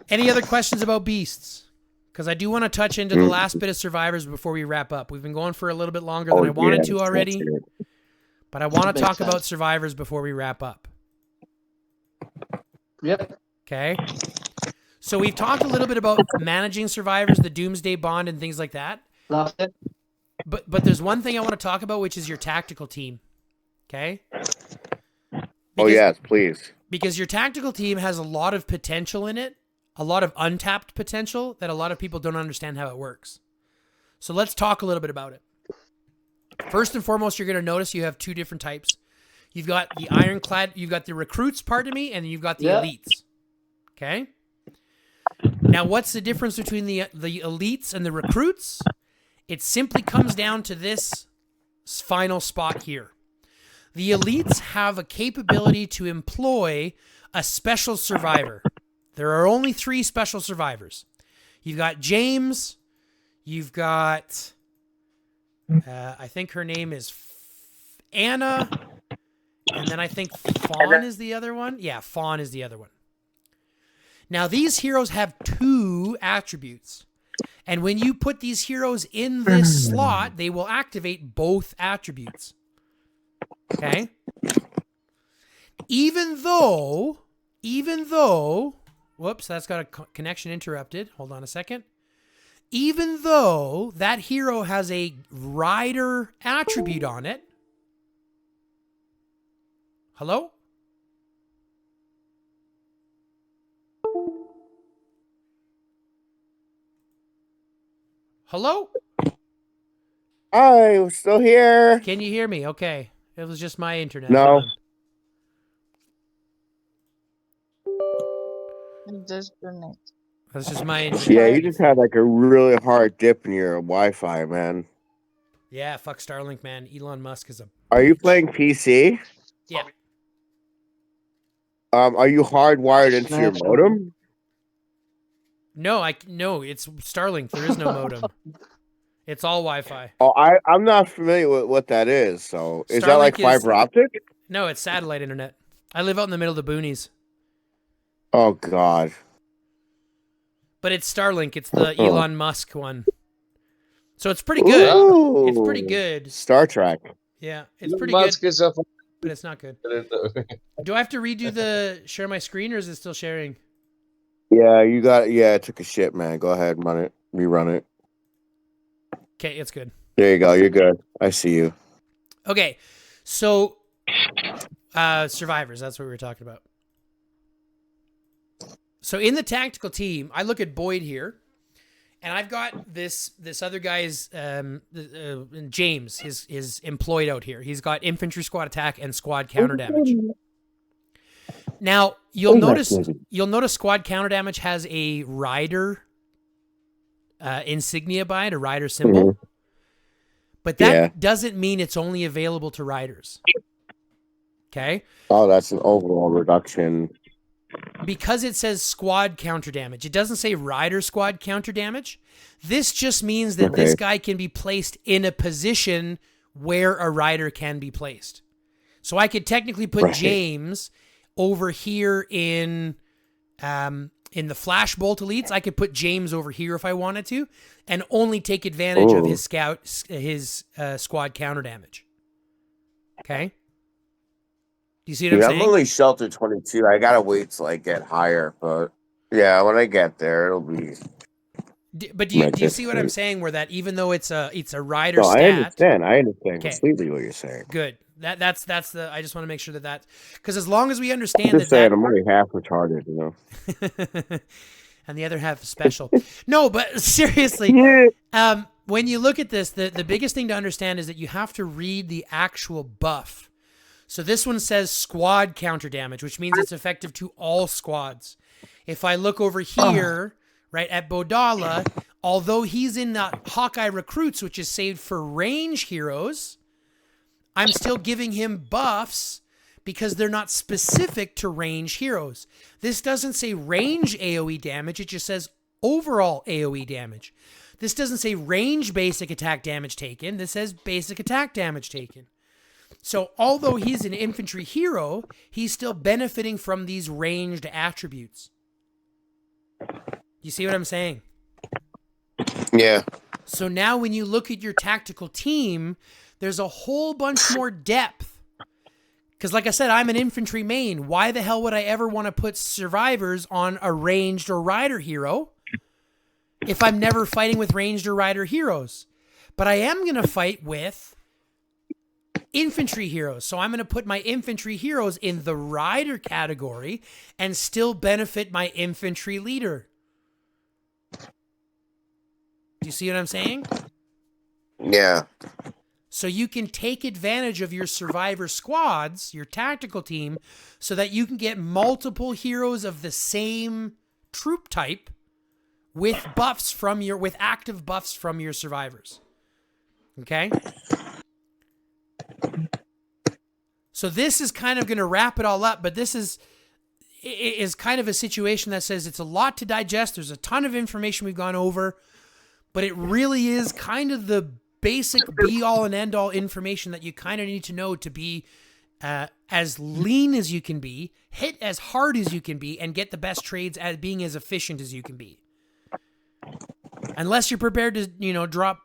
Any other questions about beasts? Because I do want to touch into the last bit of survivors before we wrap up. We've been going for a little bit longer than I wanted to already. But I want to talk about survivors before we wrap up. Yep. Okay. So we've talked a little bit about managing survivors, the Doomsday Bond, and things like that. That's it. But there's one thing I want to talk about, which is your tactical team. Okay? Yes, please. Because your tactical team has a lot of potential in it, a lot of untapped potential that a lot of people don't understand how it works. So let's talk a little bit about it. First and foremost, you're going to notice you have two different types. You've got the ironclad, you've got the recruits, pardon me, and then you've got the elites. Okay? Now, what's the difference between the elites and the recruits? It simply comes down to this final spot here. The elites have a capability to employ a special survivor. There are only 3 special survivors. You've got James, you've got, I think her name is Anna, and then I think Fawn is the other one. Yeah, Fawn is the other one. Now, these heroes have 2 attributes. And when you put these heroes in this slot, they will activate both attributes. Okay? Even though, whoops, that's got a connection interrupted. Hold on a second. Even though that hero has a rider attribute on it. Hello? Hello? Hi, we're still here. Can you hear me? Okay. It was just my internet. No. Disconnect. That's just my internet. Yeah, you just had like a really hard dip in your Wi-Fi, man. Yeah, fuck Starlink, man. Elon Musk is a... Are you playing PC? Yeah. Are you hardwired into your modem? No, it's Starlink. There is no modem. It's all Wi-Fi. Oh, I'm not familiar with what that is. So is that Starlink like fiber optic? No, it's satellite internet. I live out in the middle of the boonies. Oh God. But it's Starlink. It's the Elon Musk one. So it's pretty good. Ooh. It's pretty good. Star Trek. Yeah, it's pretty Musk good, is a but it's not good. Do I have to redo the share my screen, or is it still sharing? Yeah, you got it. Yeah, it took a shit, man. Go ahead and run it. Rerun it. Okay, it's good. There you go. You're good. I see you. Okay, so survivors, that's what we were talking about. So in the tactical team, I look at Boyd here, and I've got this other guy's James is employed out here. He's got infantry squad attack and squad counter damage. Now you'll notice squad counter damage has a rider insignia by it, a rider symbol. But that doesn't mean it's only available to riders. Okay? Oh, that's an overall reduction. Because it says squad counter damage, it doesn't say rider squad counter damage. This just means that this guy can be placed in a position where a rider can be placed. So I could technically put James over here in the Flash Bolt Elites. I could put James over here if I wanted to, and only take advantage of his squad counter damage. Okay. Do you see what I'm saying? I'm only shelter 22. I gotta wait till I get higher, but yeah, when I get there, it'll be. But do you see what I'm saying? Where that even though it's a rider stat. I understand completely what you're saying. Good. That's the. I just want to make sure that because as long as we understand I'm just saying, I'm only half retarded, you know. And the other half is special. No, but seriously, when you look at this, the biggest thing to understand is that you have to read the actual buff. So this one says squad counter damage, which means it's effective to all squads. If I look over here, right at Bodala, although he's in the Hawkeye Recruits, which is saved for range heroes, I'm still giving him buffs because they're not specific to range heroes. This doesn't say range AoE damage, it just says overall AoE damage. This doesn't say range basic attack damage taken, this says basic attack damage taken. So although he's an infantry hero, he's still benefiting from these ranged attributes. You see what I'm saying? Yeah. So now when you look at your tactical team, there's a whole bunch more depth. Because like I said, I'm an infantry main. Why the hell would I ever want to put survivors on a ranged or rider hero if I'm never fighting with ranged or rider heroes? But I am going to fight with infantry heroes. So I'm going to put my infantry heroes in the rider category and still benefit my infantry leader. Do you see what I'm saying? Yeah. So you can take advantage of your survivor squads, your tactical team, so that you can get multiple heroes of the same troop type with buffs from your, with active buffs from your survivors. Okay? So this is kind of going to wrap it all up, but this is kind of a situation that says it's a lot to digest. There's a ton of information we've gone over, but it really is kind of the basic be-all and end-all information that you kind of need to know to be as lean as you can be, hit as hard as you can be, and get the best trades at being as efficient as you can be. Unless you're prepared to, drop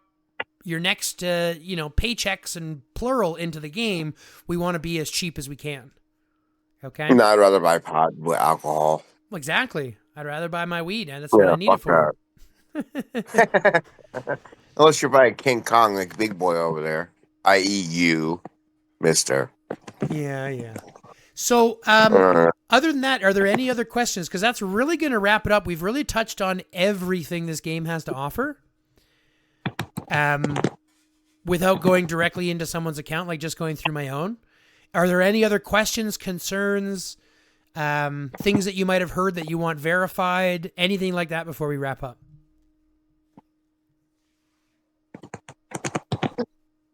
your next, paychecks and plural into the game, we want to be as cheap as we can. Okay? No, I'd rather buy pot with alcohol. Exactly. I'd rather buy my weed, and that's what I need it for. Unless you're buying King Kong, like big boy over there, i.e. you, mister. Yeah. So, other than that, are there any other questions? Because that's really going to wrap it up. We've really touched on everything this game has to offer. Without going directly into someone's account, like just going through my own. Are there any other questions, concerns, things that you might have heard that you want verified, anything like that before we wrap up?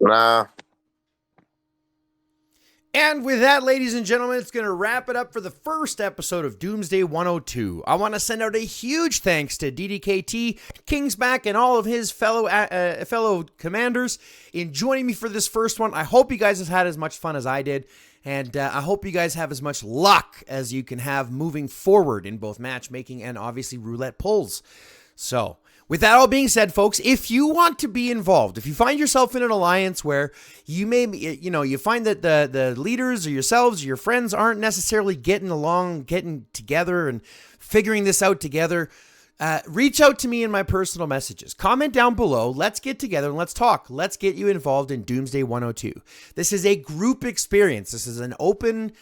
Nah. And with that, ladies and gentlemen, it's going to wrap it up for the first episode of Doomsday 102. I want to send out a huge thanks to DDKT, Kingsback, and all of his fellow commanders in joining me for this first one. I hope you guys have had as much fun as I did, and I hope you guys have as much luck as you can have moving forward in both matchmaking and obviously roulette pulls. So, with that all being said, folks, if you want to be involved, if you find yourself in an alliance where you may, you find that the leaders or yourselves or your friends aren't necessarily getting along, getting together and figuring this out together, reach out to me in my personal messages. Comment down below. Let's get together and let's talk. Let's get you involved in Doomsday 102. This is a group experience. This is an open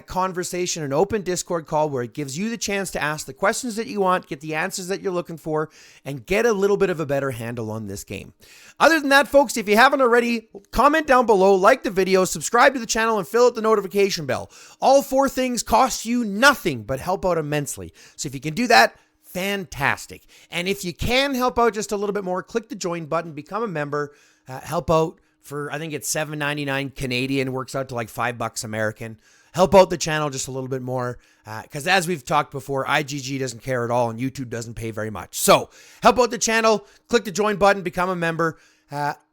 conversation, an open Discord call where it gives you the chance to ask the questions that you want, get the answers that you're looking for, and get a little bit of a better handle on this game. Other than that, folks, if you haven't already, comment down below, like the video, subscribe to the channel, and fill out the notification bell. All 4 things cost you nothing but help out immensely. So if you can do that, fantastic. And if you can help out just a little bit more, click the join button, become a member, help out for, I think it's $7.99 Canadian, works out to like $5 American. Help out the channel just a little bit more, because as we've talked before, IGG doesn't care at all and YouTube doesn't pay very much. So help out the channel, click the join button, become a member,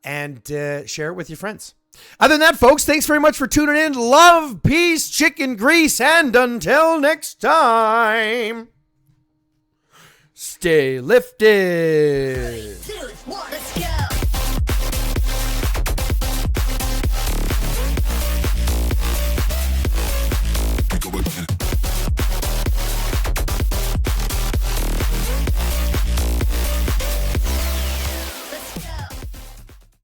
and share it with your friends. Other than that, folks, thanks very much for tuning in. Love, peace, chicken grease, and until next time, stay lifted. 3, 2, 1, let's go.